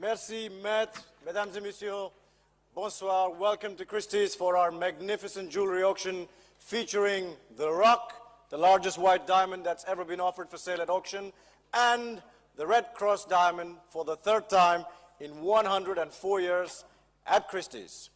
Merci, maître, mesdames et messieurs. Bonsoir. Welcome to Christie's for our magnificent jewelry auction featuring the Rock, the largest white diamond that's ever been offered for sale at auction, and the Red Cross diamond for the third time in 104 years at Christie's.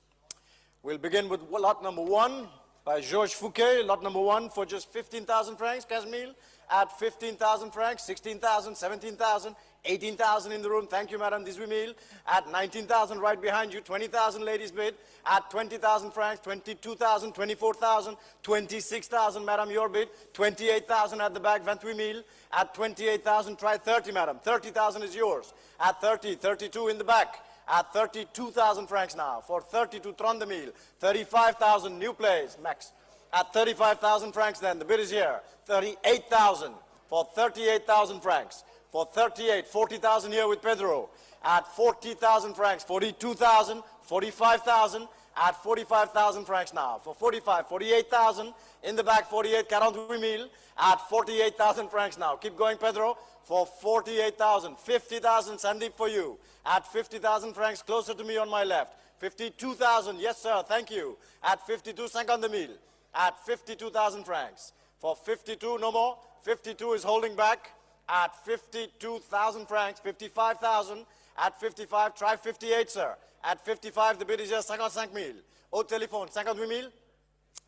We'll begin with lot number 1 by Georges Fouquet. Lot number 1 for just 15,000 francs, 15,000 at 15,000 francs, 16,000, 17,000, 18,000 in the room. Thank you, Madame 18,000. At 19,000 right behind you. 20,000 ladies bid. At 20,000 francs, 22,000, 24,000, 26,000, Madame, your bid. 28,000 at the back, 28,000. At 28,000, try 30, Madame. 30,000 is yours. At 30, 32 in the back. At 32,000 francs now. For 32, 30,000. 35,000, new place, max. At 35,000 francs then, the bid is here. 38,000 for 38,000 francs. For 38, 40,000 here with Pedro. At 40,000 francs, 42,000, 45,000. At 45,000 francs now. For 45, 48,000. In the back, 48, 48,000. At 48,000 francs now. Keep going, Pedro. For 48,000, 50,000, Sandeep for you. At 50,000 francs, closer to me on my left. 52,000, yes sir, thank you. At 52, 50,000. At 52,000 francs. For 52, no more. 52 is holding back. At 52,000 francs, 55,000. At 55, try 58, sir. At 55, the bid is just 55,000. Au téléphone, 58,000.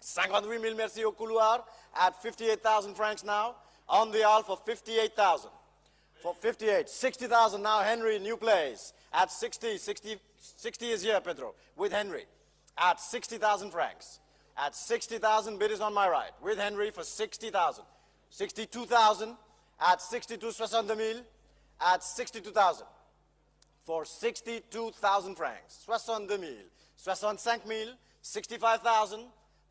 58,000, merci au couloir. At 58,000 francs now. On the aisle for 58,000. For 58, 60,000 now, Henry, new place. At 60 is here, Pedro, with Henry. At 60,000 francs. At 60,000, bid is on my right. With Henry for 60,000. 62,000. At 62, 62,000. At 62,000. For 62,000 francs. 62,000. 65,000. 65,000.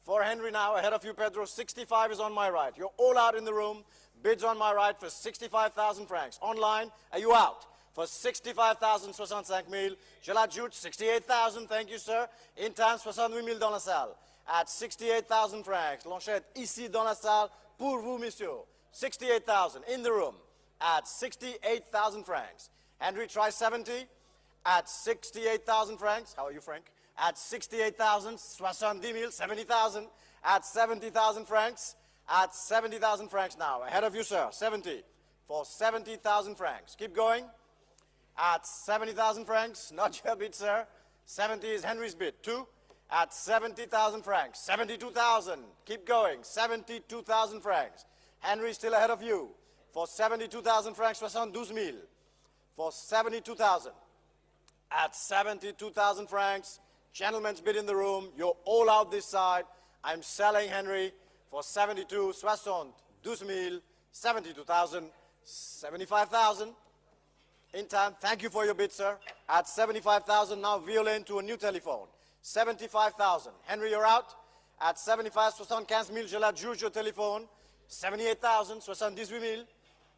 For Henry now, ahead of you, Pedro. 65 is on my right. You're all out in the room. Bids on my right for 65,000 francs. Online, are you out? For 65,000, 65,000. Je l'ajoute, 68,000. Thank you, sir. In time, 68,000 dans la salle. At 68,000 francs. L'enchette ici dans la salle pour vous, monsieur. 68,000 in the room. At 68,000 francs. Henry, try 70. At 68,000 francs. How are you, Frank? At 68,000, 70,000, 70,000. At 70,000 francs. At 70,000 francs now. Ahead of you, sir. 70. For 70,000 francs. Keep going. At 70,000 francs. Not your bid, sir. 70 is Henry's bid. 2. At 70,000 francs. 72,000. Keep going. 72,000 francs. Henry still ahead of you. For 72,000 francs, 72,000. For 72,000. At 72,000 francs. Gentlemen's bid in the room. You're all out this side. I'm selling Henry for 72, 72,000, 72,000, 75,000. In time, thank you for your bid, sir. At 75,000, now Violaine to a new telephone. 75,000. Henry, you're out. At 75, 75,000, je l'adjuge au téléphone. 78,000, 78,000.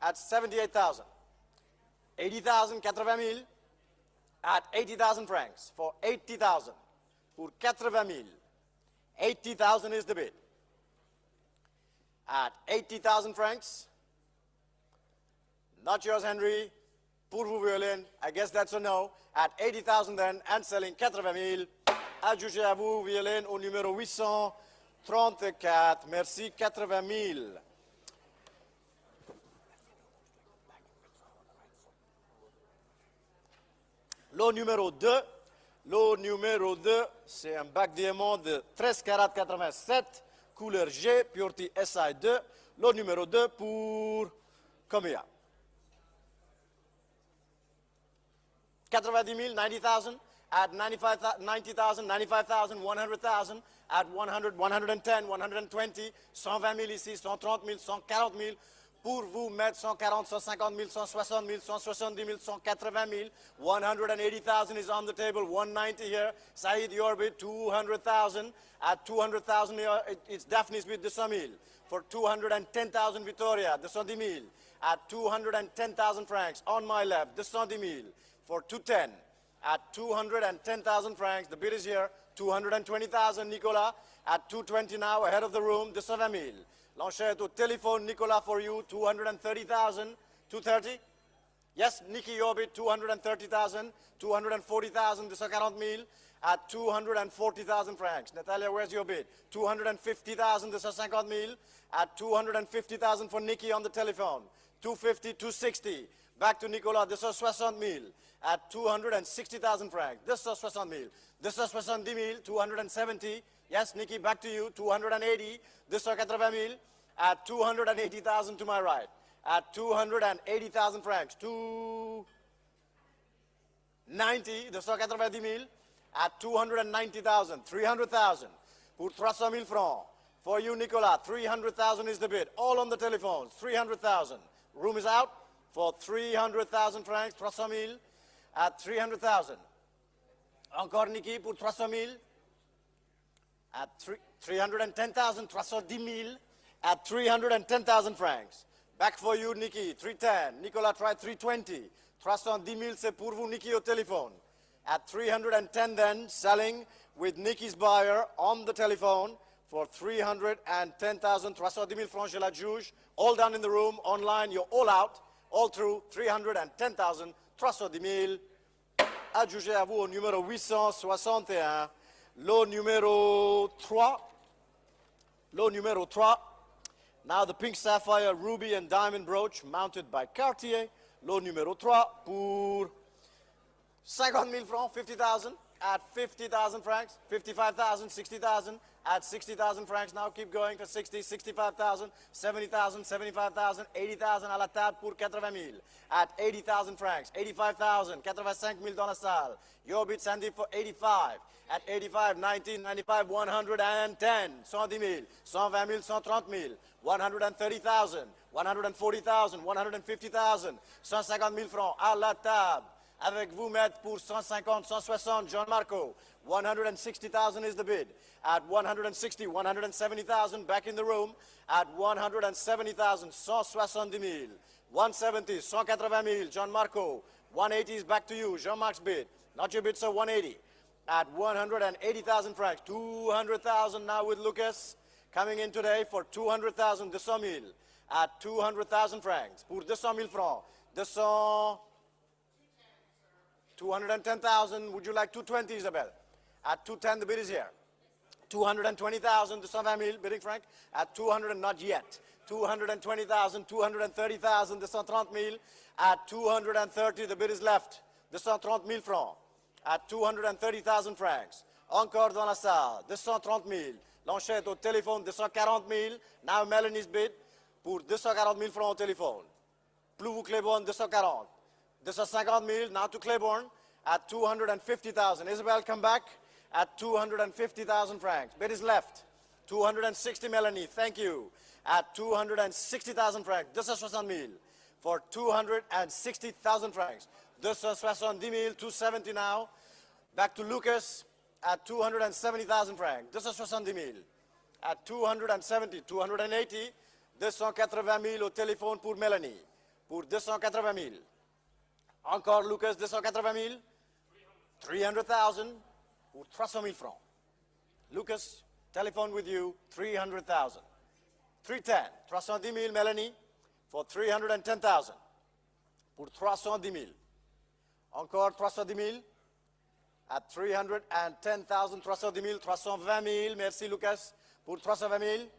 At 78,000. 80,000, 80,000. At 80,000 francs for 80,000. Pour 80,000. 80,000 is the bid. At 80,000 francs. Not yours, Henry. Pour vous, Violaine. I guess that's a no. At 80,000 then, and selling 80,000. Adjugé à vous, Violaine, au numéro 834. Merci, 80,000. Lot numéro 2. Lot numéro 2, c'est un bac diamant de 13 carats 87. Couleur G, Purity SI2, lot numéro 2 pour combien? 90 000, 90,000, at 90,000, 95,000, 100,000, at 100, 110, 120, 120 000 ici, 130 000, 140 000. Pour vous mettre 140, 150 000, 160 000, 170 000, 180 000. 180,000 is on the table. 190 here. Saeed, your bid, 200,000. At 200,000, it's Daphne's bid, 200 000. For 210,000, Victoria, 210 000. At 210,000 francs, on my left, 210 000. For 210. At 210,000 francs, the bid is here. 220,000, Nicolas. At 220 now, ahead of the room, 220 000. L'enchère au téléphone, Nicolas, for you, 230,000. 230? Yes, Nikki, your bid, 230,000, 240,000, 240,000 at 240,000 francs. Natalia, where's your bid? 250,000, 250,000 at 250,000 for Nikki on the telephone. 250, 260. Back to Nicolas, 260,000 at 260,000 francs. 260,000. 270,000, 270. Yes, Nikki, back to you. 280, 280,000 at 280,000 to my right. At 280,000 francs. 290, 290,000 at 290,000. 300,000 pour 300,000 francs. For you, Nicolas, 300,000 is the bid. All on the telephones, 300,000. Room is out for 300,000 francs, 300,000 at 300,000. Encore Nikki pour 300,000 at 310,000, 310,000 at 310,000 francs. Back for you, Nikki, 310. Nicolas tried 320. 310,000, c'est pour vous, Nikki, au téléphone. At 310 then, selling with Nikki's buyer on the telephone for 310,000. 310,000 francs, je la juge. All done in the room, online, you're all out, all through, 310,000. 310,000. Adjugé à vous au numéro 861. Lot numéro 3. Lot numéro 3. Now the pink sapphire, ruby and diamond brooch mounted by Cartier. Lot numéro 3 pour 50,000 francs, 50,000 at 50,000 francs, 55,000, 60,000 at 60,000 francs. Now keep going for 60, 65,000, 70,000, 75,000, 80,000 à la table pour 80,000 at 80,000 francs, 85,000, 85,000 dans la salle. Your bid, Sandy, for 85. At 85, 19, 95, 110, 110,000, 120,000, 130,000, 130,000, 140,000, 150,000, 150,000 francs à la table. Avec vous, maître, pour 150, 160, John Marco. 160,000 is the bid. At 160, 170,000 back in the room. At 170,000, 170,000. 170, 180,000, John Marco. 180 is back to you, Jean-Marc's bid. Not your bid, sir, 180. At 180,000 francs. 200,000 now with Lucas. Coming in today for 200,000, 200,000. At 200,000 francs. Pour 200,000 francs. 210,000. Would you like 220, Isabel? At 210, the bid is here. 220,000, 220,000, bidding franc. At 200, not yet. 220,000, 230,000, 230,000. At 230, the bid is left. 230,000 francs. At 230,000 francs. Encore dans la salle. 230,000. L'enchère au téléphone, 240,000. Now Melanie's bid pour 240,000 francs au téléphone. Plus vous Claiborne, 240. 250,000, now to Claiborne at 250,000. Isabel, come back at 250,000 francs. Bid is left. 260, Melanie, thank you. At 260,000 francs. 260,000 for 260,000 francs. 270,000, 270 now. Back to Lucas at 270,000 francs. 270,000 at 270, 280. 280,000 au téléphone pour Melanie. Pour 280,000. Encore Lucas, 280,000. 300,000 pour 300,000 francs. Lucas, telephone with you, 300,000. 310, 310,000, Melanie, for 310,000. Pour 310,000. Encore 310,000 at 310,000, 310,000, 320,000. Merci, Lucas, pour 320,000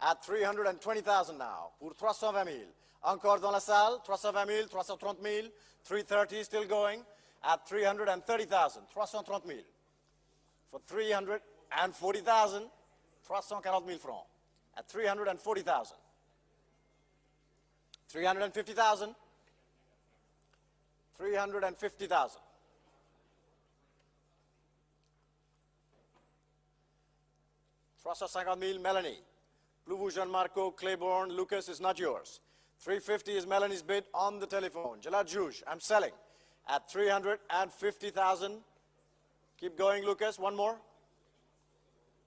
at 320,000 now. Pour 320,000. Encore dans la salle, 320,000, 330,000, 330 still going at 330,000, 330,000. For 340,000, 340,000 francs. At 340,000. 350,000. 350,000. 350,000, Melanie. Plus vous, Jean Marco, Claiborne, Lucas is not yours. 350 is Melanie's bid on the telephone. Jalad Juge, I'm selling at 350,000. Keep going, Lucas, one more.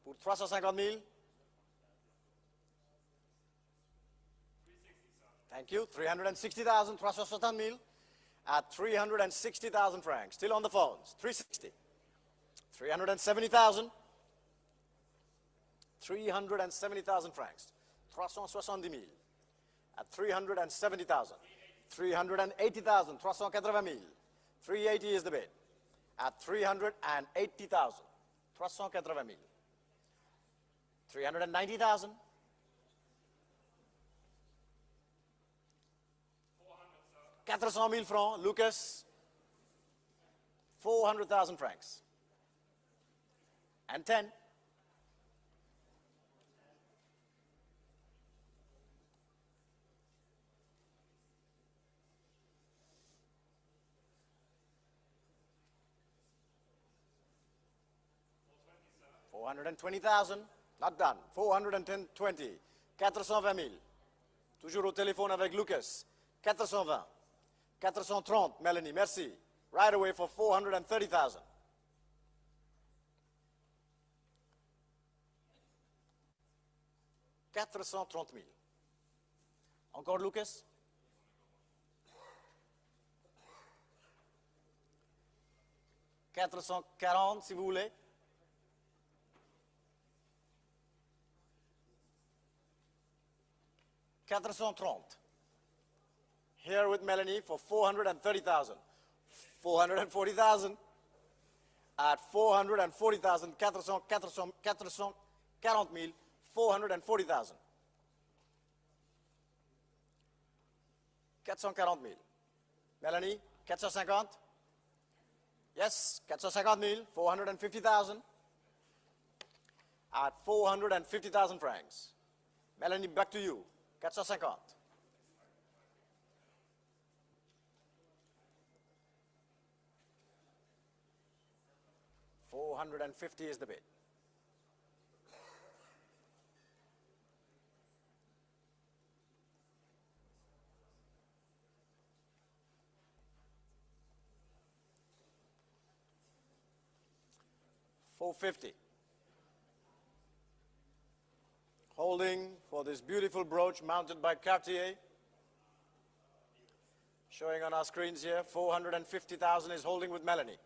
Pour 350,000. Thank you. 360,000, 360,000 at 360,000 francs. Still on the phones. 360. 370,000. 370,000 francs. 370,000 at 370,000. 380,000, 380,000. 380 is the bid. At 380,000, 380,000. 390,000. 400,000 francs, Lucas. 400,000 francs. And 10. 420,000, not done. 420, 420 000. Toujours au téléphone avec Lucas. 420, 430, Melanie, merci. Right away for 430,000. 430 000. Encore Lucas? $440 si vous voulez. $430. Here with Melanie for 430,000. 440,000. At 440,000, 440 000, 440,000. 440 000. Melanie, 450? Yes, 450 000, 450,000. At 450,000 francs. Melanie, back to you. 450. 450 is the bid. $450. Holding for this beautiful brooch mounted by Cartier. Showing on our screens here, 450,000 is holding with Melanie.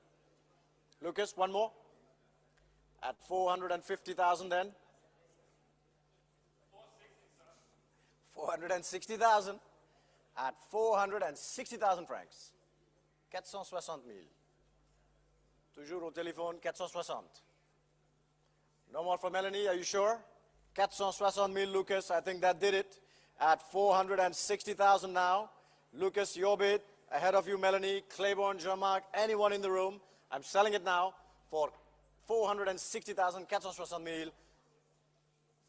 Lucas, one more. At 450,000 then. 460,000. At 460,000 francs. 460 000. Toujours au téléphone, 460. No more for Melanie, are you sure? 460 000, Lucas, I think that did it. At 460,000 now. Lucas, your bid. Ahead of you, Melanie, Claiborne, Jean-Marc, anyone in the room. I'm selling it now for 460,000, 460 000.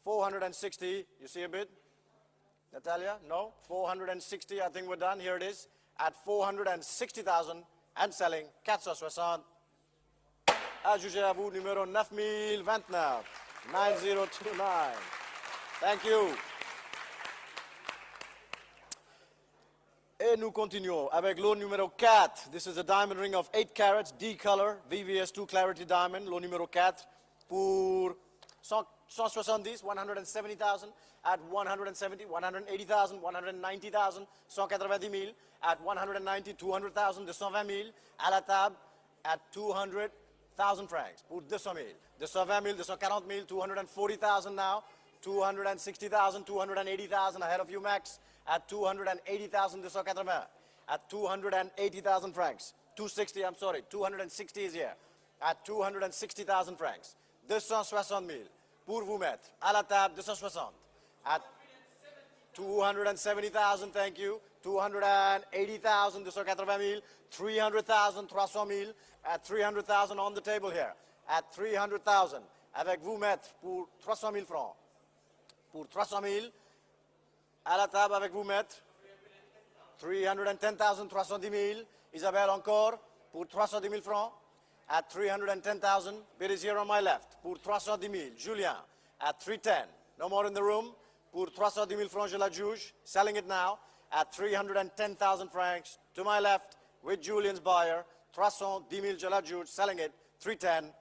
460, you see a bid? Natalia, no? 460, I think we're done. Here it is. At 460,000 and selling 460. Ajouté à vous, numéro 9029. 9029. Thank you. Et nous continuons avec lot numéro 4. This is a diamond ring of 8 carats, D color, VVS2 clarity diamond. Lot numéro 4 pour 170, 170,000. At 170, 180,000, 190,000, 190 000. At 190, 200,000, 220 000. À la table, at 200,000 francs pour 200 000. 220 000, 240 000, 240,000 now. 260,000, 280,000 ahead of you, Max. At 280,000, 280. At 280,000 francs. 260, I'm sorry, 260 is here. At 260,000 francs. 260 000 pour vous mettre. À la table, 260. At 270,000, thank you. 280,000, 280 000. 300,000, 300 000. At 300,000 on the table here. At 300,000. Avec vous mettre pour 300 000 francs. Pour 300 000. À la table avec vous, maître. 310,000, 310 000. Isabelle encore pour 310 000 francs. At 310,000. Bid is here on my left. Pour 310 000. Julien at 310. No more in the room. Pour 310 000 francs, je la juge. Selling it now at 310,000 francs. To my left with Julian's buyer. 310 000, je la juge. Selling it 310.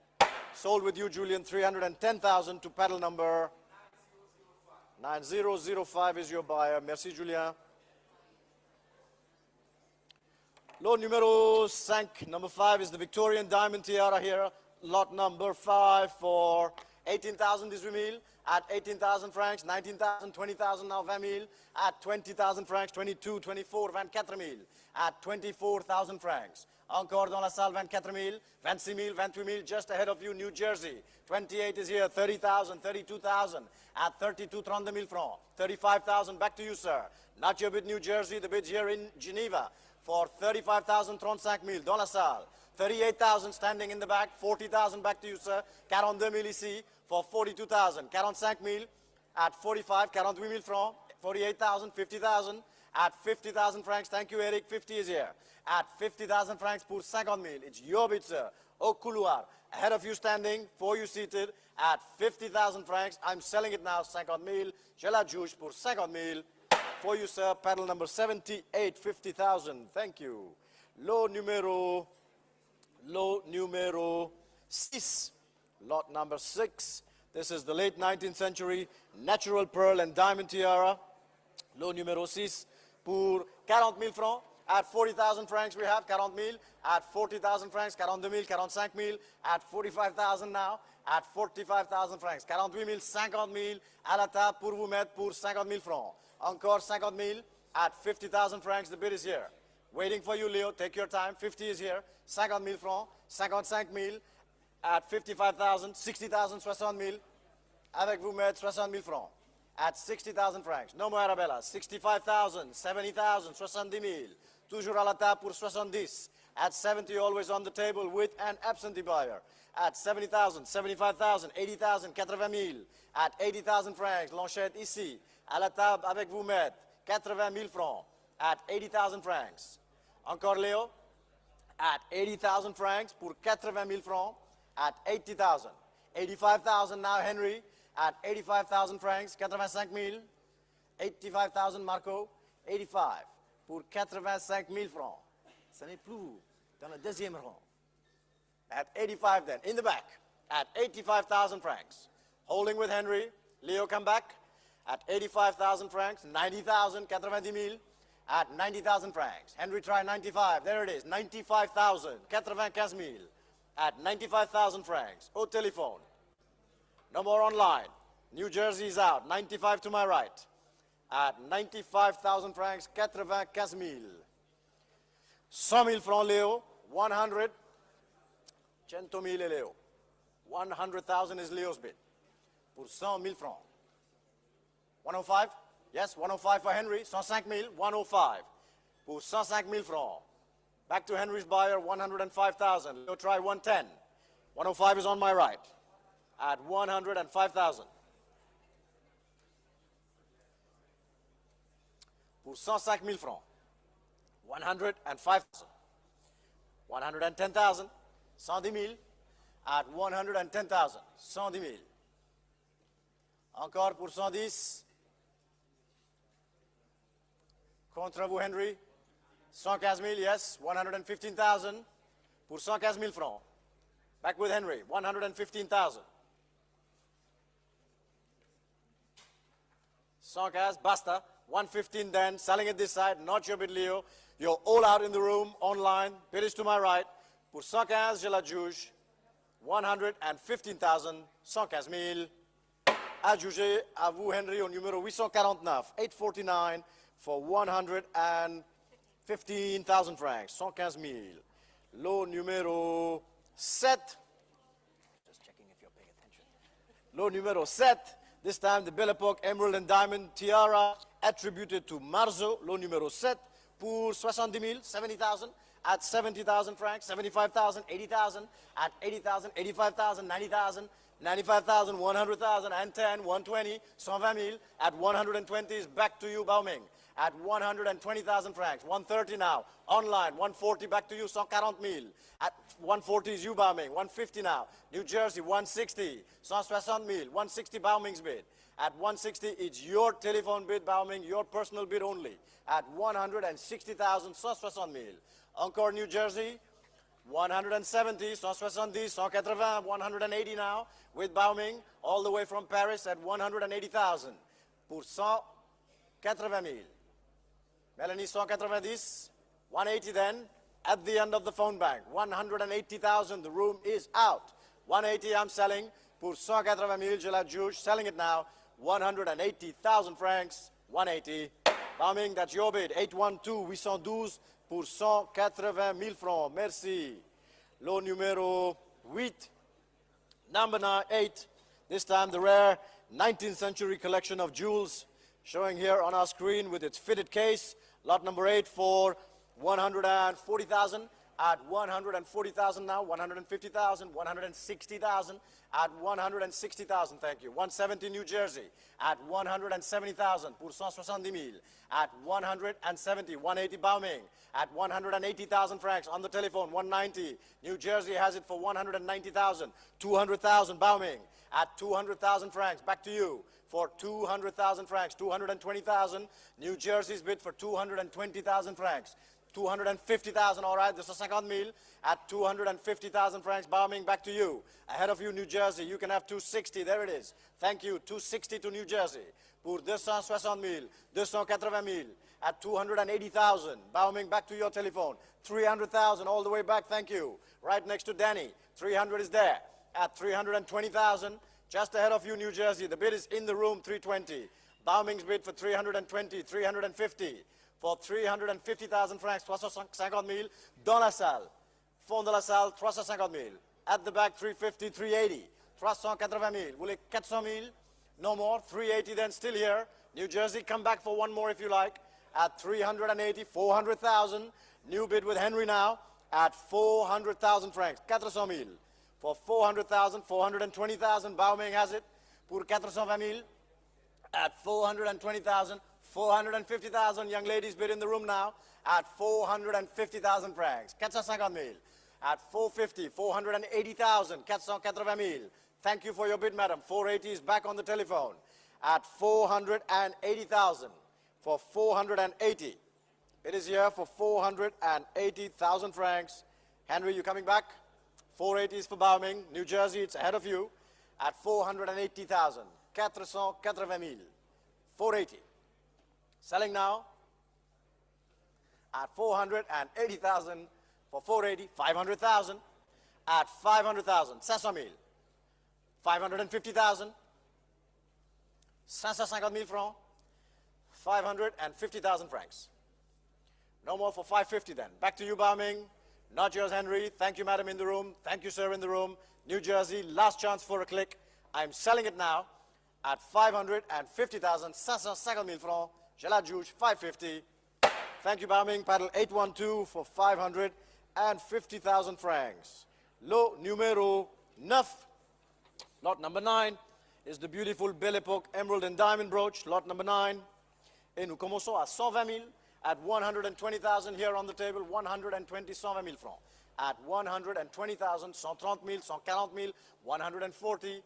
Sold with you, Julian. 310,000 to paddle number 9005 is your buyer. Merci, Julien. Lot numéro 5. Number 5 is the Victorian diamond tiara here. Lot number 5 for 18,000 18 000 at 18,000 francs, 19,000, 20,000 now 20 000 at 20,000 francs, 22, 24, 24 000 at 24,000 francs. Encore dans la salle, 24 000, 26 000, 28 000, just ahead of you, New Jersey. 28 is here, 30,000, 32,000 at 32, 32 000 francs. 35,000, back to you, sir. Not your bid, New Jersey, the bid here in Geneva for 35,000, 35 000 dans la salle. 38,000 standing in the back, 40,000 back to you, sir. 42 000 ici for 42,000. 45 000 at 45, 48 000 francs. 48,000, 50,000 at 50,000 francs. Thank you, Eric. 50 is here. At 50,000 francs pour 50 000. It's your bid, sir. Au couloir. Ahead of you standing, for you seated, at 50,000 francs. I'm selling it now, 50 000. Je la juge pour 50 000. For you, sir. Paddle number 78, 50,000. Thank you. Lot numero 6. Lot number 6. This is the late 19th century natural pearl and diamond tiara. Lot numero 6 pour 40 000 francs. At 40,000 francs we have 40 000. At 40,000 francs, 42 000, 45 000. At 45,000 now. At 45,000 francs. 48 000, 50 000 à la table pour vous mettre pour 50 000 francs. Encore 50 000 at 50,000 francs. The bid is here. Waiting for you, Leo. Take your time. 50 is here. 50 000 francs. 55 000 at 55,000. 60,000, 60 000. Avec vous mettre 60 000 francs. At 60,000 francs. No more Arabella. 65,000, 70,000, 70 000. Toujours à la table pour 70. At 70, always on the table with an absentee buyer. At 70,000, 75,000, 80,000, 80 000. At 80,000 francs, Lanchette ici. À la table avec vous mettre 80 000 francs. At 80,000 francs. Encore Léo. At 80,000 francs pour 80 000 francs. At 80,000. 85,000 now Henry. At 85,000 francs. 85 000. 85,000 Marco. 85 pour 85 000 francs. Ce n'est plus dans le deuxième rang. At 85 then, in the back. At 85,000 francs. Holding with Henry. Leo come back. At 85,000 francs. 90,000, 90 000. At 90,000 francs. Henry try 95. There it is. 95,000, 95 000. At 95,000 francs. Au téléphone. No more online. New Jersey is out. 95 to my right. At 95,000 francs, 95 000. 100 000 francs, Léo. 100. 100 000 est Léo. 100,000 is Leo's bid. Pour 100 000 francs. 105? Yes, 105 for Henry. 105 000. 105. Pour 105 000 francs. Back to Henry's buyer, 105,000. Leo try 110. 105 is on my right. At 105,000. Pour 105 000 francs. 105,000. 110,000. 110 000. At 110,000. 110 000. Encore pour 110. Contre vous, Henry. 115 000, yes. 115,000. Pour 115 000 francs. Back with Henry. 115,000. 115, basta. 115 then, selling it this side, not your bid, Leo. You're all out in the room, online. Bid is to my right. Pour 115, je la juge. 115,000, 115 000. Adjugé à vous, Henry, au numéro 849. 849 for 115,000 francs. 115 000. Lot numéro 7. Just checking if you're paying attention. Lot numéro 7. This time the Belle Epoque Emerald and Diamond Tiara attributed to Marzo, lot numéro 7, pour 70 000, 70,000, at 70,000 francs, 75,000, 80,000, at 80,000, 85,000, 90,000, 95,000, 100,000, and 10, 120, 120 000, at 120 is back to you, Bauming. At 120,000 francs, 130 now, online, 140 back to you, 140 000. At 140 is you, Bauming, 150 now. New Jersey, 160, 160 000, 160 Bauming's bid. At 160, it's your telephone bid, Bauming, your personal bid only. At 160,000, 160 000. Encore New Jersey, 170, 170, 180, 180 now, with Bauming, all the way from Paris at 180,000. Pour 180 000. Melanie, 190, 180 then, at the end of the phone bank, 180,000, the room is out. 180 I'm selling, pour 180 000, je l'adjuge, selling it now, 180,000 francs, 180. Bombing, that's your bid, 812, 812 pour 180 000 francs, merci. Lot numéro 8, number 8, this time the rare 19th century collection of jewels, showing here on our screen with its fitted case. Lot number 8 for 140,000. At 140,000 now, 150,000, 160,000, at 160,000, thank you. 170 New Jersey, at 170,000 pour 170 000, at 170, 180 Bauming, at 180,000 francs on the telephone, 190. New Jersey has it for 190,000, 200,000 Bauming, at 200,000 francs, back to you. For 200,000 francs, 220,000, New Jersey's bid for 220,000 francs. 250,000, all right, this is 50 000 at 250,000 francs, Bauming, back to you. Ahead of you, New Jersey, you can have 260, there it is. Thank you, 260 to New Jersey. Pour 260 000, 280 000 at 280,000, Bauming, back to your telephone. 300,000 all the way back, thank you. Right next to Danny, 300 is there. At 320,000, just ahead of you, New Jersey, the bid is in the room, 320. Bauming's bid for 320, 350. For 350,000 francs, 350 000, dans la salle. Fond de la salle, 350 000. At the back, 350, 380. 380 000. Vous voulez 400 000? No more. 380 then, still here. New Jersey, come back for one more if you like. At 380, 400,000. New bid with Henry now. At 400,000 francs, 400 000. For 400,000, 420,000, Bauming has it. Pour 420 000. At 420,000. 450,000 young ladies bid in the room now at 450,000 francs. 450 000. At 450, 480,000. 480 000. Thank you for your bid, madam. 480 is back on the telephone. At 480,000. For 480. It is here for 480,000 francs. Henry, you coming back? 480 is for Bauming. New Jersey, it's ahead of you. At 480,000. 480 000. 480. Selling now at 480,000 for 480, 500,000 at 500,000, 500 000, 550,000, 550 000 francs, 550,000 francs. No more for 550 then. Back to you, Bauming. Not yours, Henry. Thank you, madam, in the room. Thank you, sir, in the room. New Jersey, last chance for a click. I'm selling it now at 550,000, 550 000 francs. Je l'adjuge, 550. Thank you, Bauming. Paddle 812 for 550,000 francs. Lot numéro 9. Lot number 9 is the beautiful Belle Epoque Emerald and Diamond Brooch. Lot number 9. Et nous commençons à 120 000 at 120,000 here on the table. 120, 120 000 francs. At 120,000, 130 000, 140 000, 140.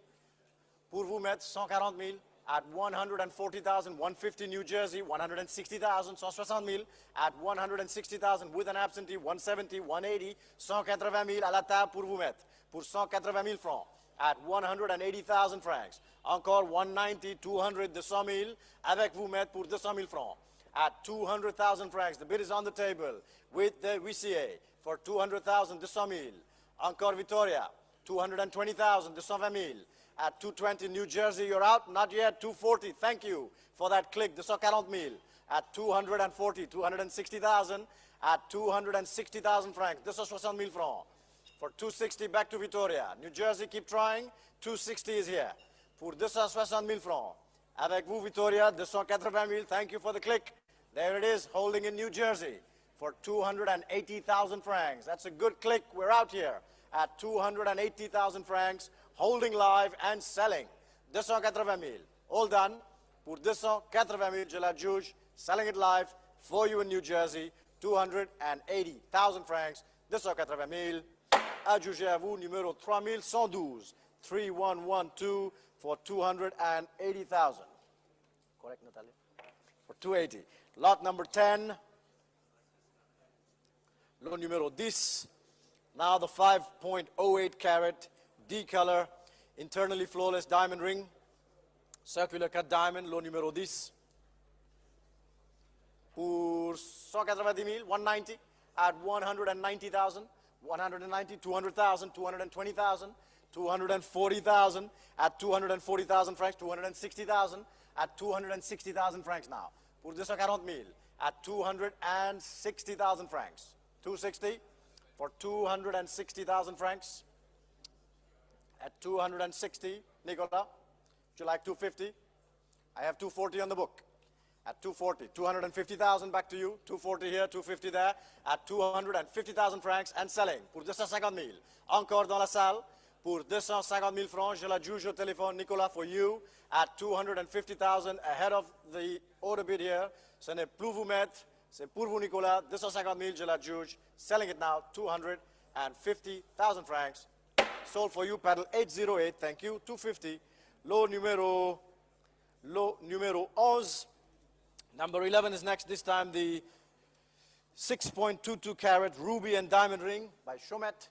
Pour vous mettre 140 000. At 140,000, 150 New Jersey, 160,000, 160 000. At 160,000 with an absentee, 170, 180, 180 000 à la table pour vous mettre. Pour 180 000 francs. At 180,000 francs. Encore 190, 200, 200 000 avec vous mettre pour 200 000 francs. At 200,000 francs, the bid is on the table with the VCA for 200,000, 200 000. Encore Victoria, 220,000, 220 000. At 220, New Jersey, you're out. Not yet. 240. Thank you for that click. 240 000. At 240, 260,000. At 260,000 francs. 260 000 francs. For 260, back to Victoria. New Jersey, keep trying. 260 is here. Pour 260 000 francs. Avec vous, Victoria, 280 000. Thank you for the click. There it is, holding in New Jersey for 280,000 francs. That's a good click. We're out here at 280,000 francs. Holding live and selling. 280 000. All done. Pour 280 000, je l'adjuge. Selling it live for you in New Jersey. 280,000 francs. 280 000. Adjugé à vous, numéro 3112. 3112 for 280,000. Correct, Natalie? For 280. Lot number 10. Lot numéro 10. Now the 5.08 carat. D-color, internally flawless diamond ring, circular cut diamond, lot numéro 10. Pour 190 000, 190 at 190,000, 190, 200,000, 220,000, 240,000 at 240,000 francs, 260,000 at 260,000 francs now. Pour 240 000 at 260,000 francs. 260 for 260,000 francs. At 260, Nicolas, would you like 250? I have 240 on the book. At 240, 250,000 back to you. 240 here, 250 there. At 250,000 francs and selling. Pour 250 000. Encore dans la salle. Pour 250 000 francs, je l'adjuge au téléphone, Nicolas, for you. At 250,000 ahead of the order bid here. Ce n'est plus vous mettre, c'est pour vous, Nicolas. 250 000, je l'adjuge. Selling it now, 250,000 francs. Sold for you, paddle 808, thank you, 250. Lot numéro 11. Number 11 is next, this time the 6.22 carat ruby and diamond ring by Chamet.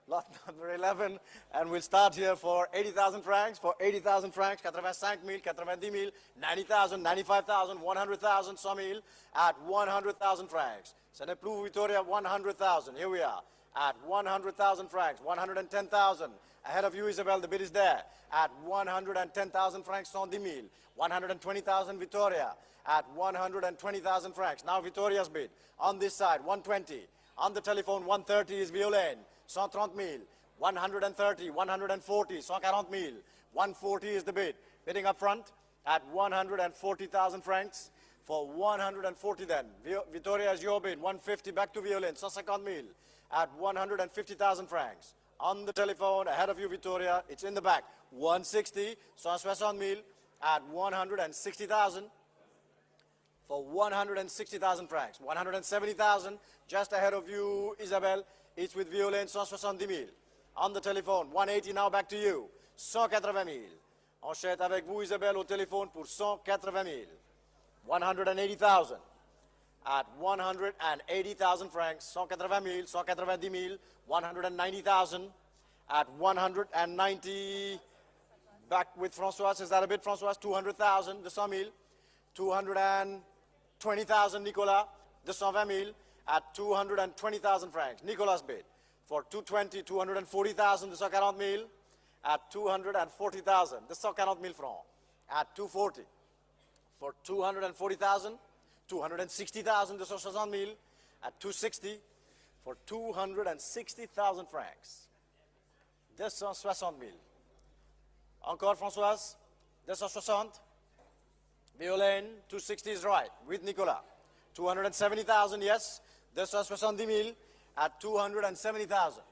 Lot number 11, and we'll start here for 80,000 francs. For 80,000 francs, 85 000, 90 000, 90,000, 95,000, 100,000, 100 000 at 100,000 francs. Ce n'est plus Victoria, 100,000. Here we are at 100,000 francs, 110,000. Ahead of you, Isabel, the bid is there. At 110,000 francs, 110 000. 120,000 Victoria at 120,000 francs. Now Victoria's bid. On this side, 120. On the telephone, 130 is Violaine. 130 000. 130, 140, 140 000. 140 is the bid. Bidding up front at 140,000 francs. For 140 then. Victoria is your bid. 150 back to Violaine. 150 000 at 150,000 francs. On the telephone, ahead of you, Victoria. It's in the back. 160, 160 000 at 160,000. For 160,000 francs. 170,000, just ahead of you, Isabelle. It's with Violaine, 170 000. On the telephone, 180 now back to you. 180 000. Enchaîne avec vous, Isabelle, au téléphone pour 180 000. 180,000. At 180,000 francs, 180 000, 190 000, 190,000. At 190, back with Françoise. Is that a bit, Françoise? 200,000, 200 000. 220,000, Nicolas. 220 000 at 220,000 francs. Nicolas' bid for 220, 240,000, 240 000 at 240,000. 240 000 francs at 240. For 240,000, 260,000, 260 000 at 260. For 260,000 francs. 260 000. Encore, Françoise? 260. Violaine, 260 is right, with Nicolas. 270,000, yes. 270 000 at 270,000.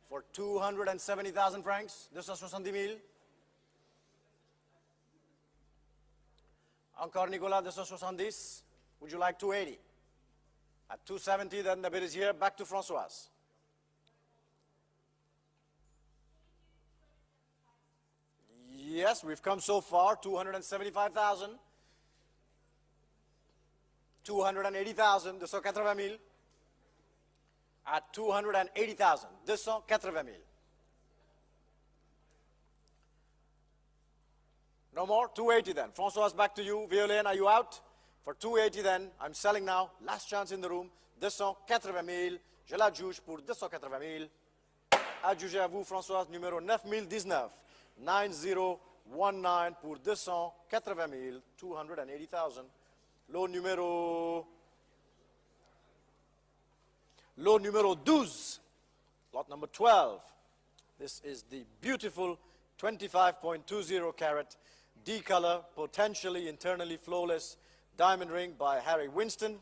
For 270,000 francs, 270 000. Encore, Nicolas, 270. Would you like 280? At 270, then the bid is here. Back to Françoise. Yes, we've come so far. 275,000. 280,000. 280 000. At 280,000. 280 000. No more? 280 then. Françoise, back to you. Violaine, are you out? For 280 then, I'm selling now. Last chance in the room. 280 000. Je l'adjuge pour 280 000. Adjugé à vous, Françoise, numéro 9019. 9019 pour 280 000. 280,000. Lot numéro 12. Lot number 12. This is the beautiful 25.20 carat D-color, potentially internally flawless diamond ring by Harry Winston.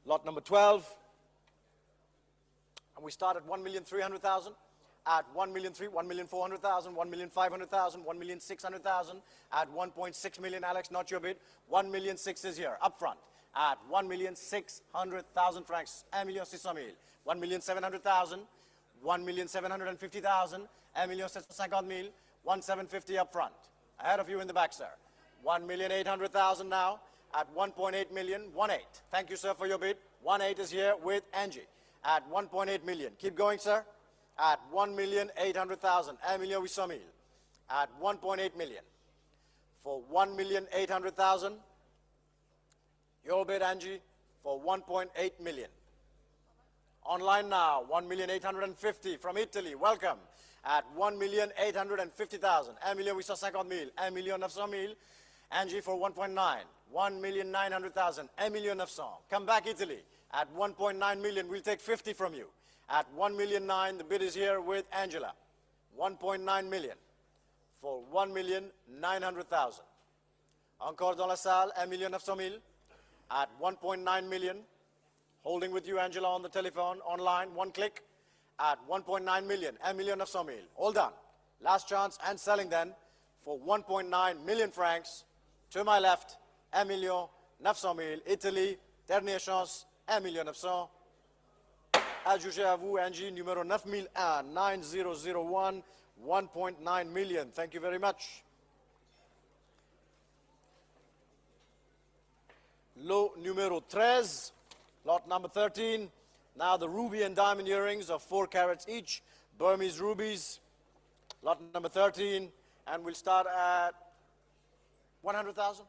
Lot number 12. And we start at 1,300,000. At 1,400,000, 1,500,000, 1,600,000. At 1.6 million, Alex, not your bid. 1,600,000 is here, up front. At 1,600,000 francs, 1,600,000. 1,700,000, 1,750,000, 1,750,000, 1,750 up front. Ahead of you in the back, sir. 1,800,000 now at 1.8 million, 1.8. Thank you, sir, for your bid. 1.8 is here with Angie at 1.8 million. Keep going, sir. At 1,800,000, 1,800,000. At 1.8 million. For 1,800,000. Your bid, Angie, for 1.8 million. Online now, 1,850,000 from Italy. Welcome. At 1,850,000. 1,850,000. 1,900,000. Angie for 1.9. 1,900,000. 1,900,000. Come back, Italy. At 1.9 million, we'll take 50 from you. At 1,000,009, the bid is here with Angela. 1.9 million for 1,900,000. Encore dans la salle, 1,900,000 at 1.9 million. Holding with you, Angela, on the telephone, online, one click at 1.9 million, 1,900,000. All done. Last chance and selling then for 1.9 million francs. To my left, 1,900,000. Italy, dernière chance, 1,900,000. Adjugé à vous, Angie, numéro 9001, 9001, 1.9 million. Thank you very much. Lot numéro 13, lot number 13. Now the ruby and diamond earrings of 4 carats each, Burmese rubies. Lot number 13, and we'll start at 100,000.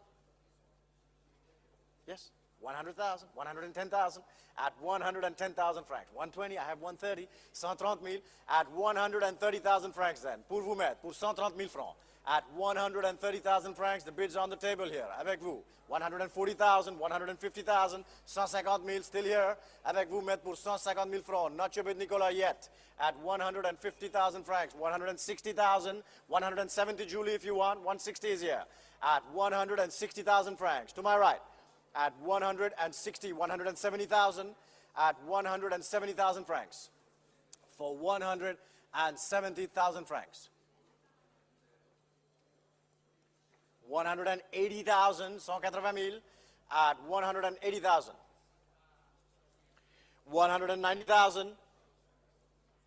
Yes, 100,000, 110,000, at 110,000 francs. 120, I have 130, 130,000 at 130,000 francs then. Pour vous mettre, pour 130,000 francs. At 130,000 francs, the bid's on the table here, avec vous. 140,000, 150,000, 150,000 still here. Avec vous, mettre pour 150,000 francs. Not your bid, Nicolas, yet. At 150,000 francs, 160,000, 170, Julie, if you want. 160 is here. At 160,000 francs. To my right. At 160, 170,000. At 170,000 francs. For 170,000 francs. 180,000, 180,000 at 180,000. 190,000,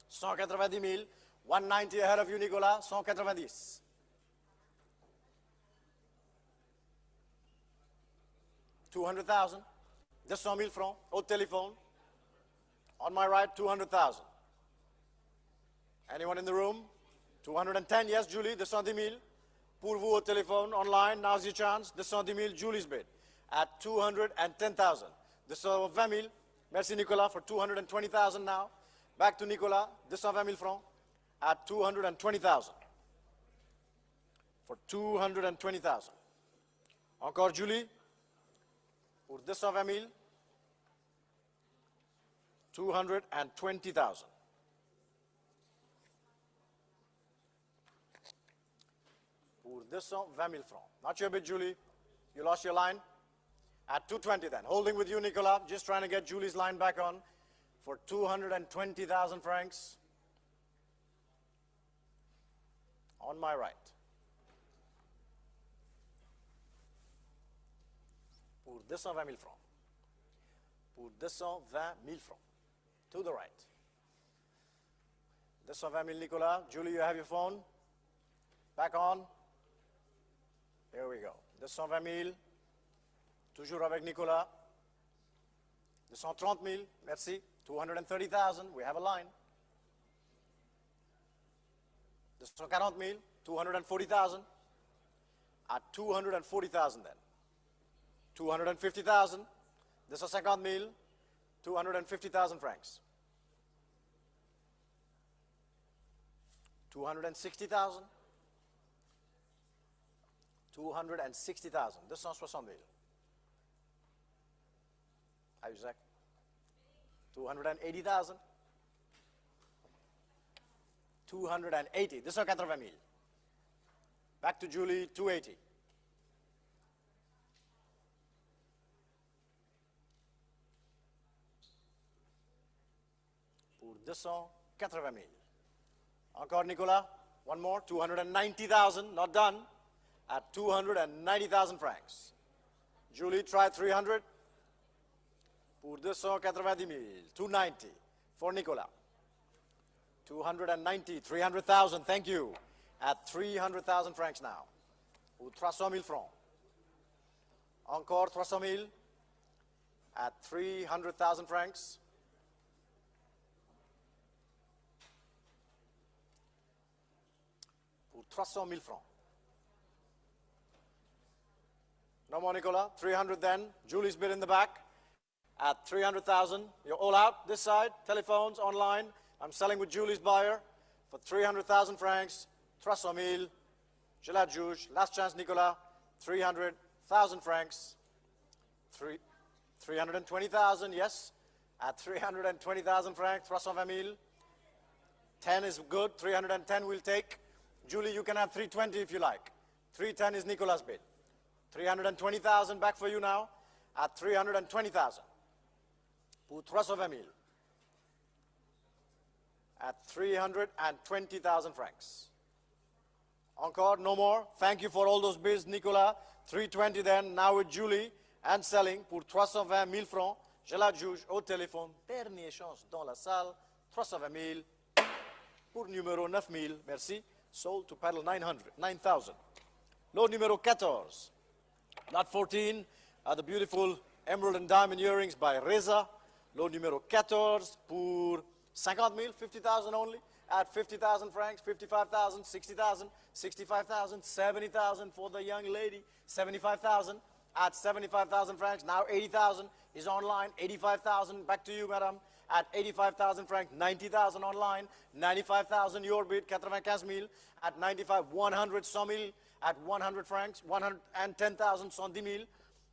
190,000, 190 ahead of you, Nicolas, 190. 200,000, 200,000 francs, au téléphone. On my right, 200,000. Anyone in the room? 210, yes, Julie, 210,000. Pour vous au téléphone, online, now's your chance. 210,000, Julie's bid. At 210,000. 220,000. Merci, Nicolas, for 220,000 now. Back to Nicolas, 220,000 francs. At 220,000. For 220,000. Encore Julie. Pour 220,000. 220,000. Pour 220,000 francs. Not your bid, Julie. You lost your line. At 220 then. Holding with you, Nicolas. Just trying to get Julie's line back on. For 220,000 francs. On my right. Pour 220,000 francs. Pour 220,000 francs. To the right. 220,000, Nicolas. Julie, you have your phone. Back on. Here we go. 220,000. Toujours avec Nicolas. 230,000. Merci. 230,000. We have a line. 240,000. 240,000. At 240,000 then. 250,000. 250,000. 250,000 francs. 260,000. 260,000. 260,000. Isaac. 280,000. 280. 280,000. Back to Julie, 280. Pour 280,000. Encore Nicolas. One more. 290,000. Not done. At 290,000 francs. Julie, try 300. Pour 290,000. 290 for Nicolas. 290, 300,000, thank you. At 300,000 francs now. Pour 300,000 francs. Encore 300,000. At 300,000 francs. Pour 300,000 francs. No more, Nicolas. 300 then. Julie's bid in the back. at 300,000. You're all out this side, telephones, online. I'm selling with Julie's buyer for 300,000 francs, 300,000. Je la juge. Last chance, Nicolas. 300,000 francs. 320,000, yes. At 320,000 francs, 320,000. 10 is good. 310 we'll take. Julie, you can have 320 if you like. 310 is Nicolas' bid. 320,000 back for you now at 320,000. Pour 320,000. At 320,000 francs. Encore, no more. Thank you for all those bids, Nicolas. 320 then, now with Julie, and selling pour 320,000 francs. Je la juge au téléphone. Dernière chance dans la salle. 320,000 pour numéro 9,000. Merci. Sold to paddle 9,000. Lot numéro 14. Lot 14 are the beautiful emerald and diamond earrings by Reza. Lot numéro 14 pour 50,000, 50,000 only. At 50,000 francs, 55,000, 60,000, 65,000, 70,000 for the young lady, 75,000. At 75,000 francs, now 80,000 is online, 85,000, back to you, madam. At 85,000 francs, 90,000 online, 95,000 your bid, 95,000. At 95, 100, 100,000. At 100 francs, 110,000, 110,000.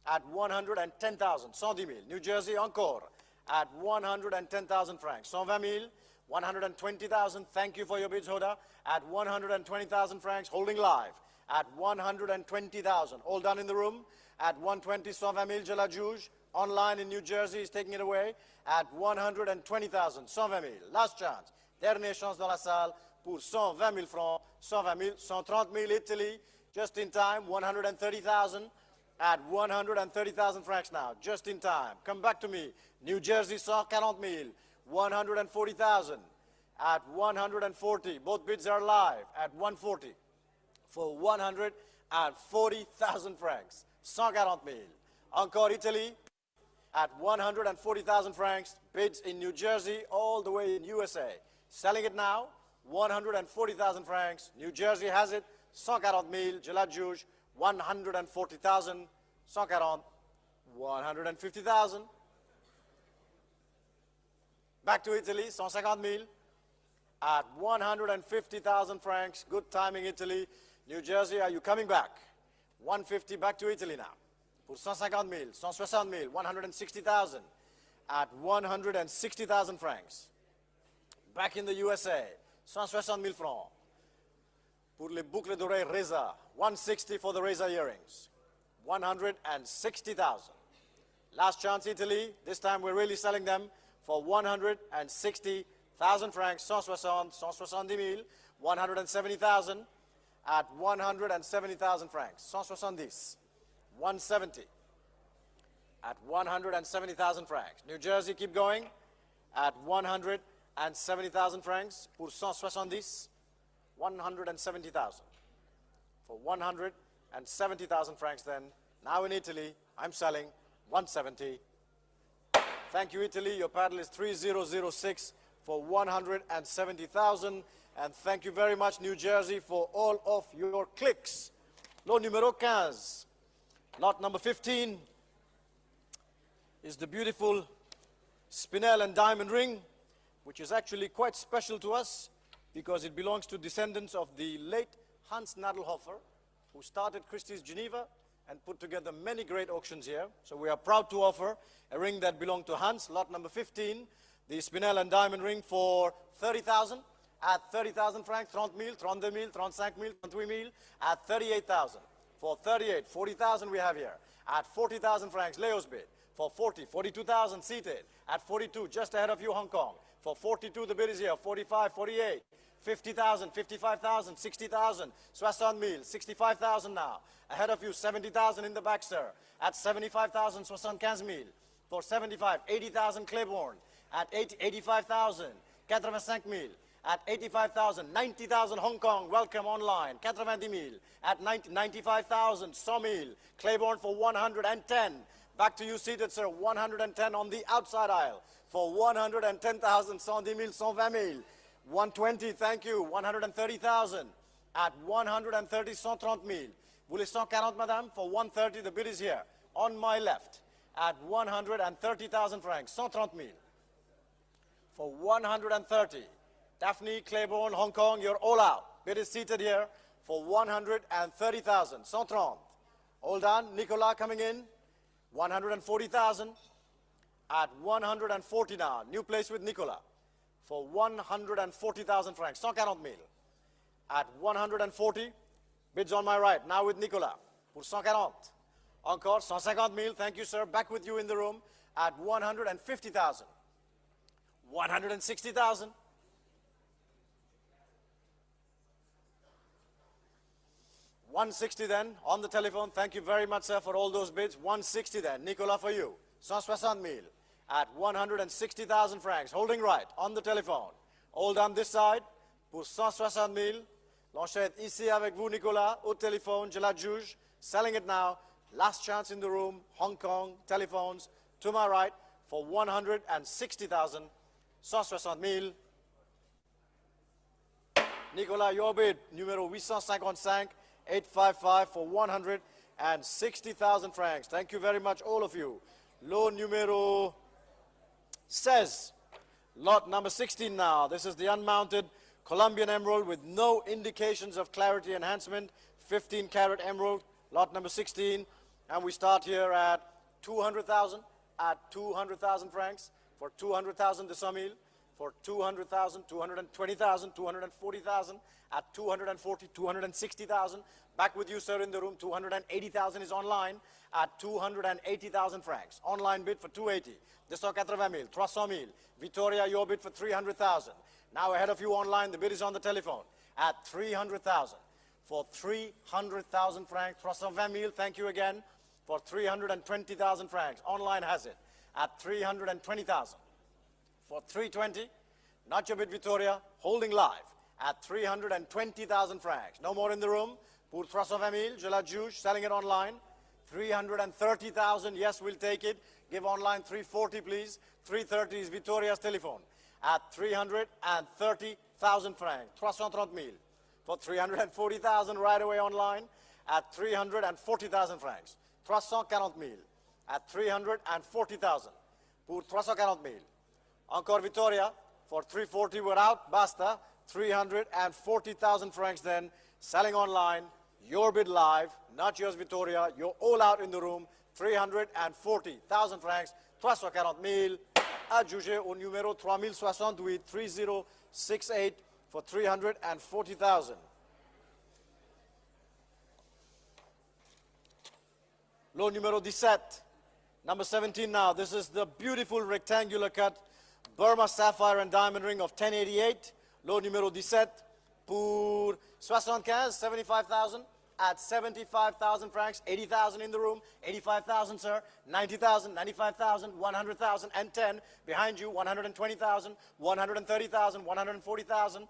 At 110,000, 110,000. New Jersey, encore. At 110,000 francs, 120,000. 120,000, thank you for your bids, Hoda. At 120,000 francs, holding live. At 120,000, all done in the room. At 120, 120,000, je la juge. Online in New Jersey is taking it away. At 120,000, 120,000. Last chance. Dernière chance dans la salle pour 120,000 francs. 120,000, 130,000 Italy. Just in time, 130,000. At 130,000 francs now, just in time. Come back to me. New Jersey, 140,000. 140,000 at 140. Both bids are live at 140 for 140,000 francs. 140,000. Encore Italy at 140,000 francs. Bids in New Jersey all the way in USA. Selling it now, 140,000 francs. New Jersey has it. 140,000. Je la juge. 140,000. 140. 150,000. Back to Italy, 150,000 at 150,000 francs. Good timing, Italy. New Jersey, are you coming back? 150, back to Italy now. Pour 150,000, 160,000, 160,000 at 160,000 francs. Back in the USA, 160,000 francs. Pour les boucles d'oreilles Reza, 160 for the Reza earrings. 160,000. Last chance, Italy. This time we're really selling them for 160,000 francs, 170,000, 170,000 at 170,000 francs, 170, 170 at 170,000 francs. New Jersey, keep going at 170,000 francs pour 170, 170,000 for 170,000 francs then. Now in Italy, I'm selling 170. Thank you, Italy. Your paddle is 3006 for 170,000. And thank you very much, New Jersey, for all of your clicks. Lot numéro 15. Lot number 15 is the beautiful spinel and diamond ring, which is actually quite special to us because it belongs to descendants of the late Hans Nadelhofer, who started Christie's Geneva and put together many great auctions here. So we are proud to offer a ring that belonged to Hans, lot number 15, the spinel and diamond ring for 30,000 at 30,000 francs, 30,000, 32,000, 35,000, 38,000 at 38,000. For 38, 40,000 we have here. At 40,000 francs, Leo's bid. For 40, 42,000 seated. At 42, just ahead of you, Hong Kong. For 42, the bid is here. 45, 48. 50,000, 55,000, 60,000, 60,000, 65,000 now. Ahead of you, 70,000 in the back, sir. At 75,000, 75,000. For 75, 80,000 Claiborne. At 80, 85,000, 85,000. At 85,000, 90,000 Hong Kong, welcome online. 90,000. At 90, 95,000, 100,000. Claiborne for 110. Back to you seated, sir. 110 on the outside aisle. For 110,000, 110,000, 120,000. 120, thank you. 130,000. At 130, 130,000. Voulez 140, madame? For 130, the bid is here. On my left. at 130,000 francs. 130,000. For 130. Daphne, Claiborne, Hong Kong, you're all out. Bid is seated here for 130,000. 130. Hold on. Nicolas coming in. 140,000 at 140 now. New place with Nicolas for 140,000 francs. 140,000 at 140. Bids on my right. Now with Nicolas pour 140. Encore 150,000. Thank you, sir. Back with you in the room at 150,000. 160,000. 160 then, on the telephone. Thank you very much, sir, for all those bids. 160 then. Nicolas for you. 160,000 at 160,000 francs. Holding right, on the telephone. Hold on this side pour 160,000. L'enchette ici avec vous, Nicolas, au téléphone. Je la juge. Selling it now. Last chance in the room. Hong Kong, telephones. To my right for 160,000. 160,000. Nicolas, your bid, numéro 855. 855 for 160,000 francs. Thank you very much, all of you. Lot numéro 16. Lot number 16 now. This is the unmounted Colombian emerald with no indications of clarity enhancement. 15 carat emerald. Lot number 16. And we start here at 200,000. At 200,000 francs. For 200,000 de 100,000. For 200,000, 220,000, 240,000, at 240, 260,000. Back with you, sir, in the room. 280,000 is online at 280,000 francs. Online bid for 280. 280,000, 300,000. Victoria, your bid for 300,000. Now ahead of you online, the bid is on the telephone at 300,000. For 300,000 francs, 320,000, thank you again. For 320,000 francs. Online has it at 320,000. For 320, not your bid, Victoria, holding live at 320,000 francs. No more in the room. Pour 320,000, je la juge, selling it online. 330,000, yes, we'll take it. Give online 340, please. 330 is Victoria's telephone at 330,000 francs. 330,000. For 340,000 right away online at 340,000 francs. 340,000 at 340,000. Pour 340,000. Encore Victoria, for 340 we're out, basta, 340,000 francs then, selling online, your bid live, not yours Victoria, you're all out in the room, 340,000 francs, 340,000, adjugé au numéro 3068, 3068 for 340,000. Lot numéro 17, number 17 now, this is the beautiful rectangular cut, Burma sapphire and diamond ring of 1088. Lot numéro 17 pour 75, 75,000 at 75,000 francs. 80,000 in the room. 85,000, sir. 90,000, 95,000, 100,000, and 10. Behind you, 120,000, 130,000, 140,000.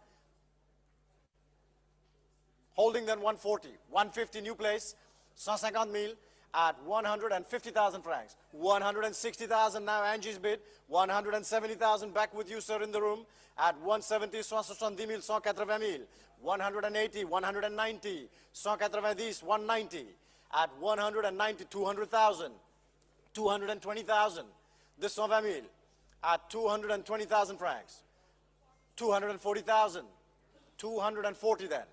Holding then 140. 150, new place. 150,000. At 150,000 francs. 160,000 now Angie's bid. 170,000 back with you, sir, in the room. At 170, 170,000, 180,000. 180, 190, 190, 190. At 190, 200,000. 220,000. This 120,000. At 220,000 francs. 240,000. 240 then.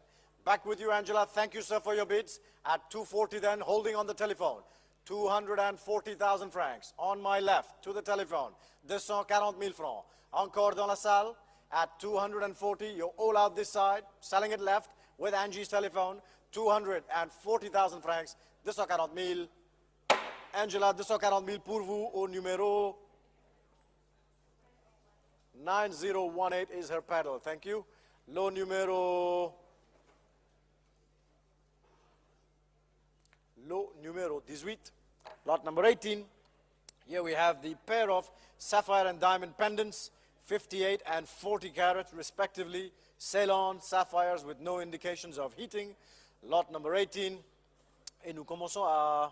Back with you, Angela. Thank you, sir, for your bids. At 240 then, holding on the telephone. 240,000 francs. On my left, to the telephone. 240,000 francs. Encore dans la salle. At 240, you're all out this side. Selling it left with Angie's telephone. 240,000 francs. 240,000. Angela, 240,000 pour vous au numéro 9018 is her paddle. Thank you. Lot numéro 18, lot number 18. Here we have the pair of sapphire and diamond pendants, 58 and 40 carats respectively, Ceylon sapphires with no indications of heating. Lot number 18. Et nous commençons à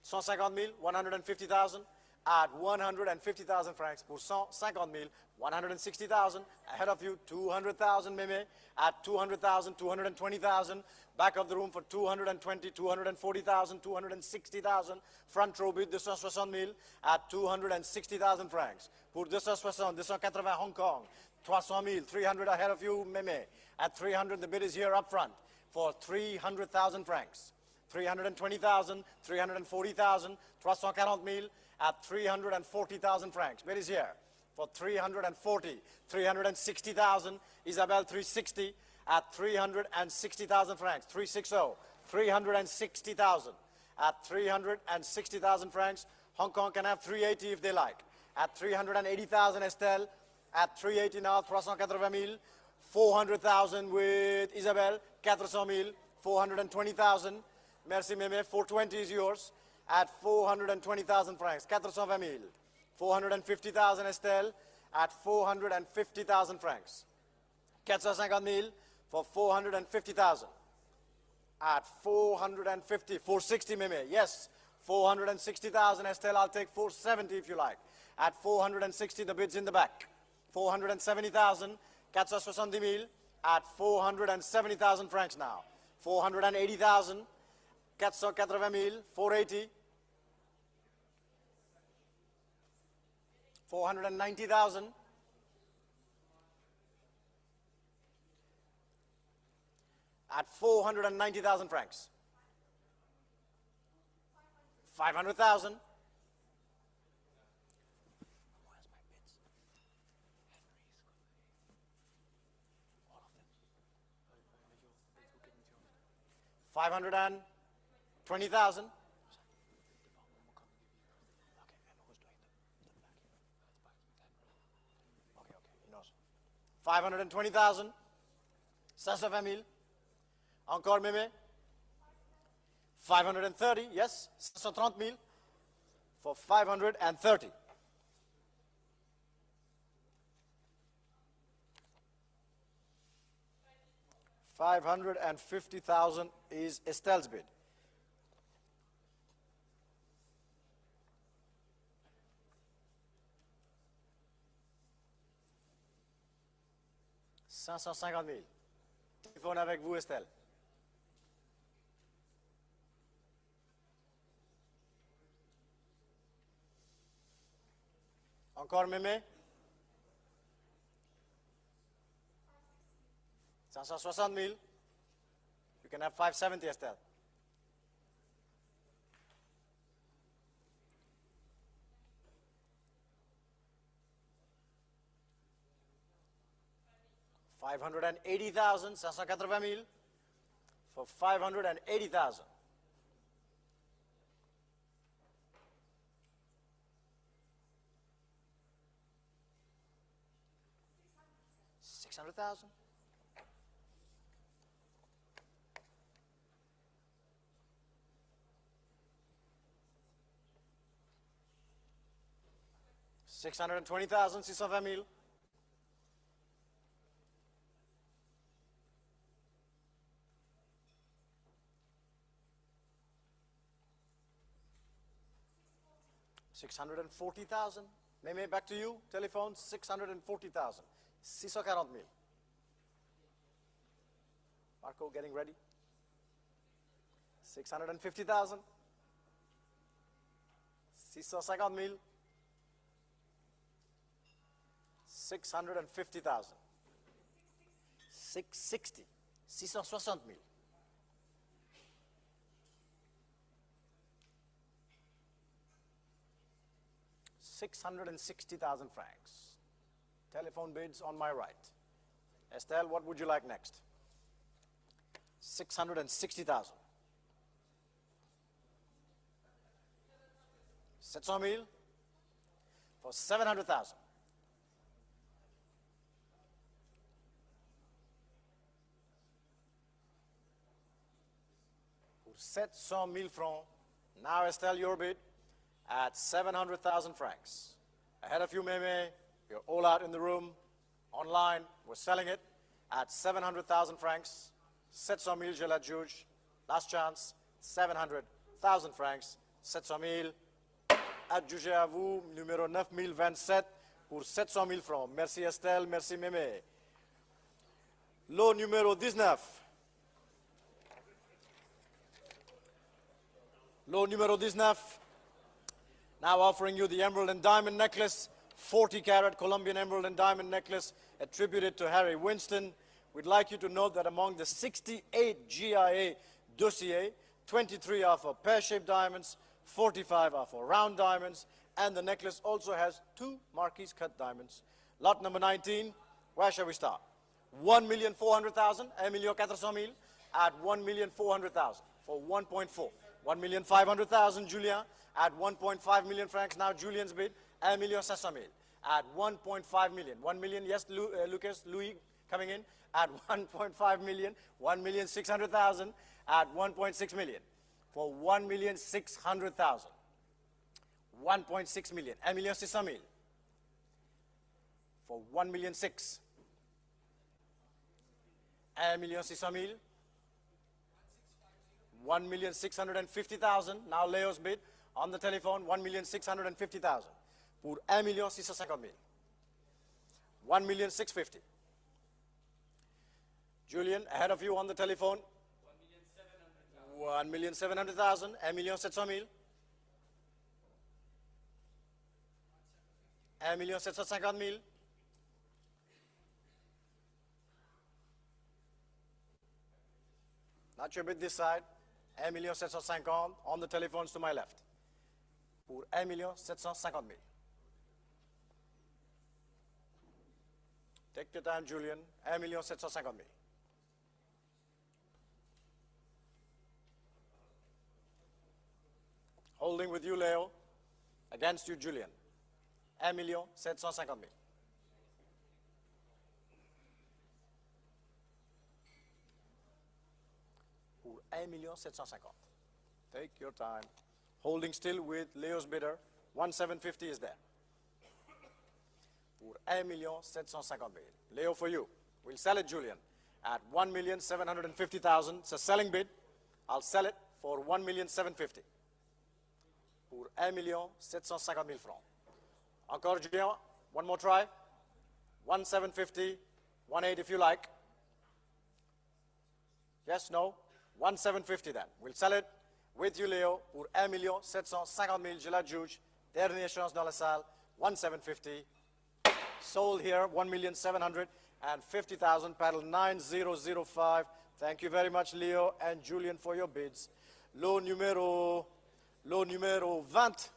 150,000, 150,000, at 150,000 francs. Pour 150 000, 160,000. Ahead of you, 200,000 Meme at 200,000, 220,000. Back of the room for 220, 240,000, 260,000. Front row bid 260 000 at 260,000 francs. Pour 260, 280 Hong Kong. 300 000, 300 ahead of you Meme. At 300, the bid is here up front for 300,000 francs. 320,000, 340,000, 340 000 at 340,000 francs. Bid is here for 340, 360,000. Isabel 360 at 360,000 francs. 360, 360,000 at 360,000 francs. Hong Kong can have 380 if they like. At 380,000 Estelle. At 380 now, 380 000. 400,000 with Isabel. 400 000, 420,000. Merci Meme, 420 is yours. At 420,000 francs. 420 000. 450,000 Estelle. At 450,000 francs. 450 000 for 450,000. At 450, 460 Meme, yes. 460,000 Estelle, I'll take 470 if you like. At 460, the bid's in the back. 470,000, 470 000 at 470,000 francs now. 480,000, 480 000, 480. 490,000. At 490,000 francs. 500,000. $520,000. 520,000. 520 000. Encore Meme. 530, yes. 530 000 for 530. $550,000 is Estelle's bid. $550,000. Téléphone avec vous, Estelle. Encore Mémé? 560 000. You can have 570, Estelle. $580,000, 580 000 for 580,000. $600,000. $620,000, 620 000. $640,000. Meme, back to you. Telephone, $640,000. 640 000. Marco, getting ready. 650,000. 650 000. 650,000. 660. 660 000. 660,000 francs. Telephone bids on my right. Estelle, what would you like next? 660,000. 700 000 for 700,000. Pour 700 000 francs. Now, Estelle, your bid at 700,000 francs. Ahead of you, Meme, you're all out in the room, online, we're selling it at 700,000 francs. 700 000, je l'adjuge. Last chance, 700,000 francs. 700 000 adjugé à vous, numéro 9027 pour 700 000 francs. Merci Estelle, merci Mémé. Lot numéro 19. Lot numéro 19. Now offering you the emerald and diamond necklace, 40-carat Colombian emerald and diamond necklace attributed to Harry Winston. We'd like you to note that among the 68 GIA dossier, 23 are for pear-shaped diamonds, 45 are for round diamonds, and the necklace also has 2 marquise-cut diamonds. Lot number 19, where shall we start? 1,400,000, 1,400,000 at 1,400,000 for 1.4. 1,500,000, Julien, at 1.5 million francs. Now Julien's bid, 1,500,000 at 1.5 million. 1 million, yes, Lucas, Louis coming in at 1.5 million. 1,600,000 at 1.6 million for 1,600,000. 1.6 million. 1,600,000 for 1,600,000. 1,600,000. 1,650,000. Now Leo's bid on the telephone, 1,650,000 pour 1,650,000. 1,650,000. Julian, ahead of you on the telephone. 1,700,000. 1,700,000. 1,750,000. Not your bid this side. 1,750,000 on the telephones to my left. Pour 1,750,000. Take your time, Julian. 1,750,000. Holding with you, Leo. Against you, Julian. 1,750,000. Pour 1,750,000. Take your time. Holding still with Leo's bidder. 1,750 is there. Pour 1,750,000. Leo, for you. We'll sell it, Julian, at 1,750,000. It's a selling bid. I'll sell it for 1,750,000. Pour 1,750,000 francs. Encore, Julien. One more try. 1,750. 1,800 if you like. Yes, no? 1,750 then. We'll sell it with you, Léo, pour 1,750,000. Je l'adjuge. Dernière chance dans la salle. 1,750. Sold here, 1,750,000. Paddle 9005. Thank you very much, Leo and Julian, for your bids. Lot numéro 20.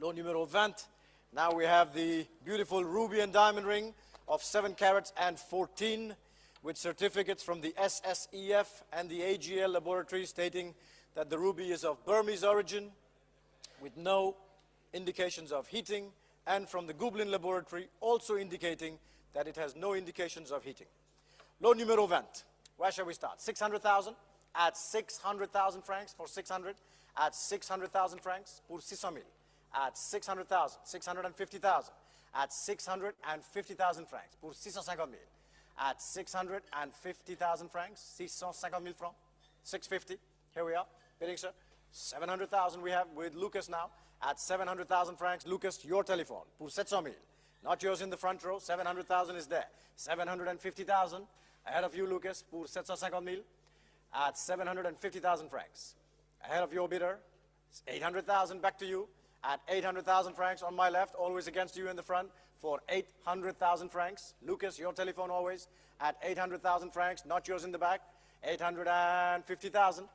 Lot numéro 20. Now we have the beautiful ruby and diamond ring of 7 carats and 14 with certificates from the SSEF and the AGL laboratory stating that the ruby is of Burmese origin with no indications of heating, and from the Gublin laboratory also indicating that it has no indications of heating. Lot numéro 20. Where shall we start? 600,000 at 600,000 francs for 600, at 600,000 francs pour 600,000, at 600,000, 650,000, at 650,000 francs pour 650,000, at 650,000 francs, 650,000 francs, 650. Here we are, bidding, sir. 700,000 we have with Lucas now. At 700,000 francs, Lucas, your telephone, pour 700,000. Not yours in the front row, 700,000 is there. 750,000, ahead of you, Lucas, pour 750,000. At 750,000 francs. Ahead of your bidder, 800,000, back to you. At 800,000 francs on my left, always against you in the front, for 800,000 francs. Lucas, your telephone always, at 800,000 francs, not yours in the back. 850,000,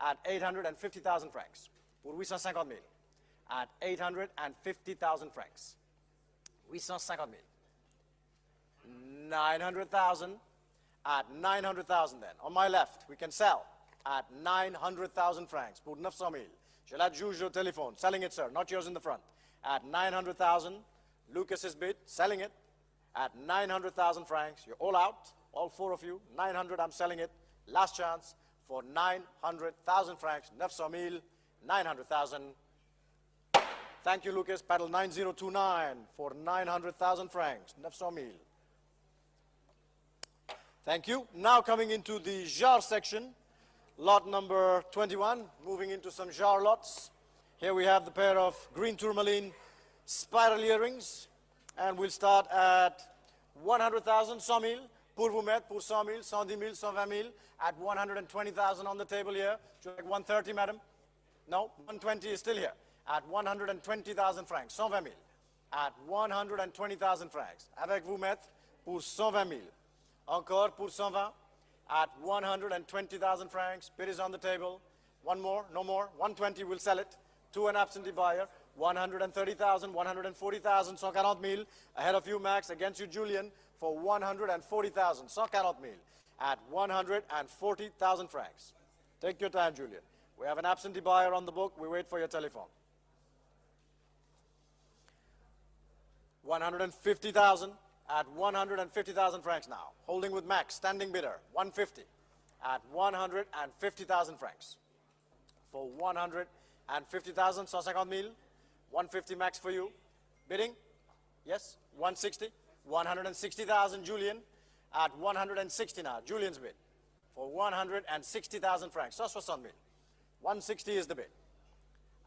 at 850,000 francs, pour 850,000. At 850,000 francs. 850,000. 900,000. At 900,000 then. On my left, we can sell at 900,000 francs. Pour 900,000. Je l'adjuge au téléphone. Selling it, sir. Not yours in the front. At 900,000. Lucas's bid. Selling it at 900,000 francs. You're all out. All 4 of you. 900, I'm selling it. Last chance for 900,000 francs. 900,000. 900,000. Thank you, Lucas. Paddle 9029 for 900,000 francs. 900,000. Thank you. Now coming into the jar section, lot number 21, moving into some jar lots. Here we have the pair of green tourmaline spiral earrings. And we'll start at 100,000, 100 000. Pour vous mettre, pour 100 000, 110 000, 120 000. At 120,000 on the table here. Would you like 130, madam? No, 120 is still here. At 120,000 francs, 120 000. At 120,000 francs. Avec vous mettre pour 120 000. Encore pour 120. At 120,000 francs. Bid is on the table. One more, no more. 120, we'll sell it to an absentee buyer. 130,000, 140,000, 140 000. Ahead of you, Max. Against you, Julian, for 140,000, 140 000. At 140,000 francs. Take your time, Julian. We have an absentee buyer on the book. We wait for your telephone. 150,000 at 150,000 francs now. Holding with Max, standing bidder, 150 at 150,000 francs. For 150,000, 150 000. 150 Max for you. Bidding? Yes, 160. 160,000, Julian, at 160 now. Julian's bid for 160,000 francs. 160 000. 160 is the bid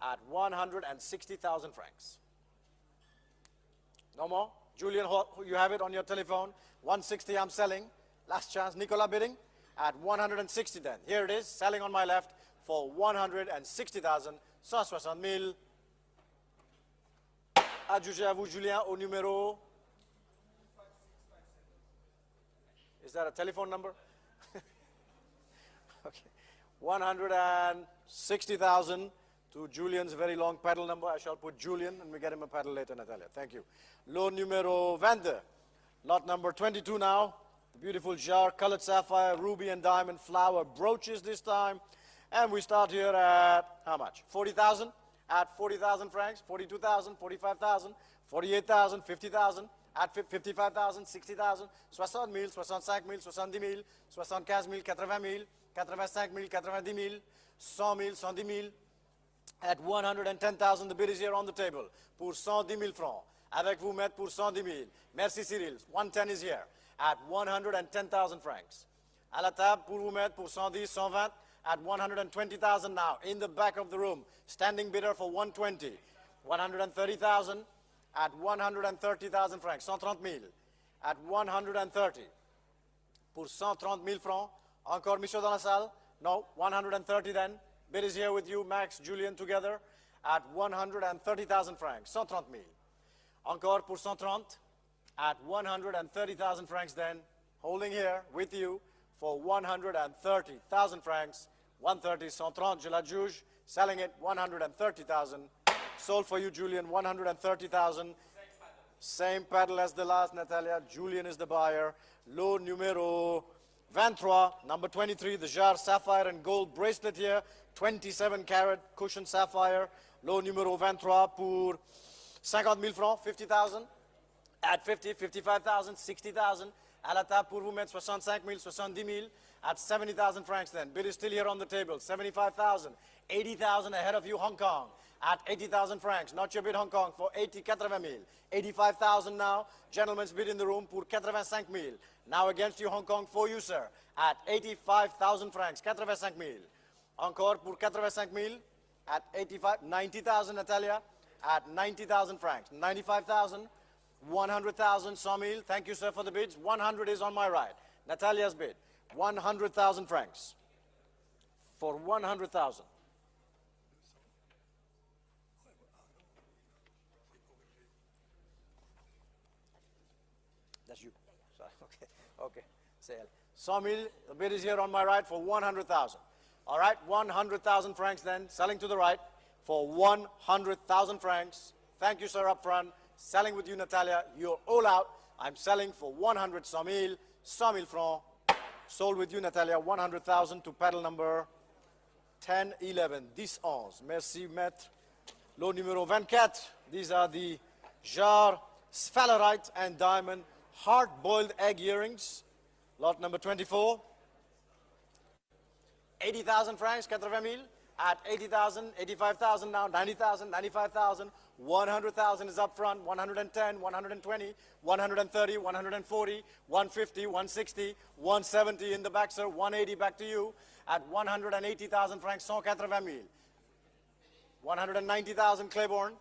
at 160,000 francs. No more? Julian, you have it on your telephone. 160 I'm selling. Last chance. Nicolas bidding at 160 then. Here it is, selling on my left for 160,000. 160 000. Adjugé à vous, Julien, au numéro. Is that a telephone number? Okay. 160,000 to Julian's very long paddle number. I shall put Julian and we get him a paddle later, Natalia. Thank you. Lot numéro 22. Lot number 22 now. The beautiful jar, colored sapphire, ruby and diamond flower brooches this time. And we start here at how much? 40,000. At 40,000 francs, 42,000, 45,000, 48,000, 50,000, at 55,000, 60,000, 60 000, 65 000, 70 000, 75 000, 80 000, 85 000, 90 000, 100 000, 110 000. At 110,000, the bid is here on the table. Pour 110 000 francs. Avec vous mettre pour 110 000. Merci Cyril. 110 is here. At 110,000 francs. À la table, pour vous mettre pour 110, 120. At 120,000 now, in the back of the room. Standing bidder for 120. 130,000 at 130,000 francs. 130 000 at 130. Pour 130 000 francs. Encore Michaud dans la salle? No, 130 then. Bid is here with you, Max, Julian together at 130,000 francs. 130 000. Encore pour 130 at 130,000 francs then. Holding here with you for 130,000 francs. 130, 130, je la juge. Selling it, 130,000. Sold for you, Julian, 130,000. Same paddle as the last, Natalia. Julian is the buyer. Lot numéro 23, number 23, the jar sapphire and gold bracelet here. 27 carat cushion sapphire. Lot numéro 23 pour 50 000 francs, 50,000. At 50, 55,000, 60,000. À la table pour vous mettre 65 000, 70 000. At 70,000 francs then. Bid is still here on the table. 75,000. 80,000 ahead of you, Hong Kong. At 80,000 francs. Not your bid, Hong Kong, for 80, 80 000. 85,000 now. Gentlemen's bid in the room pour 85 000. Now against you, Hong Kong, for you, sir. At 85,000 francs. 85 000. Encore pour 85 000. At 85, 90,000, Natalia. At 90,000 francs. 95,000. 100,000, 100 000. Thank you, sir, for the bids. 100 is on my right. Natalia's bid. 100,000 francs. For 100,000. That's you. Sorry. Okay. Okay. Sale. 100 000. The bid is here on my right for 100,000. All right. 100,000 francs then. Selling to the right for 100,000 francs. Thank you, sir, up front. Selling with you, Natalia. You're all out. I'm selling for 100 000. 100 000 francs. Sold with you, Natalia. 100,000 to paddle number 10, 11, 10, 11. Merci, maître. Lot numéro 24. These are the jar sphalerite and diamond hard-boiled egg earrings. Lot number 24. 80,000 francs, 80 000. At 80,000, 85,000 now, 90,000, 95,000. 100,000 is up front, 110, 120, 130, 140, 150, 160, 170 in the back, sir, 180 back to you at 180,000 francs, 180 000. 190,000 Claiborne.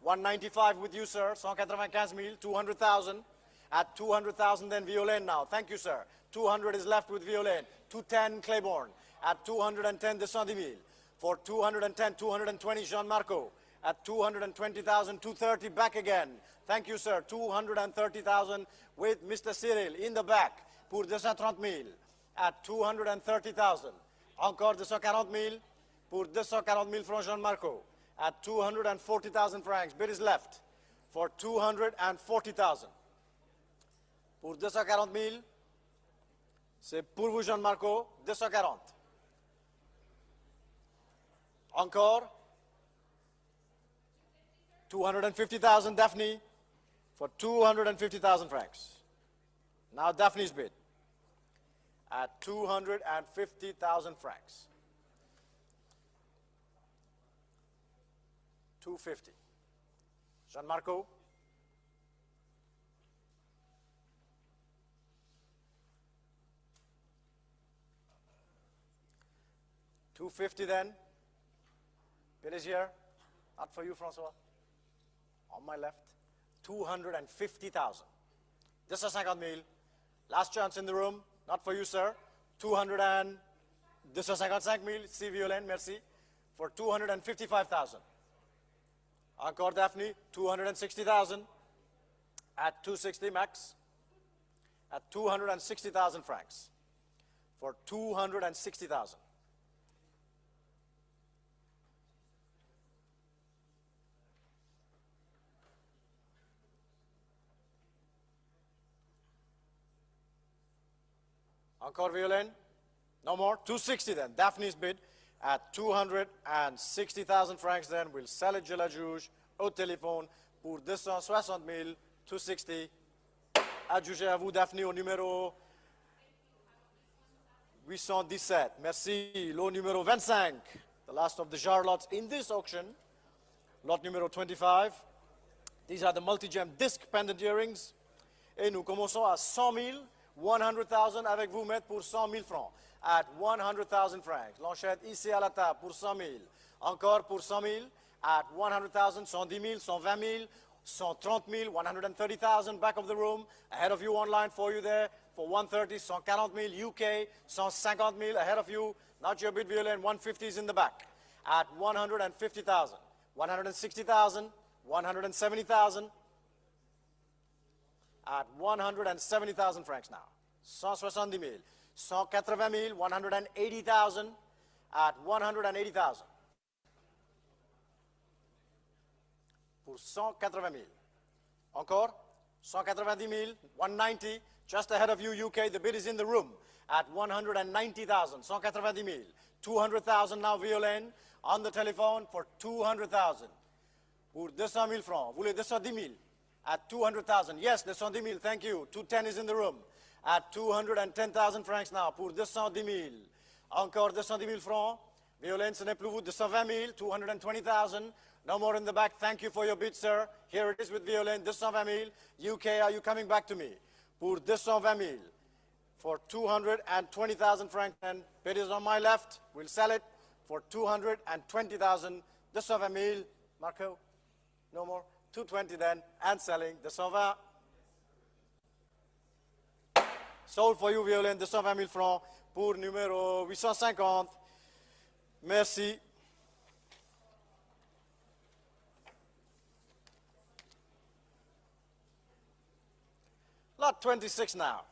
195 with you, sir. 195,000, 200,000. At 200,000, then Violaine now. Thank you, sir. 200 is left with Violaine. 210 Claiborne. At 210, Descendimille. For 210, 220, Jean-Marco. At 220,000, 230, back again. Thank you, sir. 230,000 with Mr. Cyril in the back. Pour 230,000. At 230,000. Encore 240,000. Pour 240,000 francs, Jean-Marco. At 240,000 francs. Bid is left for 240,000. Pour 240,000. C'est pour vous, Jean-Marco. 240. Encore. 250,000, Daphne, for 250,000 francs. Now Daphne's bid at 250,000 francs. 250. Jean-Marco. $250 then. Bid is here. Not for you, Francois. On my left. 250,000. 250,000. Last chance in the room. Not for you, sir. 255,000. Si Violaine, merci. For 255,000. Encore Daphne. 260,000. At 260 max. At 260,000 francs. For 260,000. Encore Violaine. No more. 260 then. Daphne's bid at 260,000 francs then. We'll sell it Gila Juge au téléphone pour 260,000. 260. Adjugé à vous, Daphne, au numéro 817. Merci. Lot numéro 25. The last of the jar lots in this auction. Lot numéro 25. These are the multi-gem disc pendant earrings. Et nous commençons à 100,000. 100,000 avec vous, maître, pour 100,000 francs. At 100,000 francs. L'enchette ici à la table pour 100,000. Encore pour 100,000. At 100,000, 110,000, 120,000, 130,000, 130,000. Back of the room. Ahead of you online for you there. For 130, 140,000. UK, 150,000. Ahead of you. Not your bid, Violaine. 150 is in the back. At 150,000. 160,000. 170,000. At 170,000 francs now. 170,000. 180,000. 180,000. At 180,000. Pour 180,000. Encore. 190,000. 190. Just ahead of you, UK. The bid is in the room. At 190,000. 190,000. 200,000 now, Violaine. On the telephone for 200,000. Pour 200,000 francs. Vous voulez 210,000? At 200,000. Yes, 210,000. Thank you. 210 is in the room. At 210,000 francs now. Pour 210,000. Encore 210,000 francs. Violaine, ce n'est plus vous. 220,000. 220,000. No more in the back. Thank you for your bid, sir. Here it is with Violaine. 220,000. UK, are you coming back to me? Pour 220,000. For 220,000 francs. And bid is on my left. We'll sell it for 220,000. 220,000. Marco? No more? 220 then, and selling 220. Sold for you, Violaine, 220,000 francs pour numéro 850. Merci. Lot 26 now.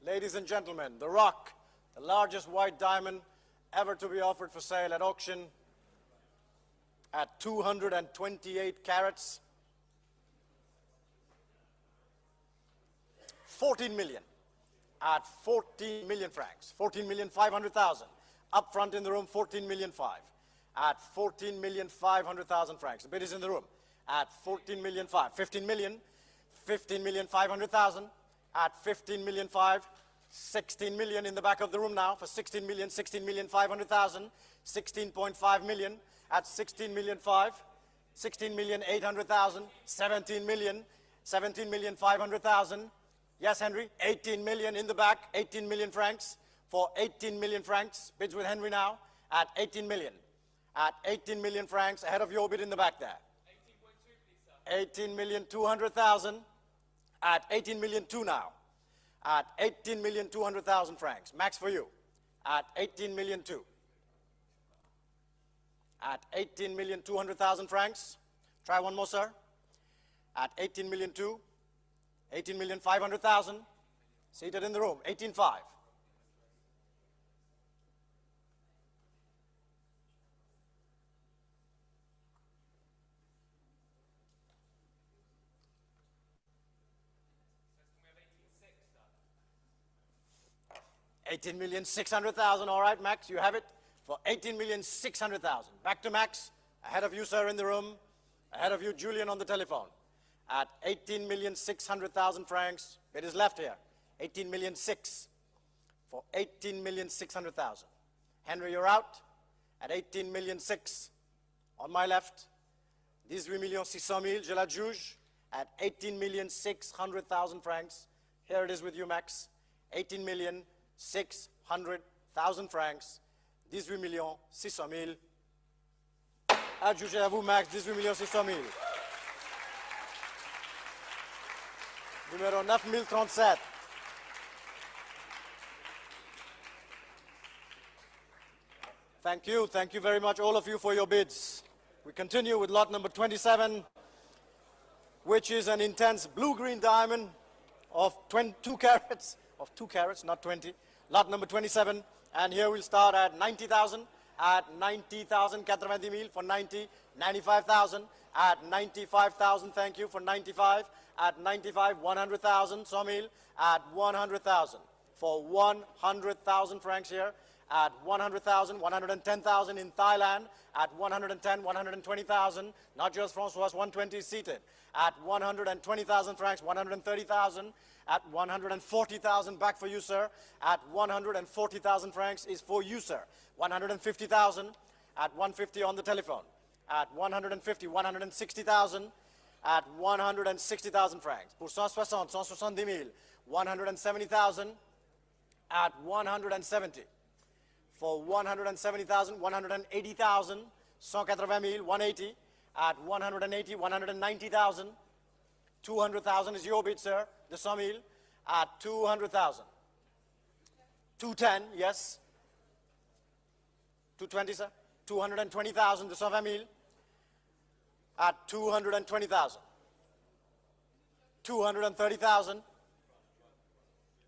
Ladies and gentlemen, the Rock, the largest white diamond ever to be offered for sale at auction at 228 carats. 14 million, at 14 million francs, 14,500,000. Up front in the room, 14,500,000. At 14,500,000 francs. The bid is in the room. At 14,500,000. 15 million, 15,500,000. At 15,500,000. 16 million in the back of the room now for 16 million, 16,500,000. 16.5 million at 16,500,000. 16,800,000. 17 million, 17,500,000. Yes, Henry, 18 million in the back, 18 million francs for 18 million francs. Bids with Henry now at 18 million. at 18 million francs, ahead of your bid in the back there. 18,200,000 at 18,200,000 now. At 18,200,000 francs. Max for you. At 18,200,000. At 18,200,000 francs. Try one more, sir. At 18,200,000. 18,500,000. Seated in the room. 18,500,000. $18,600,000, all right, Max, you have it for $18,600,000. Back to Max, ahead of you, sir, in the room, ahead of you, Julian, on the telephone. At 18,600,000 francs, bid is left here, 18,600,000 for 18,600,000. Henry, you're out at 18,600,000. On my left, 18,600,000, je l'adjuge, at 18,600,000 francs. Here it is with you, Max, 18,600,000 francs, 18,600,000. Adjugé à vous, Max, 18,600,000. Numéro 9037. Thank you very much, all of you, for your bids. We continue with lot number 27, which is an intense blue-green diamond of 2 carats, not 20. Lot number 27, and here we'll start at 90,000, at 90,000, 90,000 for 90, 95,000, at 95,000, thank you, for 95, at 95, 100,000, 100,000, at 100,000, for 100,000 francs here, at 100,000, 110,000 in Thailand, at 110, 120,000, not just Francois, 120 seated, at 120,000 francs, 130,000, at 140,000, back for you, sir. At 140,000 francs is for you, sir. 150,000, at 150 on the telephone. At 150, 160,000, at 160,000 francs. Pour 160, 170,000, 170,000, at 170. For 170,000, 180,000, 180,000, 180, at 180, 190,000, 200,000 is your bid, sir. The 100,000 at 200,000. 210, yes. 220, sir. 220,000, the 120,000 at 220,000. 230,000.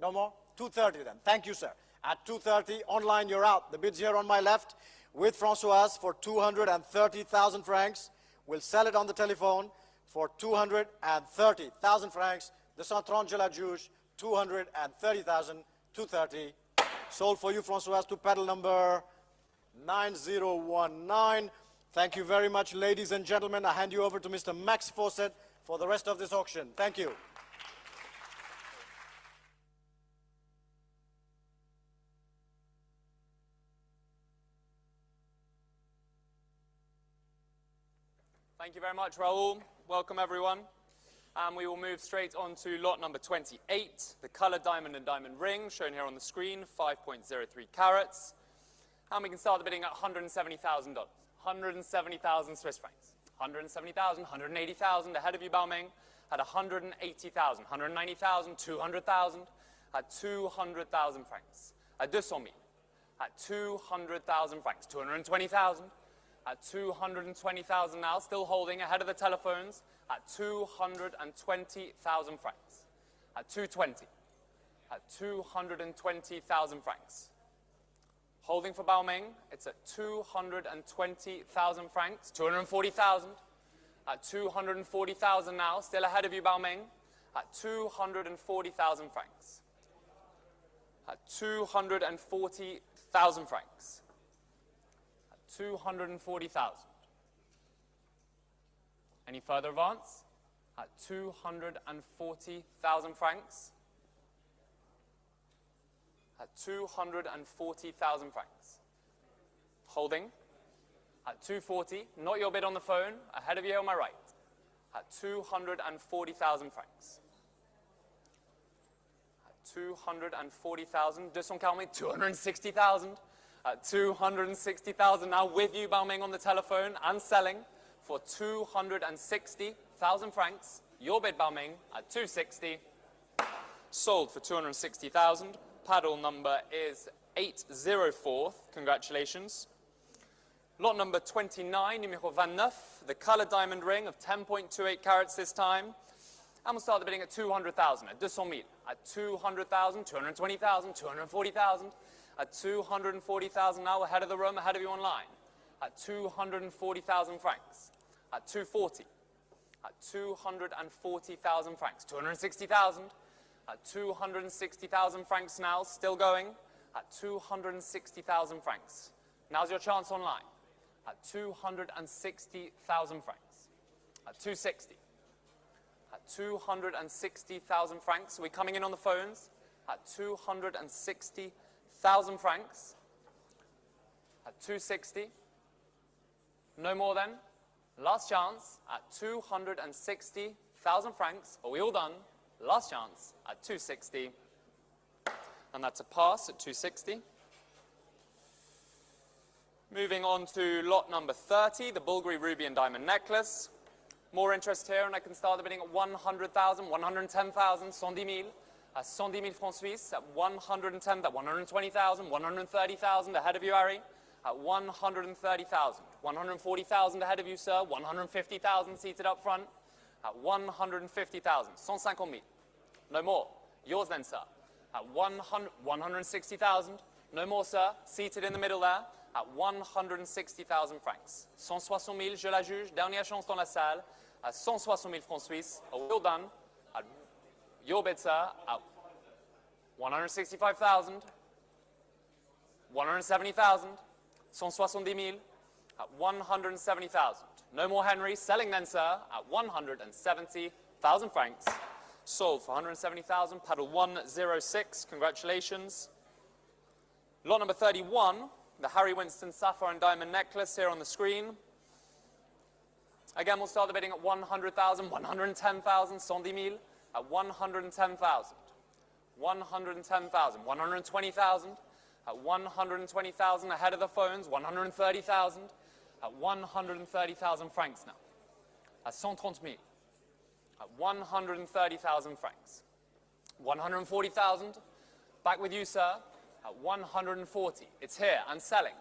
No more? 230 then. Thank you, sir. At 230, online, you're out. The bid's here on my left with Francoise for 230,000 francs. We'll sell it on the telephone for 230,000 francs. The 130, je l'adjuge, 230,000, 230. Sold for you, Francoise, to pedal number 9019. Thank you very much, ladies and gentlemen. I hand you over to Mr. Max Fawcett for the rest of this auction. Thank you. Thank you very much, Raoul. Welcome, everyone. We will move straight on to lot number 28, the colored diamond and diamond ring, shown here on the screen, 5.03 carats. And we can start the bidding at $170,000. 170,000 Swiss francs. 170,000, 180,000, ahead of you, Baoming, at 180,000, 190,000, 200,000, at 200,000 francs. At 200,000, at 200,000 francs. 220,000. At 220,000 now, still holding ahead of the telephones, at 220,000 francs. At 220. At 220,000 francs. Holding for Baoming, it's at 220,000 francs. 240,000. At 240,000 now, still ahead of you, Baoming, at 240,000 francs. At 240,000 francs. 240,000. Any further advance? At 240,000 francs. At 240,000 francs. Holding. At 240, not your bid on the phone, ahead of you on my right. At 240,000 francs. At 240,000, 240,000, 260,000. at 260,000. Now with you, Baoming, on the telephone and selling for 260,000 francs. Your bid, Baoming, at 260. Sold for 260,000. Paddle number is 804. Congratulations. Lot number 29, numéro 29, the color diamond ring of 10.28 carats this time. And we'll start the bidding at 200,000, at 200,000, at 200,000, 220,000, 240,000, at 240,000 now, ahead of the room, ahead of you online, at 240,000 francs, at 240, at 240,000 francs, 260,000, at 260,000 francs now, still going, at 260,000 francs. Now's your chance online, at 260,000 francs, at 260. At 260,000 francs. Are we coming in on the phones? At 260,000 francs. At 260. No more then. Last chance at 260,000 francs. Are we all done? Last chance at 260. And that's a pass at 260. Moving on to lot number 30, the Bulgari ruby and diamond necklace. More interest here, and I can start the bidding at 100,000, 110,000, 110,000, 110,000 francs Suisse, at 110, at 120,000, 130,000, ahead of you, Harry, at 130,000, 140,000 ahead of you, sir, 150,000 seated up front, at 150,000, 150,000, no more, yours then, sir, at 160,000, no more, sir, seated in the middle there, at 160,000 francs. 160,000, je la juge, dernière chance dans la salle, at 160,000 francs suisses, well done, at your bid, sir, at 165,000, 170,000, 170,000, at 170,000. No more Henry, selling then, sir, at 170,000 francs. Sold for 170,000, paddle 106, congratulations. Lot number 31, the Harry Winston sapphire and diamond necklace here on the screen. Again, we'll start the bidding at 100,000, 110,000, 110,000, at 110,000, 110,000, 120,000, at 120,000 ahead of the phones, 130,000, at 130,000 francs now, at 130,000, at 130,000 francs, 140,000, back with you, sir, at 140, it's here and selling,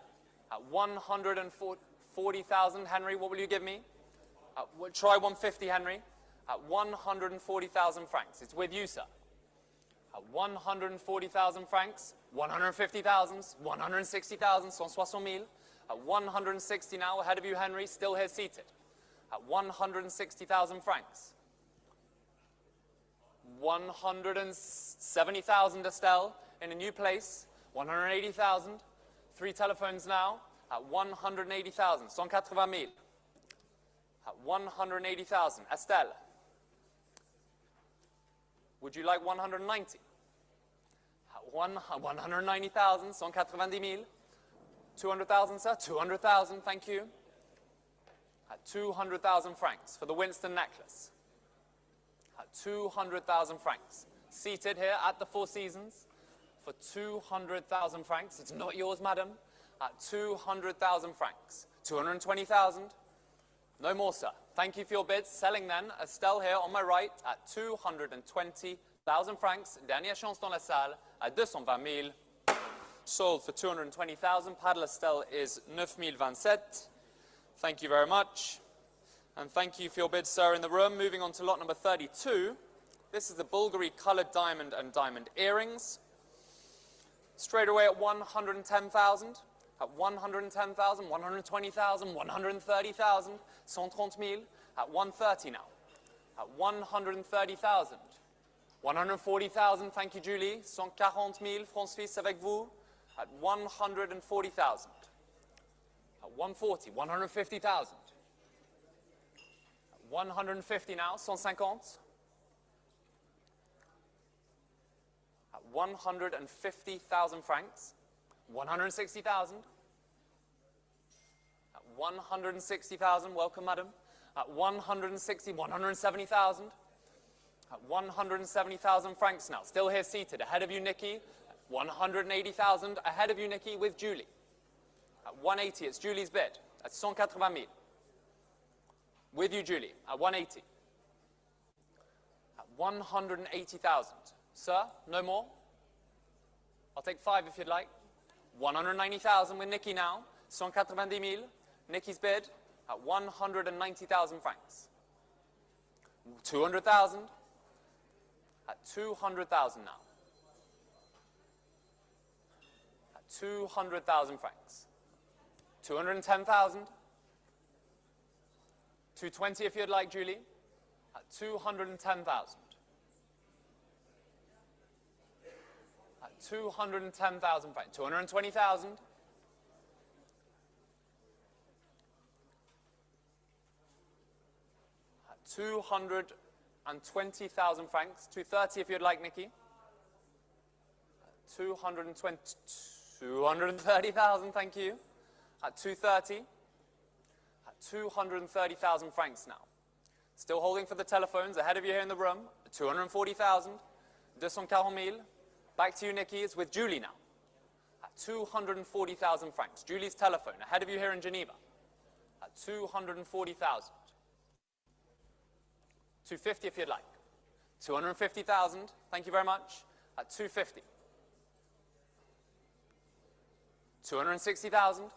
at 140,000, Henry, what will you give me? Try 150, Henry, at 140,000 francs, it's with you, sir, at 140,000 francs, 150,000, 160,000, 160,000, at 160 now, ahead of you, Henry, still here seated, at 160,000 francs, 170,000, Estelle, in a new place, 180,000, 3 telephones now, at 180,000, 180,000, at 180,000, Estelle, would you like 190? At 190,000, 190,000, 200,000, sir, 200,000, thank you, at 200,000 francs for the Winston necklace, at 200,000 francs, seated here at the Four Seasons, for 200,000 francs. It's not yours, madam. At 200,000 francs. 220,000. No more, sir. Thank you for your bids. Selling then, Estelle here on my right at 220,000 francs. Dernière chance dans la salle at 220,000. Sold for 220,000. Paddle Estelle is 9,027. Thank you very much. And thank you for your bid, sir, in the room. Moving on to lot number 32. This is the Bulgari colored diamond and diamond earrings. Straight away at 110,000, at 110,000, 120,000, 130,000, 130,000, at 130 now, at 130,000, 140,000, thank you, Julie, 140,000 francs suisses avec vous, at 140,000, at 140, 150,000, at 150 now, 150, 150,000 francs, 160,000, at 160,000, welcome, madam, at 160, 170,000, at 170,000 francs now, still here seated, ahead of you, Nikki, 180,000, ahead of you, Nikki, with Julie, At 180, it's Julie's bid. At 180 000. With you, Julie, at 180. At 180,000. Sir, no more? I'll take 5 if you'd like. 190,000 with Nikki now. 190 000. Nikki's bid at 190,000 francs. 200,000. At 200,000 now. At 200,000 francs. 210,000. 220 if you'd like, Julie. At 210,000. At 210,000 francs. 220,000. At 220,000 francs. 230 if you'd like, Nikki. At 230,000, thank you. At 230. At 230,000 francs now. Still holding for the telephones ahead of you here in the room. 240,000. 240 000. Back to you, Nikki. It's with Julie now. At 240,000 francs. Julie's telephone ahead of you here in Geneva. At 240,000. 250 if you'd like. 250,000. Thank you very much. At 250. 260,000.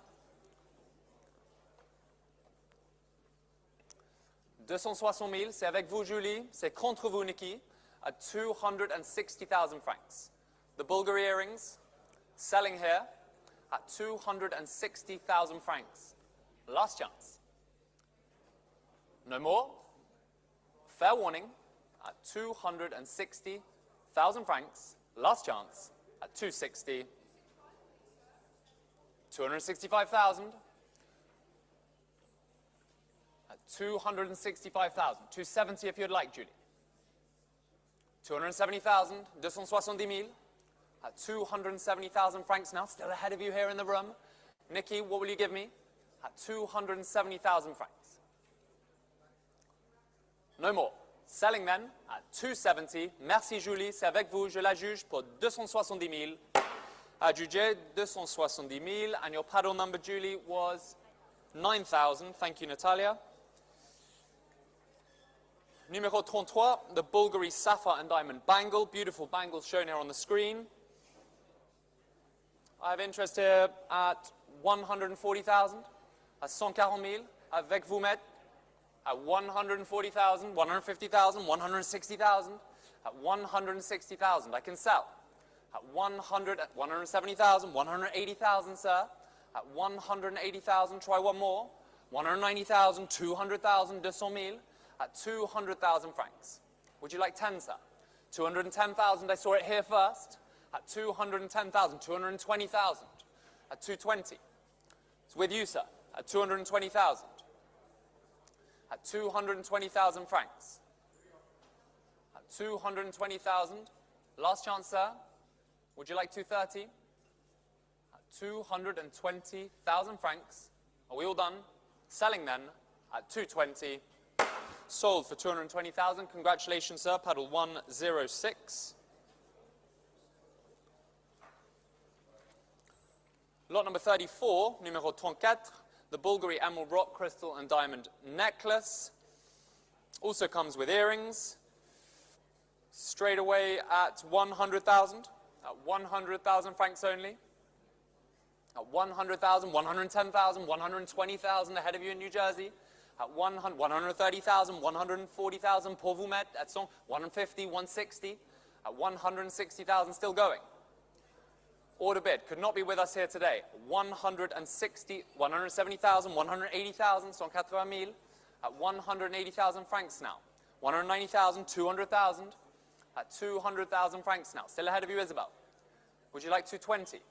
260 000, c'est avec vous, Julie. C'est contre vous, Nikki. At 260,000 francs. The Bulgari earrings, selling here at 260,000 francs. Last chance. No more. Fair warning at 260,000 francs. Last chance at 260. 265,000. At 265,000. 270 if you'd like, Julie. 270,000. 270 000. At 270,000 francs now. Still ahead of you here in the room. Nikki, what will you give me? At 270,000 francs. No more. Selling then at 270. Merci Julie, c'est avec vous. Je la juge pour 270 000. Adjugé 270 000. And your paddle number, Julie, was 9,000. Thank you, Natalia. Numéro 33, the Bulgari sapphire and diamond bangle. Beautiful bangles shown here on the screen. I have interest here at 140,000. At 140 000. Avec vous, Met. At 140,000, 150,000, 160,000. At 160,000, I can sell. At 170,000, 180,000, sir. At 180,000, try one more. 190,000, 200,000, 200 000. At 200,000 francs. Would you like 10, sir? 210,000, I saw it here first. At 210,000, 220,000. At 220. It's with you, sir. At 220,000. At 220,000 francs. At 220,000. Last chance, sir. Would you like 230? At 220,000 francs. Are we all done? Selling then at 220. Sold for 220,000. Congratulations, sir. Paddle 106. Lot number 34, numéro 34. The Bulgari emerald rock crystal and diamond necklace. Also comes with earrings. Straight away at 100,000. At 100,000 francs only. At 100,000, 110,000, 120,000 ahead of you in New Jersey. At 130,000, 140,000 pour vous mettre. At 150, 160. At 160,000 still going. Order bid could not be with us here today. 160, 170,000, 180,000, 180 000. At 180,000 francs now. 190,000, 200,000. At 200,000 francs now. Still ahead of you, Isabel. Would you like 220?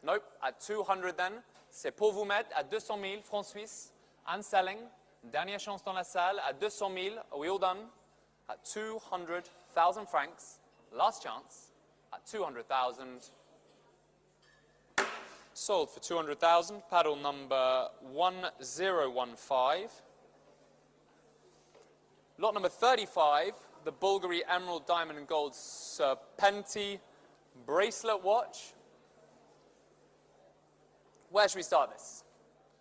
Nope. At 200 then. C'est pour vous mettre à 200 000 francs suisses. And selling. Dernière chance dans la salle. At 200 000. Are we all done? At 200,000 francs. Last chance. At 200,000. Sold for 200,000. Paddle number 1015. Lot number 35. The Bulgari emerald, diamond and gold serpenti bracelet watch. Where should we start this?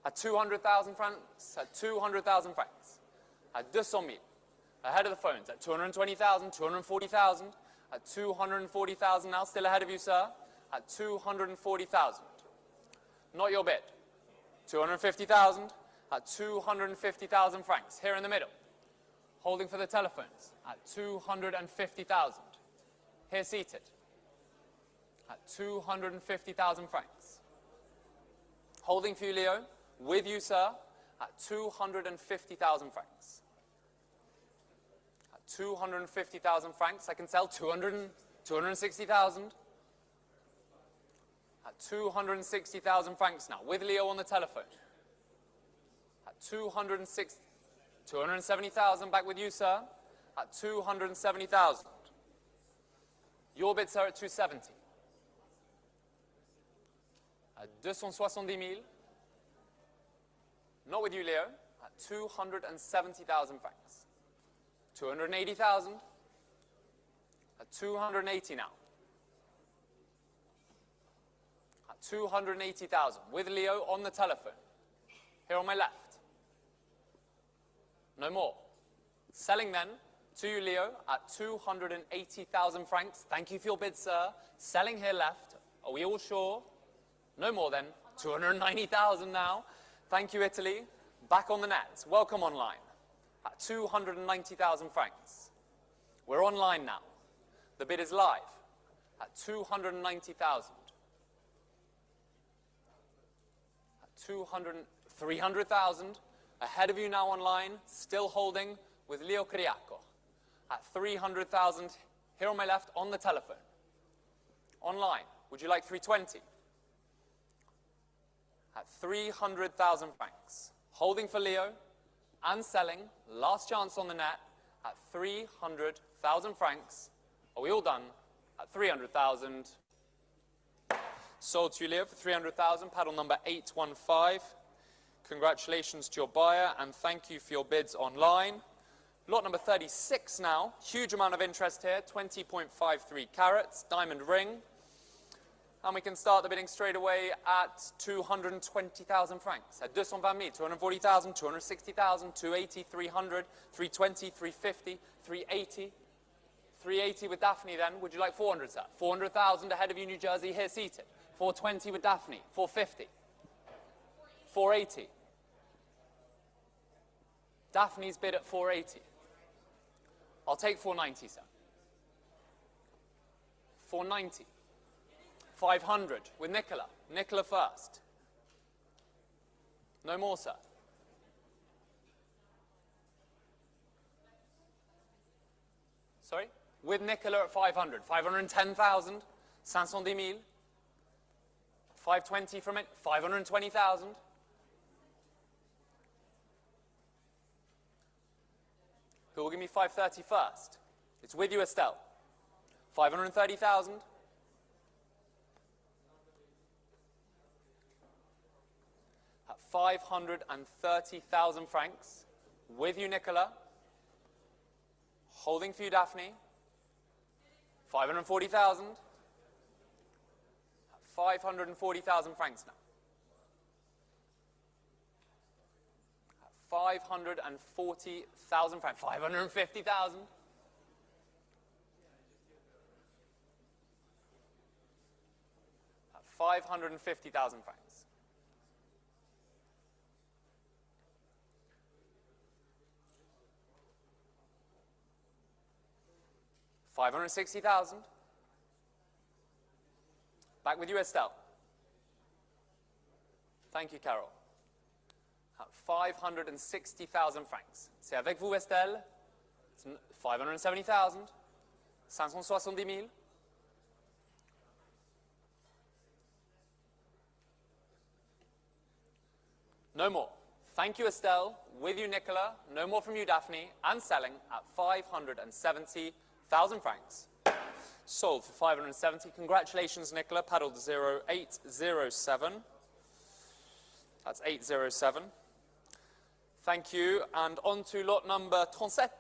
At 200,000 francs? At 200,000 francs? At 200,000. Ahead of the phones. At 220,000, 240,000. At 240,000 now. Still ahead of you, sir. At 240,000. Not your bid. 250,000. At 250,000 francs. Here in the middle. Holding for the telephones. At 250,000. Here seated. At 250,000 francs. Holding for you, Leo. With you, sir. At 250,000 francs. At 250,000 francs, I can sell 260,000. At 260,000 francs now, with Leo on the telephone. At 270,000, back with you, sir. At 270,000. Your bid, sir, at 270. At 270,000. Not with you, Leo. At 270,000 francs. 280,000. At 280 now. At 280,000. With Leo on the telephone. Here on my left. No more. Selling then to you, Leo, at 280,000 francs. Thank you for your bid, sir. Selling here left. Are we all sure? No more then. 290,000 now. Thank you, Italy. Back on the net. Welcome online. At 290,000 francs. We're online now. The bid is live. At 290,000. At 300,000. Ahead of you now online. Still holding with Leo Kyriako. At 300,000. Here on my left on the telephone. Online. Would you like 320? At 300,000 francs. Holding for Leo and selling, last chance on the net, at 300,000 francs. Are we all done? At 300,000. Sold to you, Leo, for 300,000, paddle number 815. Congratulations to your buyer and thank you for your bids online. Lot number 36 now. Huge amount of interest here, 20.53 carats, diamond ring. And we can start the bidding straight away at 220,000 francs. At 220,000, 240,000, 260,000, 280, 300, 320, 350, 380. 380 with Daphne then. Would you like 400, sir? 400,000 ahead of you, New Jersey, here seated. 420 with Daphne. 450. 480. Daphne's bid at 480. I'll take 490, sir. 490. 500 with Nicola. Nicola first. No more, sir. Sorry? With Nicola at 500. 510,000. 510,000. 520 from it. 520,000. Who will give me 530 first? It's with you, Estelle. 530,000. At 530,000 francs. With you, Nicola. Holding for you, Daphne. 540,000. At 540,000 francs now. 540,000 francs. 550,000. At 550,000 francs. 560,000. Back with you, Estelle. Thank you, Carol. At 560,000 francs. C'est avec vous, Estelle. 570,000. 570,000. No more. Thank you, Estelle. With you, Nicola. No more from you, Daphne. And selling at 570,000 francs. Sold for 570. Congratulations, Nicola. Paddled 0807. That's 807. Thank you. And on to lot number 37.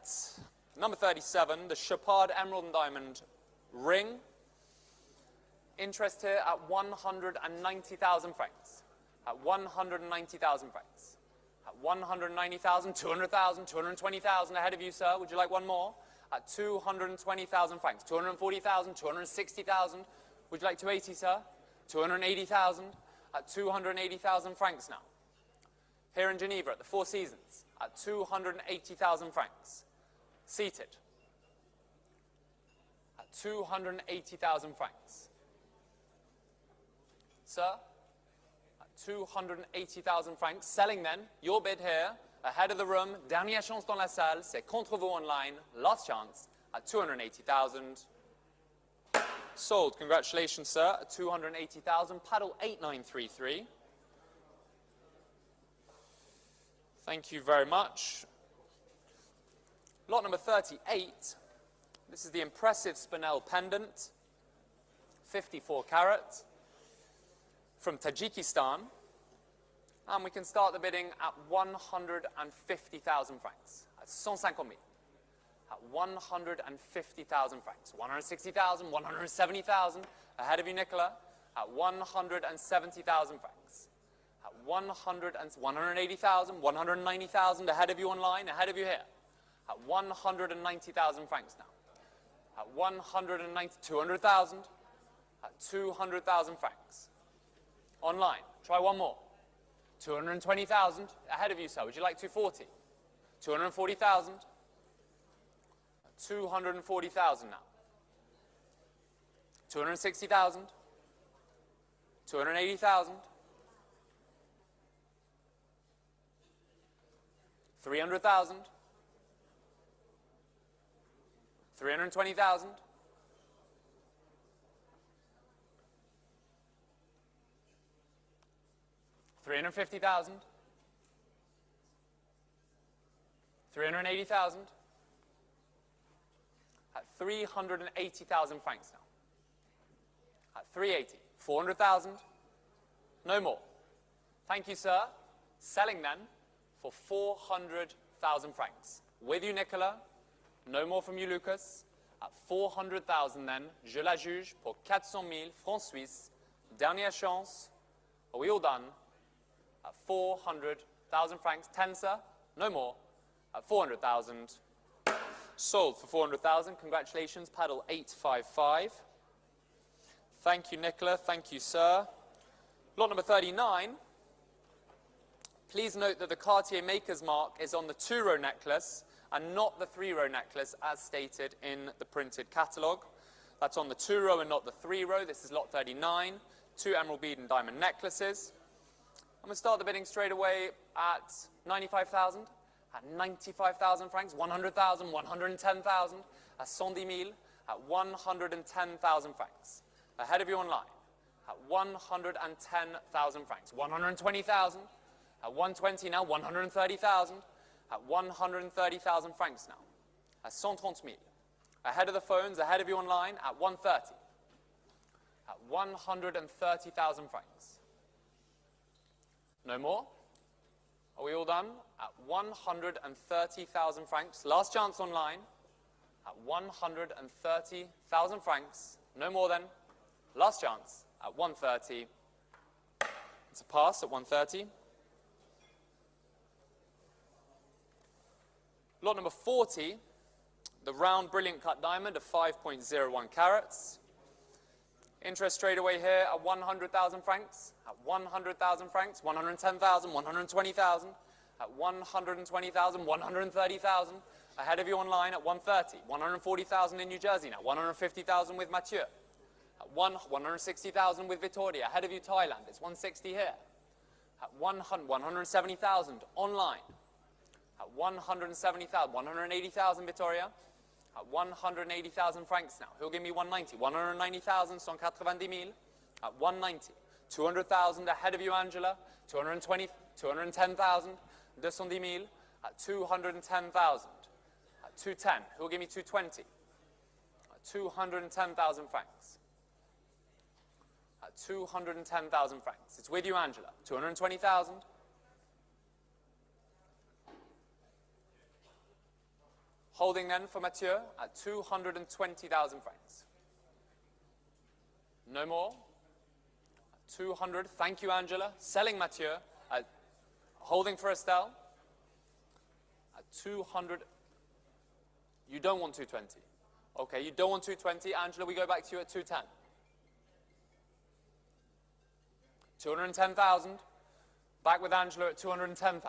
Number 37, the Shepard Emerald and Diamond Ring. Interest here at 190,000 francs. At 190,000 francs. At 190,000, 200,000, 220,000. Ahead of you, sir. Would you like one more? At 220,000 francs. 240,000, 260,000. Would you like 280, sir? 280,000. At 280,000 francs now. Here in Geneva at the Four Seasons. At 280,000 francs. Seated. At 280,000 francs. Sir? 280,000 francs. Selling then, your bid here, ahead of the room, dernière chance dans la salle, c'est contre vous online, last chance, at 280,000. Sold. Congratulations, sir, at 280,000. Paddle 8933. Thank you very much. Lot number 38. This is the impressive Spinel Pendant, 54 carat. From Tajikistan, and we can start the bidding at 150,000 francs, at 150,000, at 150,000 francs, 160,000, 170,000, ahead of you, Nicola, at 170,000 francs, at 180,000, 190,000, ahead of you online, ahead of you here, at 190,000 francs now, at 190, 200,000, at 200,000 francs. Online. Try one more. 220,000. Ahead of you, sir. Would you like 240? 240,000. 240,000 now. 260,000. 280,000. 300,000. 320,000. 350,000, 380,000, at 380,000 francs now. At 380, 400,000, no more. Thank you, sir. Selling then for 400,000 francs. With you, Nicola. No more from you, Lucas. At 400,000 then, je la juge pour 400,000 francs suisses. Dernière chance. Are we all done? At 400,000 francs. 10, sir? No more. At 400,000. Sold for 400,000. Congratulations. Paddle 855. Thank you, Nicola. Thank you, sir. Lot number 39. Please note that the Cartier Maker's Mark is on the 2-row necklace and not the 3-row necklace as stated in the printed catalogue. That's on the 2-row and not the 3-row. This is lot 39. 2 emerald bead and diamond necklaces. I'm going to start the bidding straight away at 95,000, at 95,000 francs, 100,000, 110,000, at 110,000, at 110,000 francs. Ahead of you online, at 110,000 francs, 120,000, at 120 now, 130,000, at 130,000 francs now, at 130,000. Ahead of the phones, ahead of you online, at 130, at 130,000 francs. No more? Are we all done? At 130,000 francs. Last chance online. At 130,000 francs. No more then. Last chance at 130. It's a pass at 130. Lot number 40. The round brilliant cut diamond of 5.01 carats. Interest straight away here at 100,000 francs, at 100,000 francs, 110,000, 120,000, at 120,000, 130,000. Ahead of you online at 130, 140,000 in New Jersey now, 150,000 with Mathieu, at 160,000 with Victoria. Ahead of you Thailand, it's 160 here, at 170,000 online, at 170,000, 180,000 Victoria. At 180,000 francs now. Who'll give me 190? 190,000, 190,000. At 190. 200,000 ahead of you, Angela. 220, 210,000. 210,000. At 210,000. At 210. Who'll give me 220? At 210,000 francs. At 210,000 francs. It's with you, Angela. 220,000. Holding then for Mathieu at 220,000 francs. No more. 200. Thank you, Angela. Selling Mathieu. Holding for Estelle. At 200. You don't want 220. Okay, you don't want 220. Angela, we go back to you at 210. 210,000. Back with Angela at 210,000.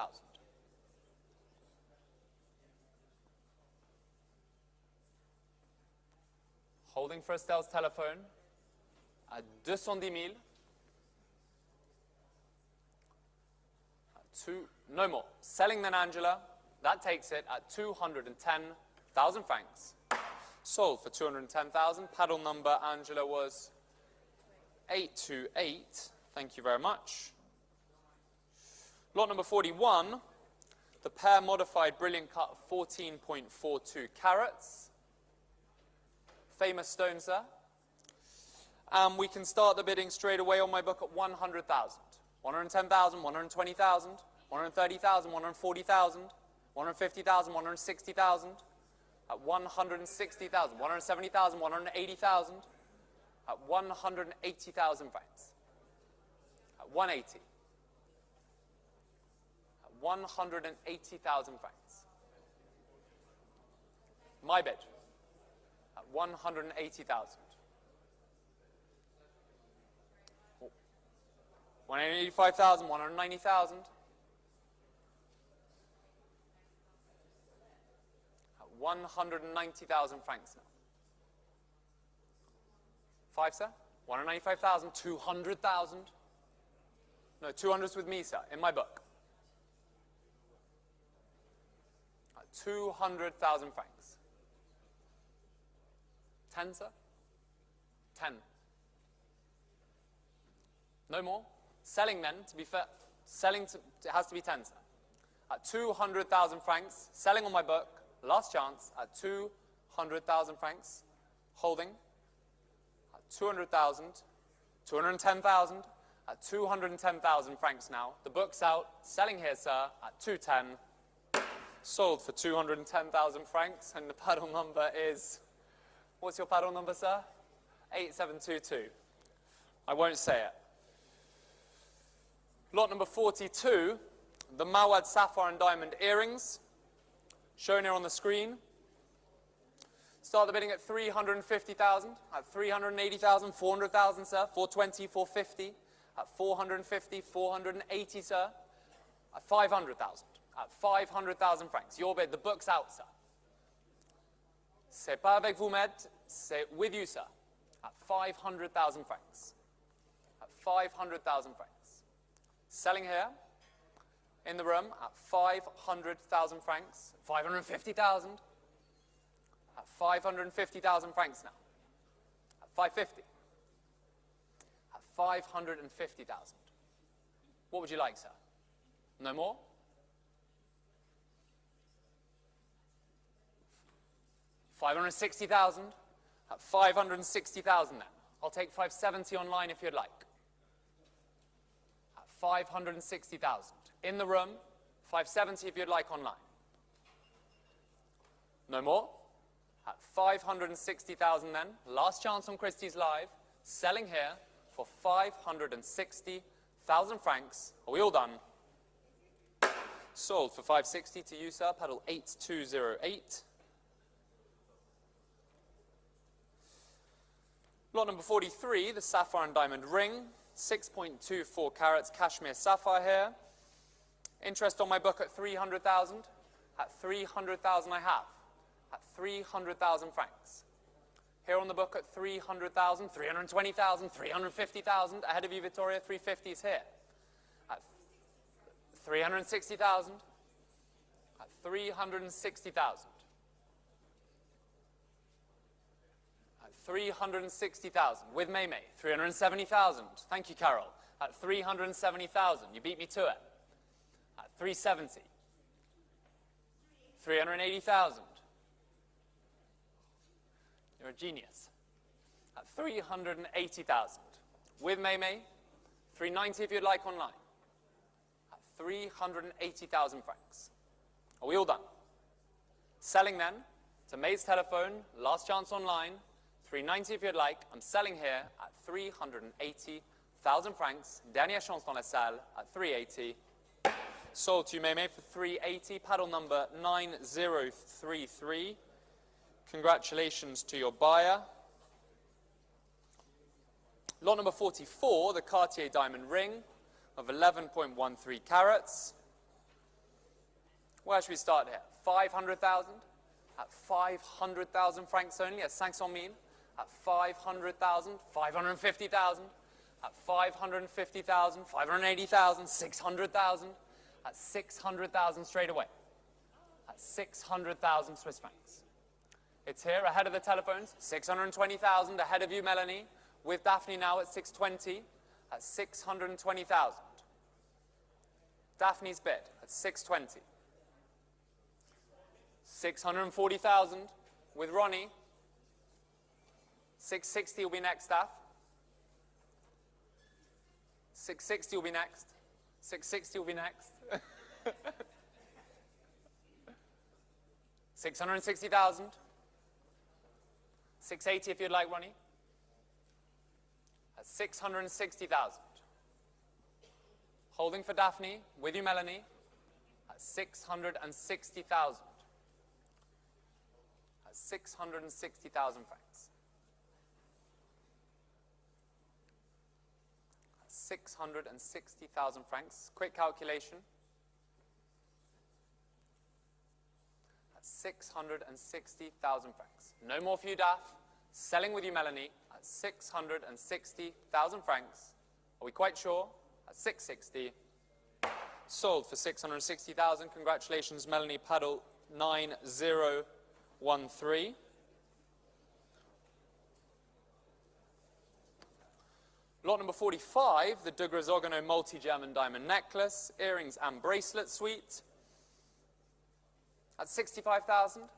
Holding for Estelle's telephone at 210,000. No more. Selling then, Angela. That takes it at 210,000 francs. Sold for 210,000. Paddle number, Angela, was 828. Thank you very much. Lot number 41, the pair modified brilliant cut 14.42 carats. Famous stone, sir. And we can start the bidding straight away on my book at 100,000. 110,000, 120,000, 130,000, 140,000, 150,000, 160,000, at 160,000, 170,000, 180,000, at 180,000 francs. At 180. At 180,000 francs. My bid. At 180,000. 185,000, 190,000. At 190,000 francs now. 5, sir? 195,000, 200,000. No, 200's with me, sir, in my book. At 200,000 francs. 10, sir? 10. No more? Selling then, to be fair, it has to be 10, sir. At 200,000 francs, selling on my book, last chance, at 200,000 francs, holding, at 200,000, 210,000, at 210,000 francs now. The book's out, selling here, sir, at 210, sold for 210,000 francs, and the paddle number is, what's your paddle number, sir? 8722. I won't say it. Lot number 42, the Mawad sapphire and diamond earrings, shown here on the screen. Start the bidding at 350,000, at 380,000, 400,000, sir, 420, 450, at 450, 480, sir, at 500,000, at 500,000 francs. Your bid, the book's out, sir. C'est pas avec vous, maître, c'est with you, sir, at 500,000 francs. At 500,000 francs. Selling here, in the room, at 500,000 francs, 550,000, at 550,000 francs now, at 550, at 550,000. What would you like, sir? No more? $560,000, at 560,000 then. I'll take 570 online if you'd like. 560,000. In the room, 570 if you'd like online. No more? At 560,000 then. Last chance on Christie's Live. Selling here for 560,000 francs. Are we all done? Sold for 560 to you, sir. Paddle 8208. Lot number 43, the sapphire and diamond ring. 6.24 carats cashmere sapphire here. Interest on my book at 300,000. At 300,000 I have. At 300,000 francs. Here on the book at 300,000, 320,000, 350,000. Ahead of you, Victoria, 350 is here. At 360,000. At 360,000. 360,000 with May, 370,000. Thank you, Carol. At 370,000, you beat me to it. At 370, 380,000. You're a genius. At 380,000 with May, 390 if you'd like online. At 380,000 francs. Are we all done? Selling then to May's telephone, last chance online. 390 if you'd like. I'm selling here at 380,000 1,000 francs. Dernière chance dans la salle at 380. Sold to Meme for 380. Paddle number 9033. Congratulations to your buyer. Lot number 44, the Cartier diamond ring of 11.13 carats. Where should we start here? 500,000? At 500,000 francs only, at 500,000, at 500,000, 550,000, at 550,000, 580,000, 600,000, at 600,000 straight away, at 600,000 Swiss francs. It's here ahead of the telephones, 620,000 ahead of you, Melanie, with Daphne now at 620, at 620,000. Daphne's bid at 620. 640,000 with Ronnie. 660 will be next, Daph. 660 will be next. 660 will be next. 660,000. 680 if you'd like, Ronnie. At 660,000. Holding for Daphne, with you, Melanie, at 660,000. At 660,000 francs. At 660,000 francs. Quick calculation. At 660,000 francs. No more for you, Daph. Selling with you, Melanie, at 660,000 francs. Are we quite sure? At 660. Sold for 660,000. Congratulations, Melanie. Paddle 9013. Lot number 45, the de Grisogano multi-gem and diamond necklace, earrings and bracelet suite. At 65,000.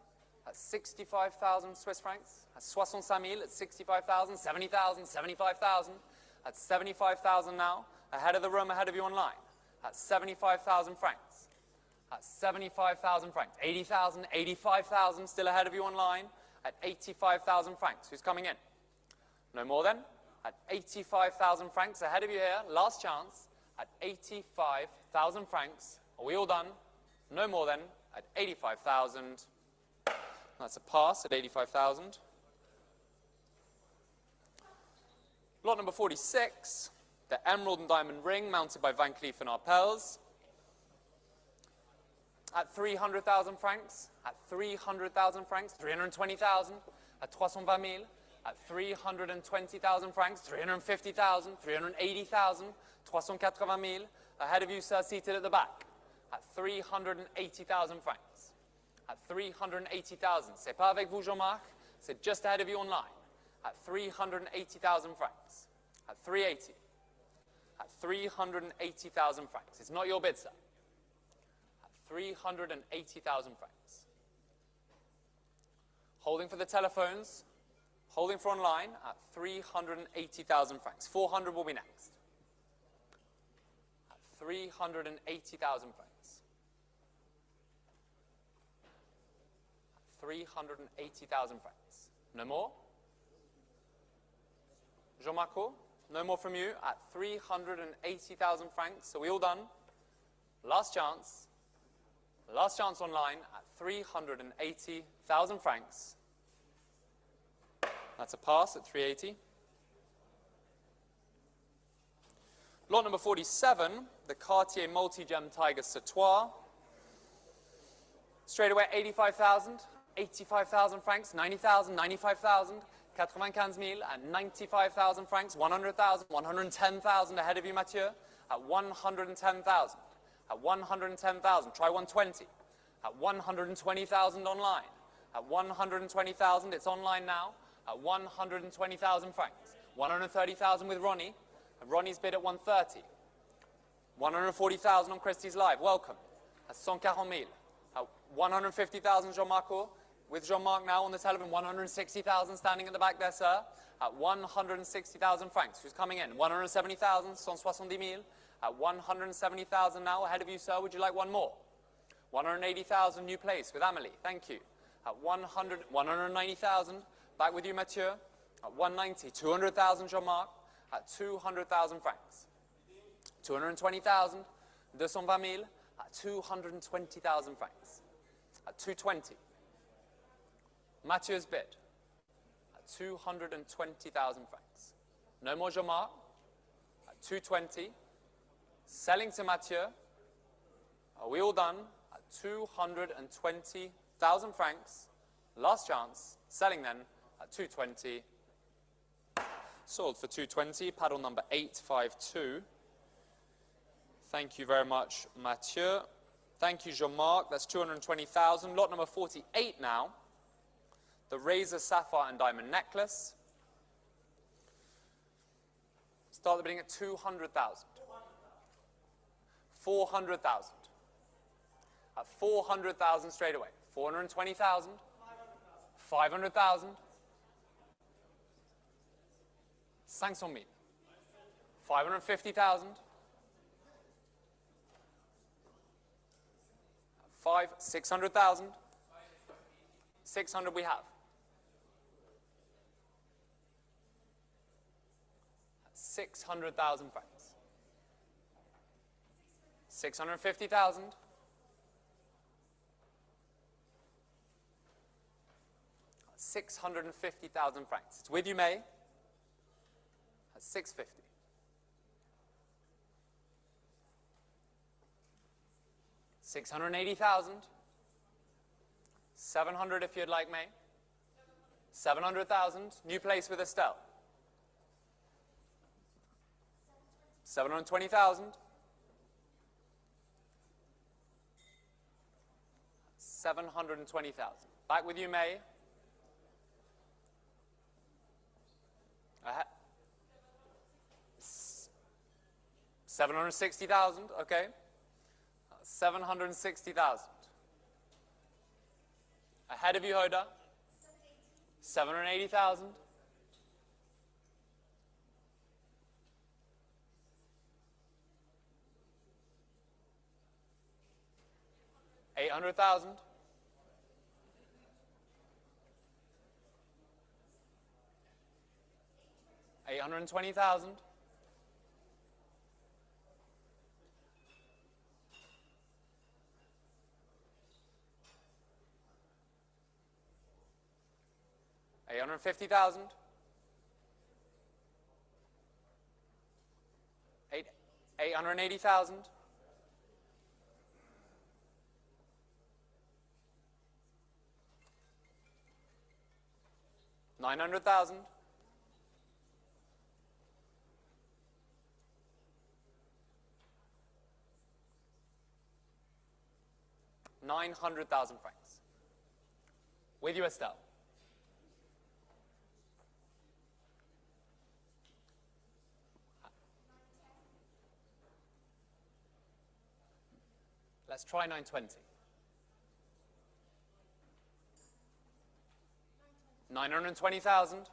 At 65,000 Swiss francs. At 65,000, at 65,000, 70,000, 75,000. At 75,000 now. Ahead of the room, ahead of you online. At 75,000 francs. At 75,000 francs. 80,000, 85,000, still ahead of you online. At 85,000 francs. Who's coming in? No more then? At 85,000 francs, ahead of you here. Last chance. At 85,000 francs. Are we all done? No more then. At 85,000. That's a pass at 85,000. Lot number 46, the emerald and diamond ring mounted by Van Cleef & Arpels. At 300,000 francs, at 300,000 francs, 320,000, at 320,000, at 320,000 francs, 350,000, 380,000, 380,000, ahead of you, sir, seated at the back, at 380,000 francs. At 380,000. C'est pas avec vous, Jean-Marc. C'est just ahead of you online. At 380,000 francs. At 380. At 380,000 francs. It's not your bid, sir. At 380,000 francs. Holding for the telephones. Holding for online at 380,000 francs. 400 will be next. At 380,000 francs. 380,000 francs. No more? Jean-Marco? No more from you at 380,000 francs. Are we all done? Last chance. Last chance online at 380,000 francs. That's a pass at 380. Lot number 47, the Cartier multi-gem Tiger Sautoir. Straight away, 85,000. 85,000 francs, 90,000, 95,000, 95,000 at 95,000 francs, 100,000, 110,000 ahead of you, Mathieu, at 110,000, at 110,000, try 120, at 120,000 online, at 120,000, it's online now, at 120,000 francs, 130,000 with Ronnie, Ronnie's bid at 130, 140,000 on Christie's Live, welcome, at 140,000, at 150,000 Jean-Marco, with Jean-Marc now on the telephone, 160,000 standing at the back there, sir, at 160,000 francs. Who's coming in? 170,000, 170,000, at 170,000 now, ahead of you, sir. Would you like one more? 180,000, new place with Amelie. Thank you. At 190,000, back with you, Mathieu. At 190, 200,000, Jean-Marc. at 200,000 francs. 220,000, 220 000 at 220,000 francs. At 220. Mathieu's bid at 220,000 francs. No more Jean-Marc at 220. Selling to Mathieu. Are we all done? At 220,000 francs. Last chance. Selling then at 220. Sold for 220. Paddle number 852. Thank you very much, Mathieu. Thank you, Jean-Marc. That's 220,000. Lot number 48 now. The Razor Sapphire and Diamond Necklace. Start the bidding at 200,000. 400,000. At 400,000 straight away. 420,000. 500,000. 500,000. 550,000. 600,000. 600 we have. 600,000 francs. 650,000. 650,000 francs. It's with you, May. At 650. 680,000. 700 if you'd like, May. 700,000. New place with Estelle. 720,000. 720,000. Back with you, May. 760,000, okay. 760,000. Ahead of you, Hoda. 780,000. 800,000. 820,000. 850,000. 880,000. 900,000. 900,000 francs. With you, Estelle. Let's try 920. 920,000.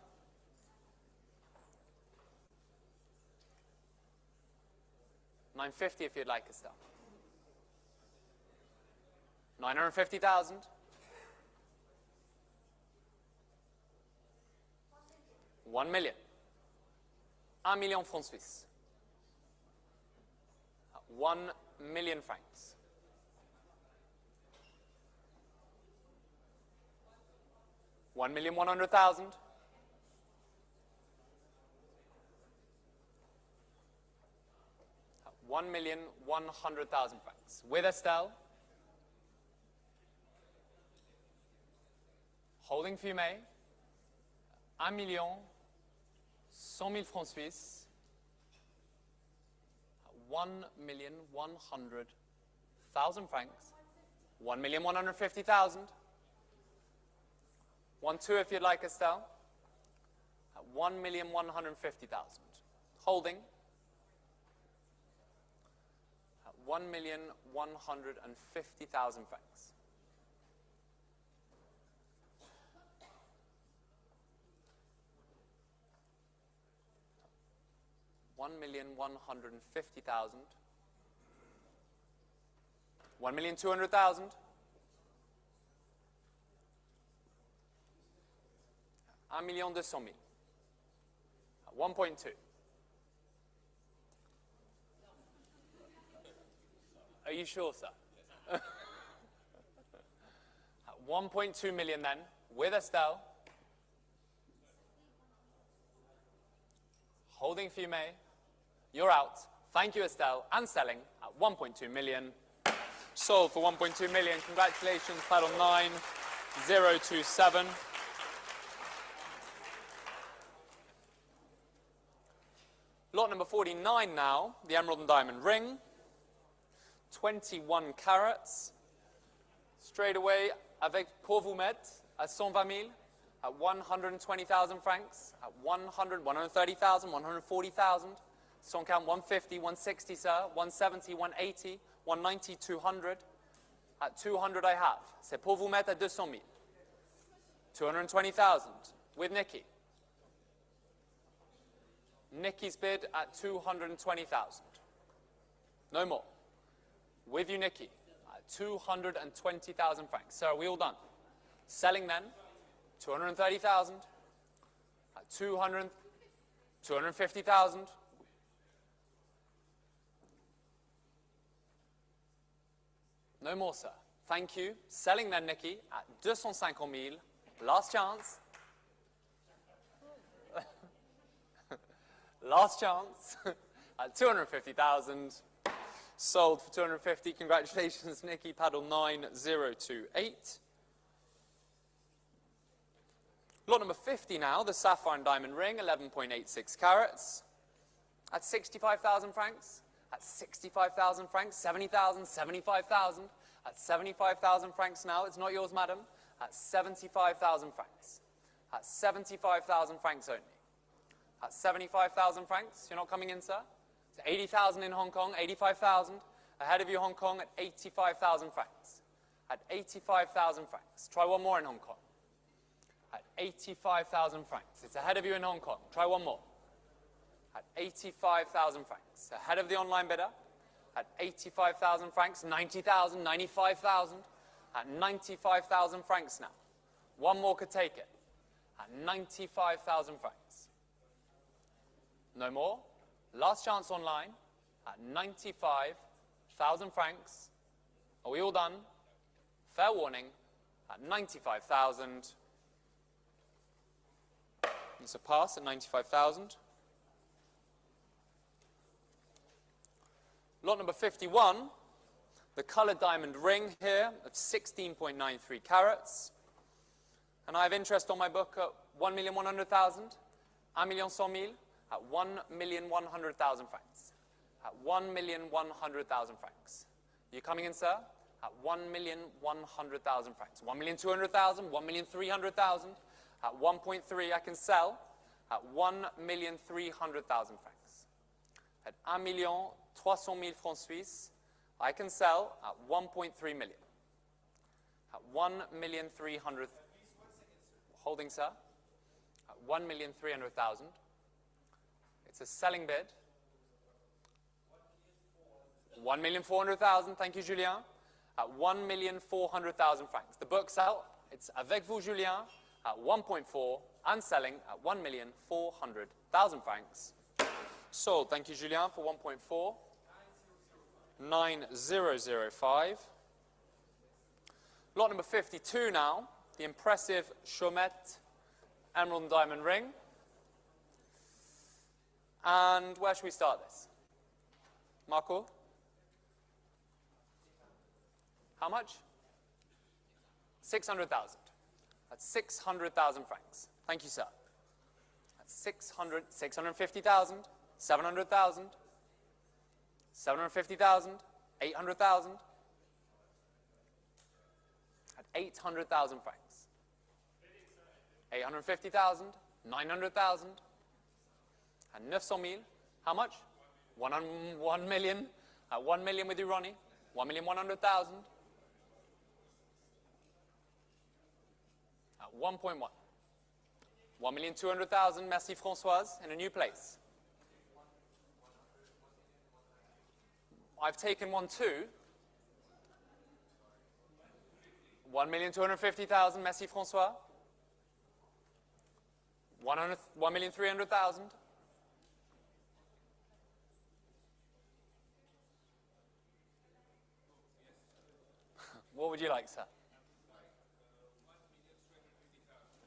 950 if you'd like, Estelle. 950,000. 1 million. 1 million francs Suisse. 1 million francs. 1,100,000. 1,100,000 francs. With Estelle. Holding for you, May. 1,100,000 francs Suisse. 1,100,000 francs. 1,150,000. 1-2 if you'd like, Estelle. 1,150,000. Holding. 1,150,000 francs. 1,150,000. 1,200,000. 1,200,000. 1.2. you sure, sir? At 1.2 million then, with Estelle. Holding for you, May. You're out. Thank you, Estelle. And selling at 1.2 million. Sold for 1.2 million. Congratulations, paddle 9027. Lot number 49 now, the emerald and diamond ring. 21 carats. Straight away, avec pour vous mettre, à 120 000, at 120,000 francs, at 100, 130,000, 140,000. Son count 150, 160, sir, 170, 180, 190, 200. At 200 I have. C'est pour vous mettre à 200 000. 220,000 with Nikki. Nikki's bid at 220,000. No more. With you, Nikki, at 220,000 francs. So are we all done? Selling then, 230,000, at 200, 250,000. No more, sir. Thank you. Selling then, Nikki, at 250,000. Last chance. Last chance. At 250,000. Sold for 250. Congratulations, Nikki. Paddle 9028. Lot number 50 now, the sapphire and diamond ring, 11.86 carats. At 65,000 francs. At 65,000 francs. 70,000, 75,000. At 75,000 francs now. It's not yours, madam. At 75,000 francs. At 75,000 francs only. At 75,000 francs. You're not coming in, sir? 80,000 in Hong Kong, 85,000. Ahead of you, Hong Kong, at 85,000 francs. At 85,000 francs. Try one more in Hong Kong. At 85,000 francs. It's ahead of you in Hong Kong. Try one more. At 85,000 francs. Ahead of the online bidder. At 85,000 francs, 90,000, 95,000. At 95,000 francs now. One more could take it. At 95,000 francs. No more. Last chance online at 95,000 francs. Are we all done? Fair warning at 95,000. It's a pass at 95,000. Lot number 51, the colored diamond ring here of 16.93 carats. And I have interest on my book at 1,100,000, 1,100,000. At 1,100,000 francs. At 1,100,000 francs. You coming in, sir? At 1,100,000 francs. 1,200,000, 1,300,000. At 1.3 I can sell at 1,300,000 francs. At 1,300,000 francs Suisse, I can sell at 1.3 million. At 1,300,000. Holding, sir. At 1,300,000. It's a selling bid. 1,400,000, thank you, Julien. At 1,400,000 francs. The book's out. It's avec vous, Julien, at 1.4 and selling at 1,400,000 francs. Sold, thank you, Julien, for 1.4. 9005. Lot number 52 now, the impressive Chamet emerald and diamond ring. And where should we start this? Marco? How much? 600,000. That's 600,000 francs. Thank you, sir. That's 600, 650,000, 700,000, 750,000, 800,000. At 800,000 francs. 850,000, 900,000. At 900,000, how much? 1 million. At 1 million with you, Ronnie. 1,100,000. At 1.1. 1,200,000, merci Françoise, in a new place. I've taken 1 too. 1,250,000, merci François. 1,300,000. What would you like, sir?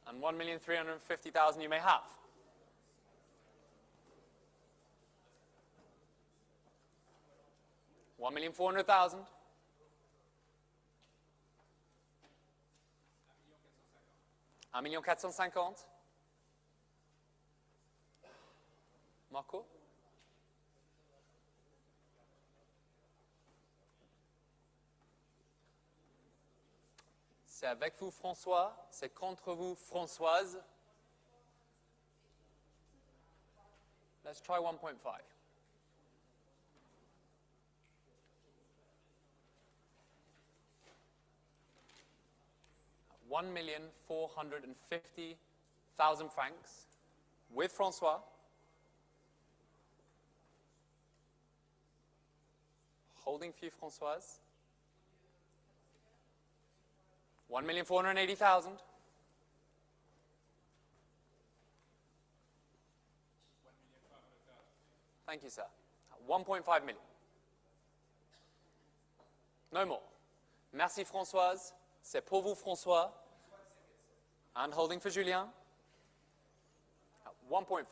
And 1,350,000 you may have. $1,400,000. 1,450,000. Marco? C'est avec vous, François. C'est contre vous, Françoise. Let's try 1.5. $1,450,000 francs with François. Holding for you, Françoise. 1,480,000. Thank you, sir. 1.5 million. No more. Merci, Françoise. C'est pour vous, François. And holding for Julien. 1.5.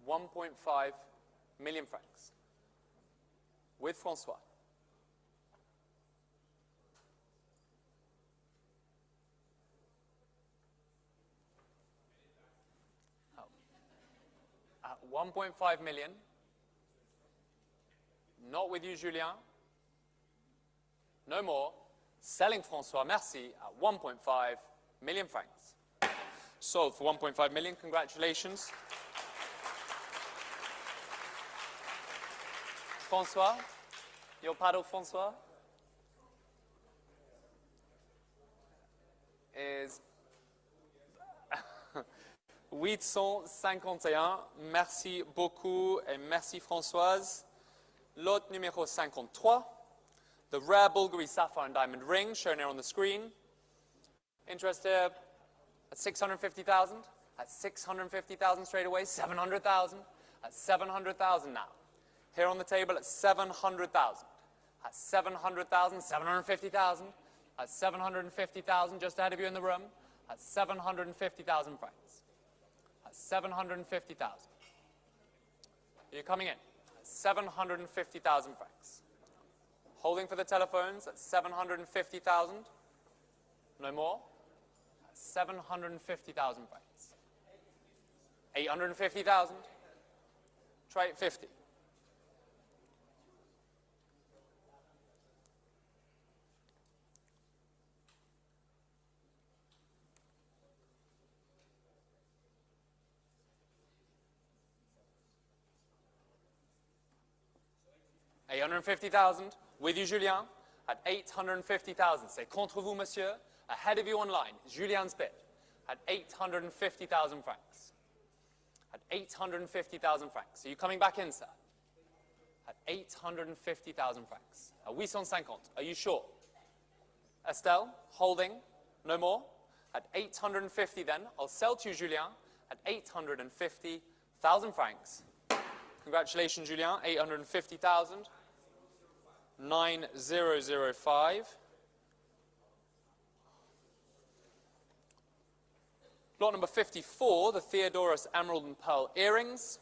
1.5 million francs with François. At 1.5 million, not with you, Julien. No more. Selling François, merci, at 1.5 million francs. Sold for 1.5 million, congratulations. François, your paddle, François, is 851. Merci beaucoup et merci Françoise. Lot numéro 53, the rare Bulgari sapphire and diamond ring shown here on the screen. Interest here at 650,000. At 650,000 straight away. 700,000. At 700,000 now. Here on the table at 700,000. At 700,000, 750,000. At 750,000, just ahead of you in the room. At 750,000 francs. At 750,000. You're coming in. At 750,000 francs. Holding for the telephones at 750,000. No more. At 750,000 francs. 850,000. Try 850. 850,000 with you, Julien, at 850,000. C'est contre vous, monsieur. Ahead of you online, Julien's bid at 850,000 francs. At 850,000 francs. Are you coming back in, sir? At 850,000 francs. At 850. Are you sure? Estelle, holding, no more. At 850 then, I'll sell to you, Julien, at 850,000 francs. Congratulations, Julien, 850,000. 9005. Lot number 54, the Theodorus Emerald and Pearl earrings.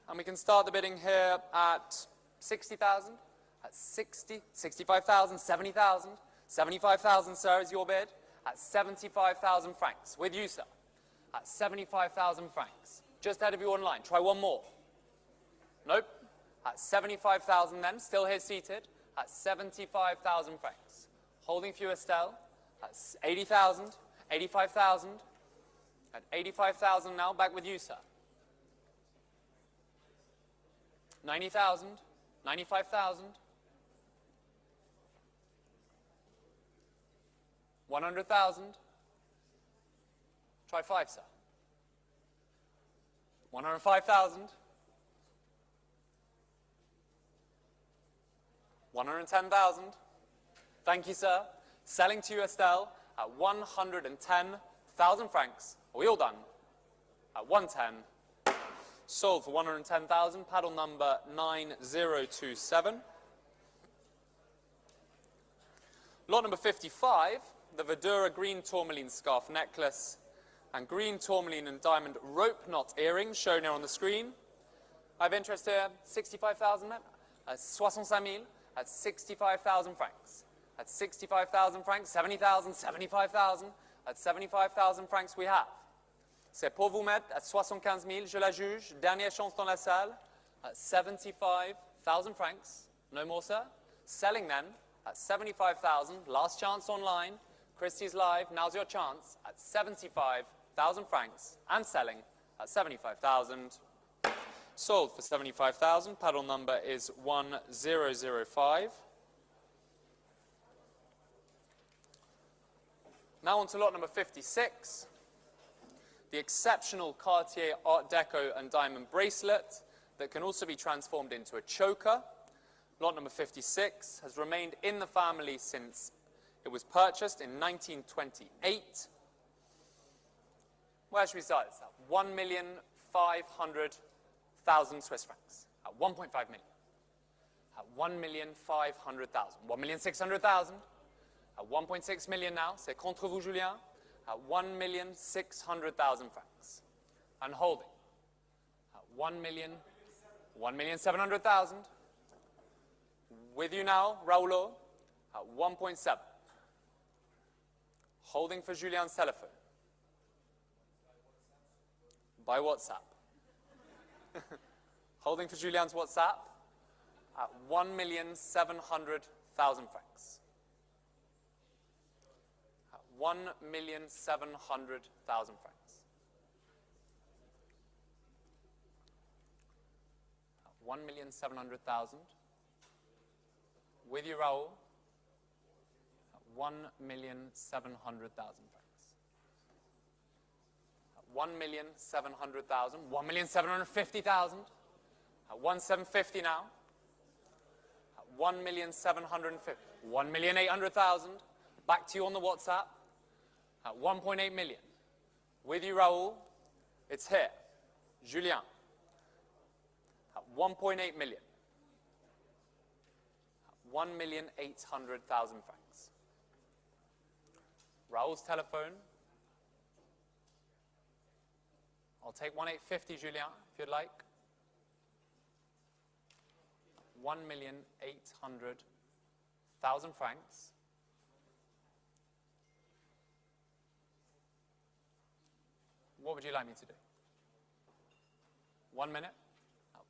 And we can start the bidding here at 60,000, at 60, 65,000, 70,000, 75,000, sir, is your bid, at 75,000 francs. With you, sir, at 75,000 francs. Just ahead of you online. Try one more. Nope. At 75,000 then, still here seated, at 75,000 francs. Holding for you, Estelle, at 80,000, 85,000, at 85,000 now, back with you, sir. 90,000, 95,000, 100,000, try 5, sir. 105,000, 110,000. Thank you, sir. Selling to you, Estelle, at 110,000 francs. Are we all done? At 110. Sold for 110,000. Paddle number 9027. Lot number 55, the Verdura green tourmaline scarf necklace and green tourmaline and diamond rope knot earrings shown here on the screen. I have interest here, 65,000, 65,000 at 65,000 francs. At 65,000 francs, 70,000, 75,000. At 75,000 francs we have. C'est pour vous mettre à 75 000, je la juge. Dernière chance dans la salle. At 75,000 francs. No more, sir. Selling then at 75,000. Last chance online. Christie's live. Now's your chance at 75,000 francs. And selling at 75,000. Sold for 75,000. Paddle number is 1005. Now on to lot number 56. The exceptional Cartier Art Deco and diamond bracelet that can also be transformed into a choker. Lot number 56 has remained in the family since it was purchased in 1928. Where should we start this at? 1,500,000 Swiss francs. At 1.5 million. At 1,500,000. 1,600,000. At 1.6 million now. C'est contre vous, Julien. At 1,600,000 francs. And holding. At 1,700,000. With you now, Raoul, at 1.7. Holding for Julien's telephone. By WhatsApp. Holding for Julien's WhatsApp at 1,700,000 francs. 1,700,000 francs. 1,700,000. With you, Raoul. 1,700,000 francs. 1,700,000. 1,750,000. 1,750 now. 1,750. 1,800,000. Back to you on the WhatsApp. At 1.8 million. With you, Raoul. It's here. Julien. At 1.8 million. 1,800,000 francs. Raoul's telephone. I'll take 1,850, Julien, if you'd like. 1,800,000 francs. What would you like me to do? 1 minute?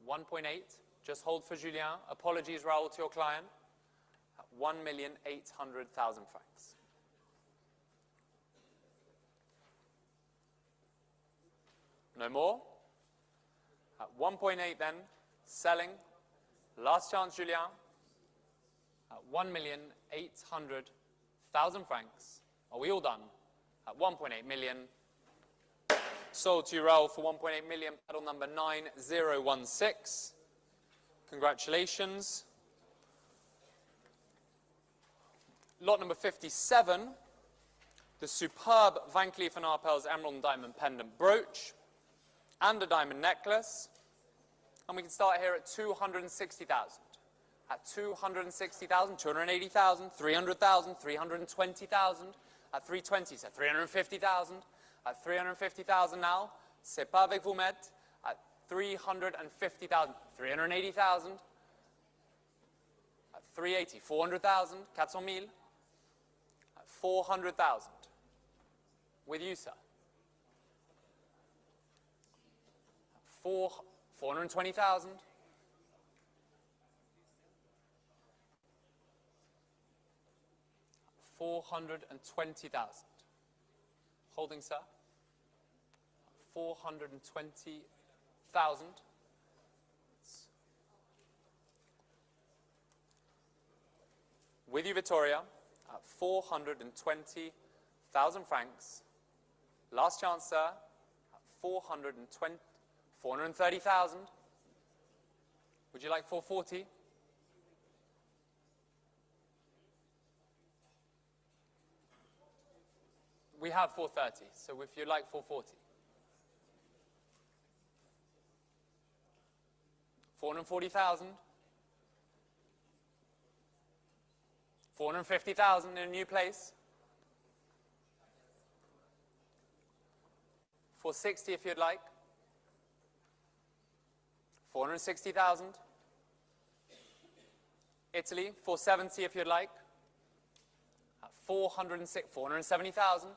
1.8. Just hold for Julien. Apologies, Raoul, to your client. 1,800,000 francs. No more? At 1.8 then, selling. Last chance, Julien. At 1,800,000 francs. Are we all done? At 1.8 million. Sold to you, Raoul, for 1.8 million, pedal number 9016. Congratulations. Lot number 57, the superb Van Cleef & Arpels Emerald and Diamond Pendant Brooch and a diamond necklace. And we can start here at 260,000. At 260,000, 280,000, 300,000, 320,000. At 320, so 350,000. At 350,000 now, c'est pas avec vous mettre. At 350,000, 380,000. At 380, 400,000, 400,000. At 400,000. With you, sir. At 420,000. $420,000. Holding, sir. 420,000. With you, Victoria, at 420,000 francs. Last chance, sir, at 430,000. Would you like 440? We have 430, so if you'd like 440. 440,000. 450,000 in a new place. 460 if you'd like. 460,000. Italy, 470 if you'd like. 470,000.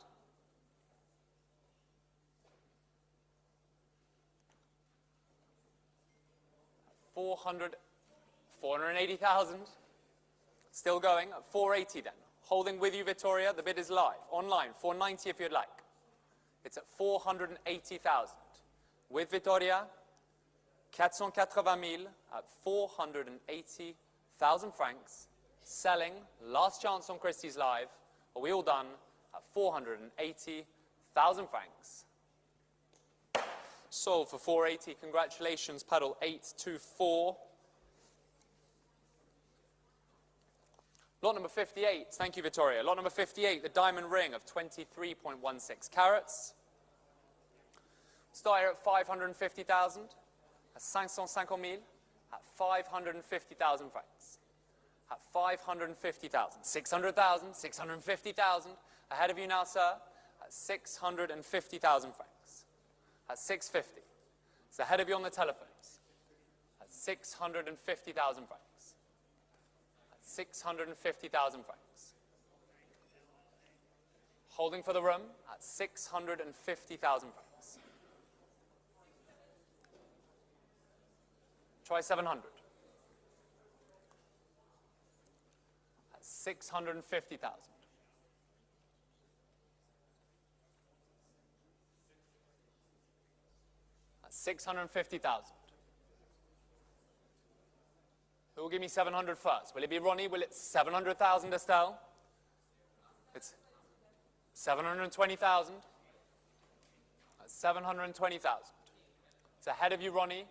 480,000. Still going at 480 then. Holding with you, Vittoria. The bid is live. Online, 490 if you'd like. It's at 480,000. With Vittoria, 480,000 at 480,000 francs. Selling, last chance on Christie's live. Are we all done? At 480,000 francs. Sold for 480. Congratulations, paddle 824. Lot number 58. Thank you, Vittoria. Lot number 58, the diamond ring of 23.16 carats. Start here at 550,000. At 550,000. At 550,000 francs. At 550,000. 600,000. 650,000. Ahead of you now, sir. At 650,000 francs. At 650. It's ahead of you on the telephones. At 650,000 francs. 650,000 francs. Holding for the room at 650,000 francs. Try 700. At 650,000. At 650,000. Who will give me 700 first? Will it be Ronnie? Will it 700,000, Estelle? It's 720,000. That's 720,000. It's ahead of you, Ronnie.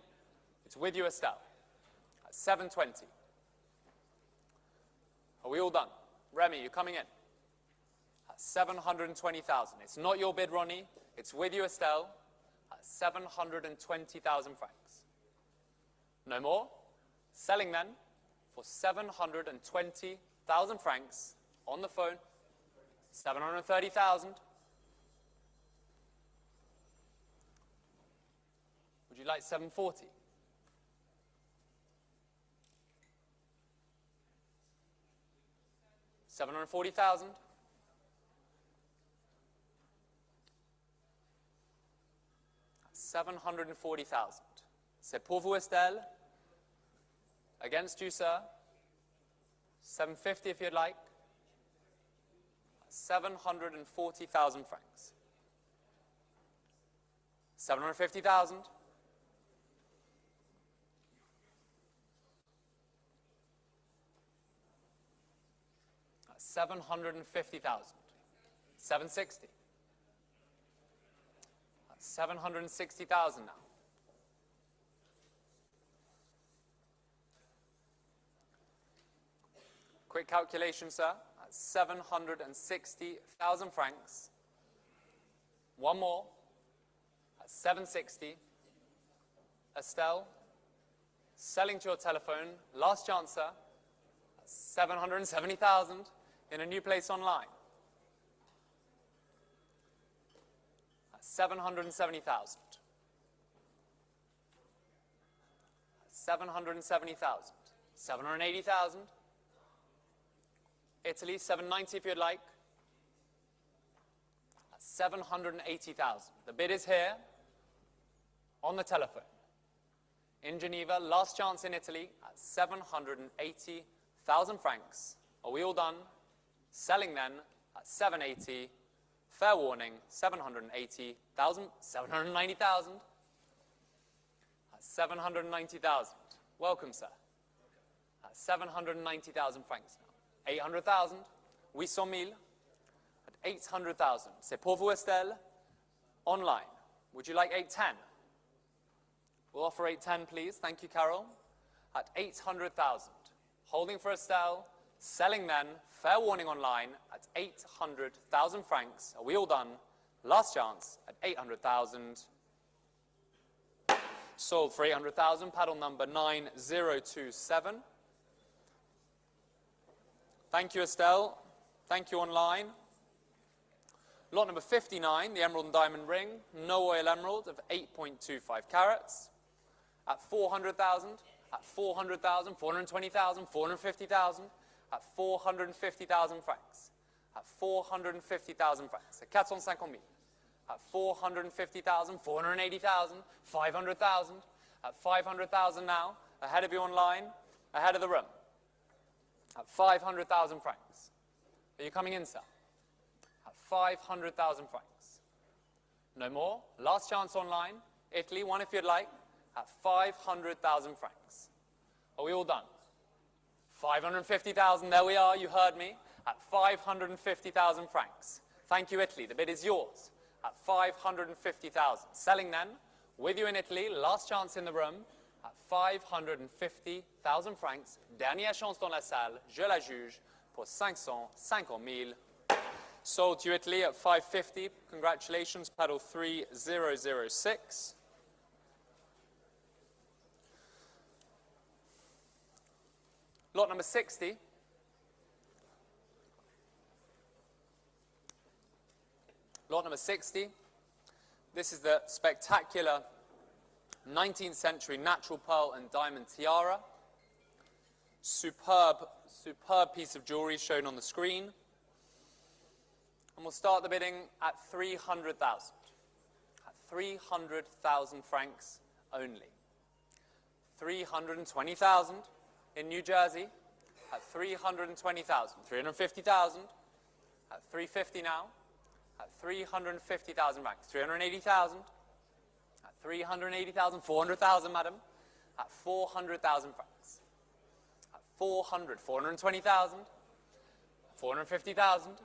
It's with you, Estelle. At 720. Are we all done? Remy, you're coming in. At 720,000. It's not your bid, Ronnie. It's with you, Estelle. At 720,000 francs. No more? Selling then for 720,000 francs on the phone. 730,000. Would you like 740? $740,000. $740,000. C'est pour vous, Estelle. Against you, sir. 750 if you'd like. 740,000 francs. 750,000. 750,000. 760. 760,000 now. Quick calculation, sir. That's 760,000 francs. One more. That's 760. Estelle, selling to your telephone. Last chance, sir. That's 770,000 in a new place online. That's 770,000. 770,000. 780,000. Italy, 790 if you'd like. That's 780,000. The bid is here on the telephone. In Geneva, last chance in Italy at 780,000 francs. Are we all done? Selling then at 780. Fair warning, 780,000, 790,000. At 790,000. Welcome, sir. At 790,000 francs now. 800,000. 800,000. At 800,000. C'est pour vous, Estelle. Online. Would you like 810? We'll offer 810, please. Thank you, Carol. At 800,000. Holding for Estelle. Selling then. Fair warning online at 800,000 francs. Are we all done? Last chance at 800,000. Sold for 800,000, paddle number 9027. Thank you, Estelle. Thank you online. Lot number 59, the emerald and diamond ring, no oil emerald of 8.25 carats. At 400,000, at 400,000, 420,000, 450,000, at 450,000 francs. At 450,000 francs. À 450 000. At 450,000, 480,000, 500,000. At 500,000 now, ahead of you online, ahead of the room. At 500,000 francs. Are you coming in, sir? At 500,000 francs. No more. Last chance online. Italy, one if you'd like. At 500,000 francs. Are we all done? 550,000, there we are, you heard me. At 550,000 francs. Thank you, Italy. The bid is yours. At 550,000. Selling then, with you in Italy, last chance in the room, at 550,000 francs. Dernière chance dans la salle, je la juge, pour 550 000. Sold to Italy at 550. Congratulations, paddle 3006. Lot number 60. Lot number 60. This is the spectacular 19th century natural pearl and diamond tiara. Superb, superb piece of jewelry shown on the screen. And we'll start the bidding at 300,000. At 300,000 francs only. 320,000 in New Jersey at 320,000. 350,000 at 350 now. At 350,000 francs. 380,000 at 380,000. 400,000, madam. At 400,000 francs. At 400. 420,000. 450,000.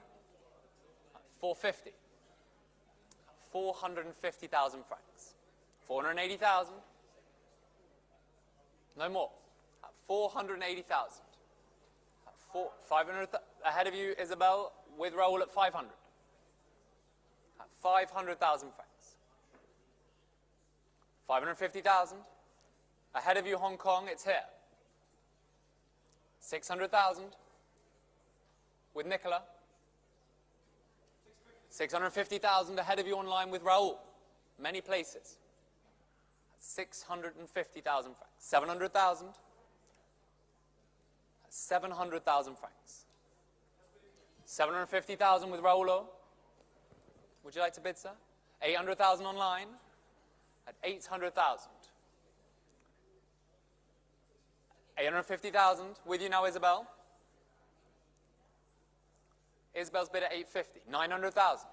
450. 450,000 francs. 480,000. No more. At 480,000. 500. Ahead of you, Isabel, with Raoul at 500. At 500,000 francs. 550,000. Ahead of you, Hong Kong, it's here. 600,000. With Nicola. 650,000 ahead of you online with Raoul. Many places. 650,000 francs. 700,000. 700,000 francs. 750,000 with Raoul. Would you like to bid, sir? 800,000 online. At 800,000. 850,000 with you now, Isabel. Isabel's bid at 850. 900,000.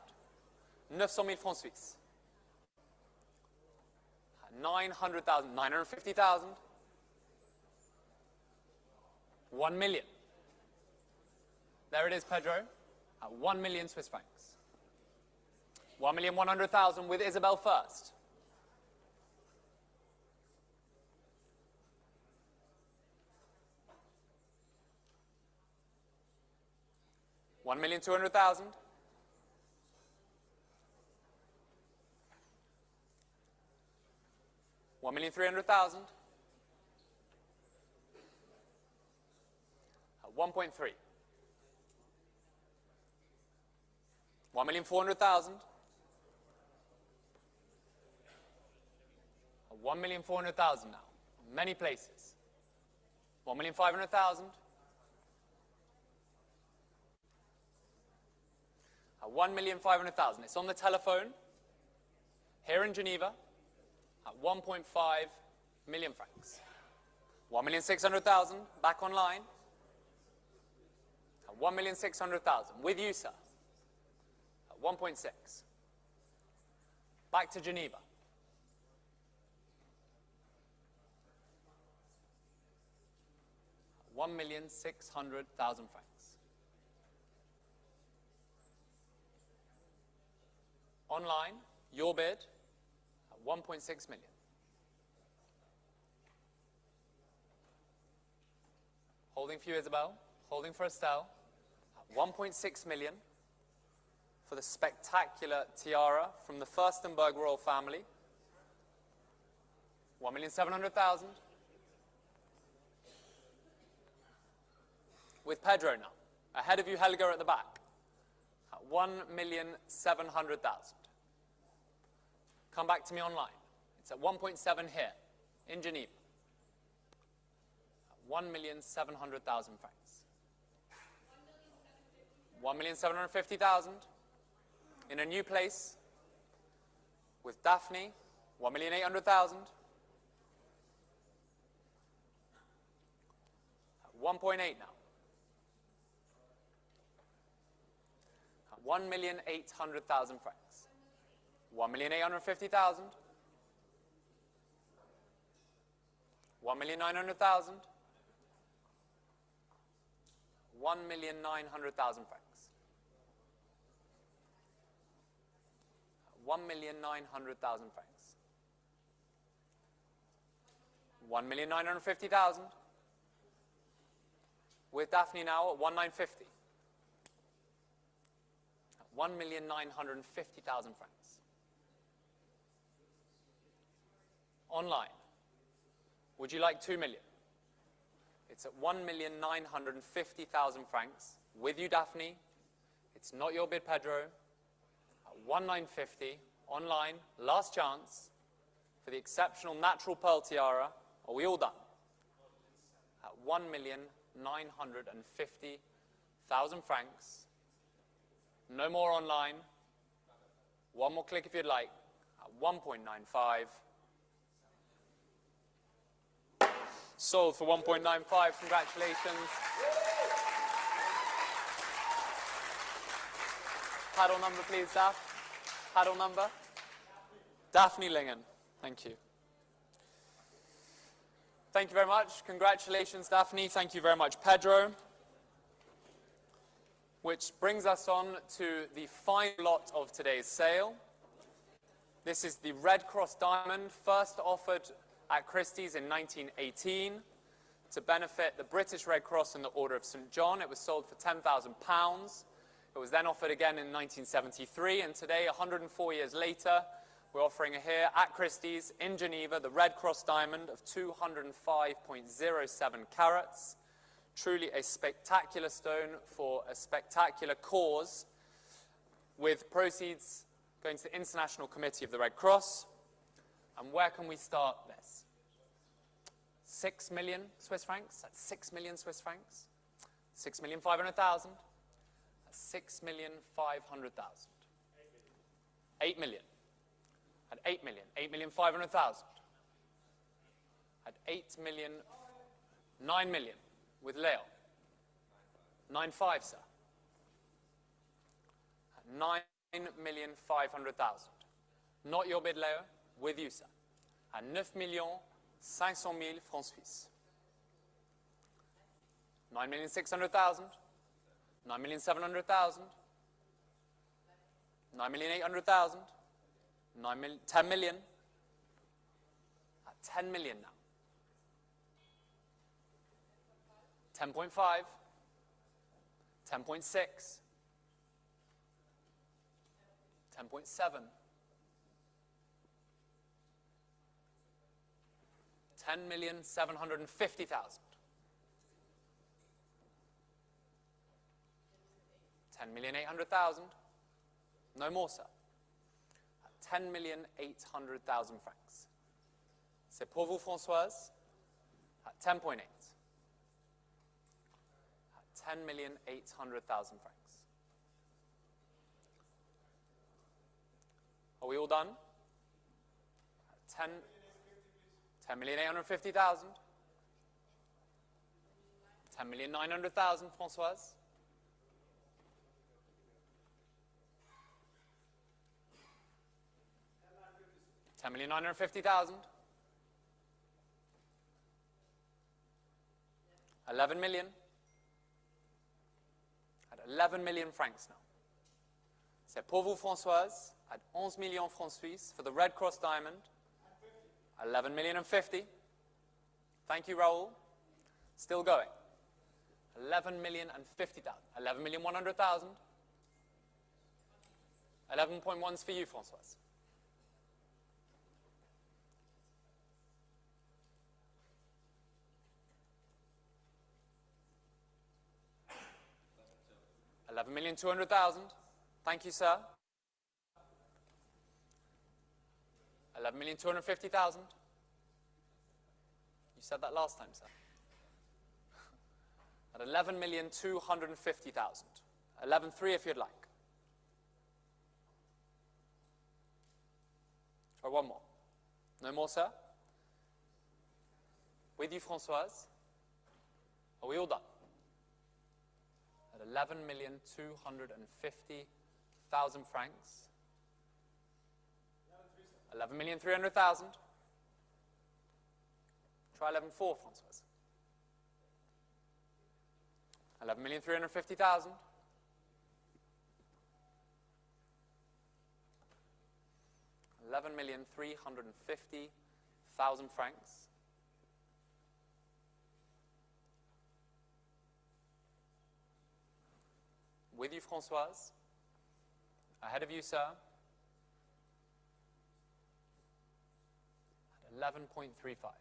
900 000 francs suisses. 900,000. 950,000. 1 million. There it is, Pedro. At 1 million Swiss francs. 1,100,000 with Isabel first. $1,200,000. 1,300,000. 1.3. 1,400,000. 1,400,000 now. Many places. 1,500,000. 1,500,000. It's on the telephone here in Geneva at 1.5 million francs. 1,600,000 back online at 1,600,000 with you, sir, at 1.6. Back to Geneva. At 1,600,000 francs. Online, your bid at 1.6 million. Holding for you, Isabel. Holding for Estelle. At 1.6 million for the spectacular tiara from the Furstenberg royal family. 1,700,000. With Pedro now. Ahead of you, Helga at the back. At 1,700,000. Come back to me online. It's at 1.7 here, in Geneva. 1,700,000 francs. 1,750,000 in a new place with Daphne, 1,800,000. 1.8 now. 1,800,000 francs. 1,850,000. 1,900,000. 1,900,000 francs. 1,900,000 francs. 1,950,000. With Daphne now at 1,950. 1,950,000 francs. Online. Would you like 2 million? It's at 1,950,000 francs. With you, Daphne. It's not your bid, Pedro. At 1,950. Online. Last chance for the exceptional natural pearl tiara. Are we all done? At 1,950,000 francs. No more online. One more click if you'd like. At 1.95. Sold for 1.95. Congratulations. Paddle number, please, Daph. Paddle number. Daphne Lingen. Thank you. Thank you very much. Congratulations, Daphne. Thank you very much, Pedro. Which brings us on to the final lot of today's sale. This is the Red Cross diamond, first offered at Christie's in 1918 to benefit the British Red Cross and the Order of St. John. It was sold for £10,000. It was then offered again in 1973, and today, 104 years later, we're offering here at Christie's in Geneva the Red Cross diamond of 205.07 carats. Truly a spectacular stone for a spectacular cause, with proceeds going to the International Committee of the Red Cross. And where can we start this? 6 million Swiss francs? That's 6 million Swiss francs. 6,500,000. That's 6,500,000. 8 million. At 8 million. 8,500,000. At 8 million. 9 million. With Leo. 9.5, sir. 9,500,000. Not your bid, Leo. With you, sir. At 9,500,000 francs suisses. 9,600,000. 9,700,000. 9,800,000. 10 million. At 10 million now. 10.5, 10.6, 10.7, 10,750,000, 10,800,000, no more, sir. 10,800,000 francs. C'est pour vous, Françoise, at 10.8. 10,800,000 francs. Are we all done? 10,850,000. 10,900,000, Françoise. 10,950,000. 11 million. 11 million francs now. C'est pour vous, Françoise, at 11 millions francs suisses for the Red Cross diamond. 11 million and 50. Thank you, Raoul. Still going. 11 million and 50,000. 11 million 100,000. 11.1's for you, Françoise. 11,200,000. Thank you, sir. 11,250,000. You said that last time, sir. At 11,250,000. 11,300 if you'd like. Try one more. No more, sir? With you, Françoise? Are we all done? At 11,250,000 francs. 11,300,000. Try 11,400, Françoise. 11,350,000. 11,350,000 francs. With you, Françoise. Ahead of you, sir. At 11.35.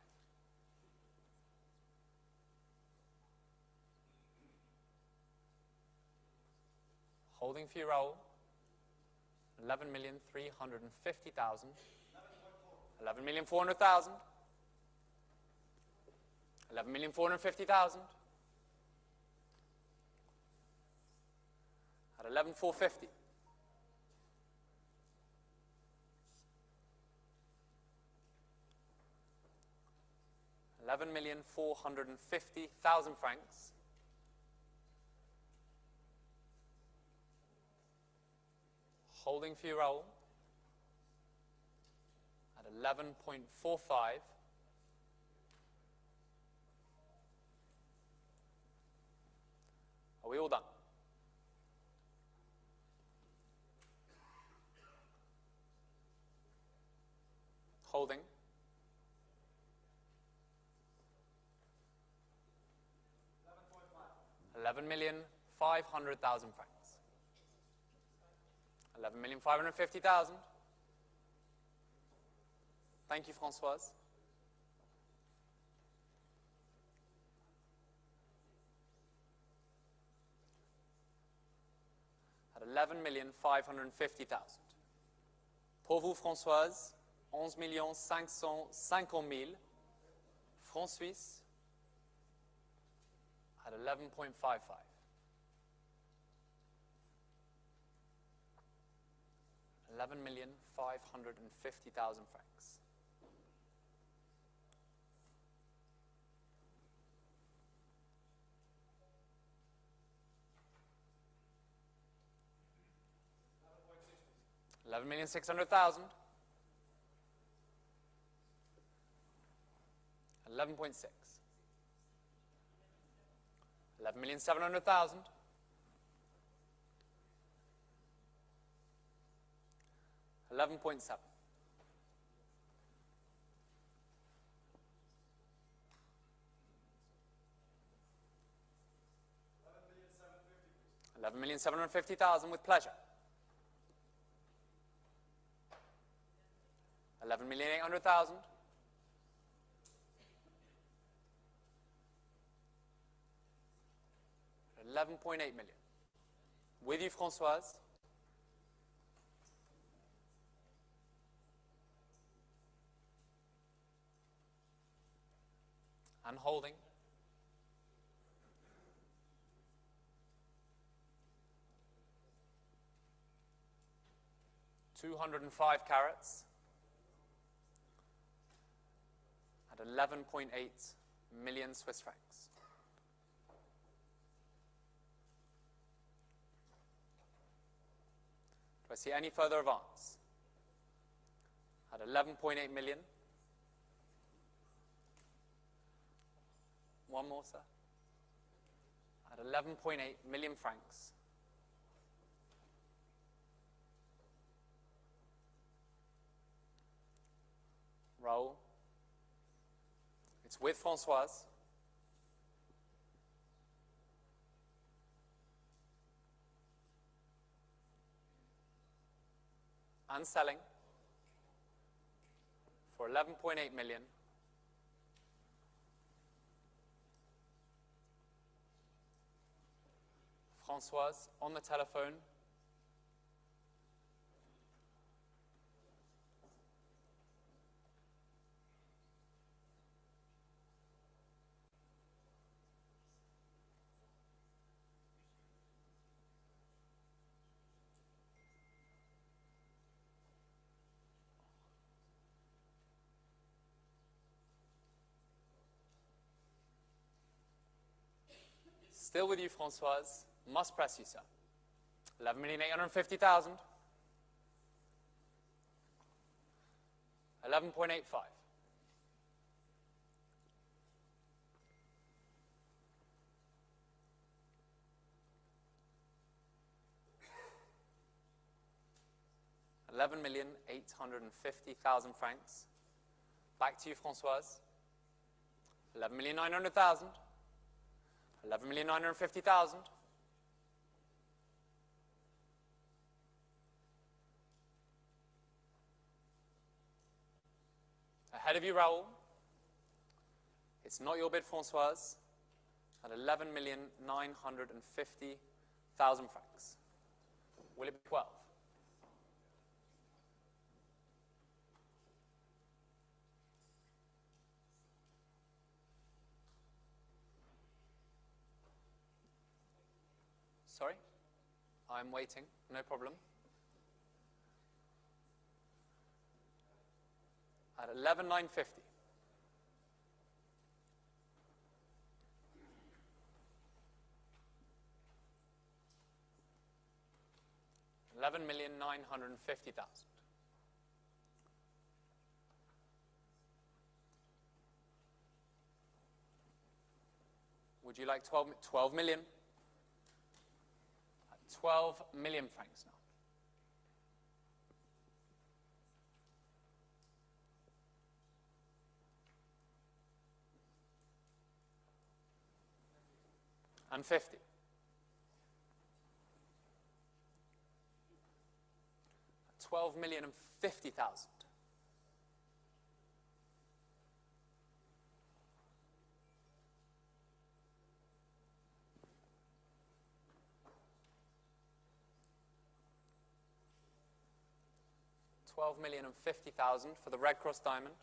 Holding for you, Raoul. 11,350,000. 11,400,000. 11,450,000. At 11,450. $11,450,000 francs. Holding for you, Raoul. At 11.45. Are we all done? Holding. $11,500,000 francs. 11,550,000. Thank you, Françoise. At 11,550,000. Pour vous, Françoise, 11,550,000 francs suisses at 11.55. $11,550,000 francs. $11,600,000. 11.6. 11,700,000. 11.7. 11,750,000 with pleasure. 11,800,000. 11.8 million. With you, Françoise. And holding. $205 carats at 11.8 million Swiss francs. Do I see any further advance? At 11.8 million. One more, sir. At 11.8 million francs. Raoul. It's with Françoise. And selling for 11.8 million. Françoise on the telephone. Still with you, Françoise. Must press you, sir. 11,850,000. 11.85. $11,850,000 francs. Back to you, Françoise. 11,900,000. 11,950,000. Ahead of you, Raoul. It's not your bid, Françoise, at 11,950,000 francs. Will it be 12? Sorry? I'm waiting, no problem. At 11,950. $11,950,000. Would you like 12 million? 12 million francs now. And 50. 12,050,000. $12,050,000 for the Red Cross diamond.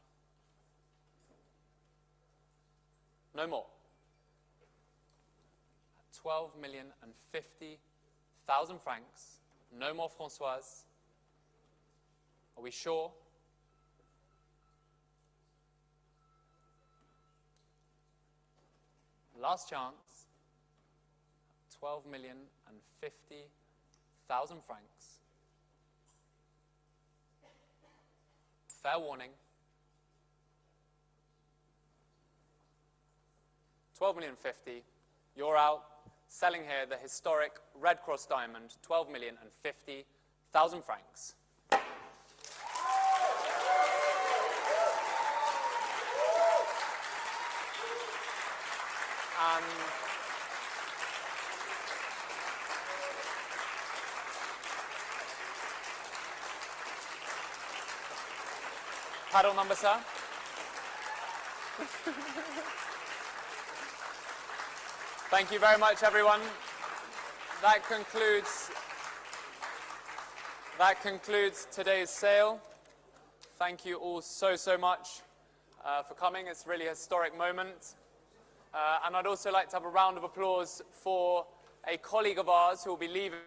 No more. 12,050,000 francs. No more, Françoise. Are we sure? Last chance. 12,050,000 francs. Fair warning. 12,050,000. You're out. Selling here the historic Red Cross diamond, 12,050,000 francs. Paddle number, sir. Thank you very much, everyone. That concludes today's sale. Thank you all so much for coming. It's really a historic moment. And I'd also like to have a round of applause for a colleague of ours who will be leaving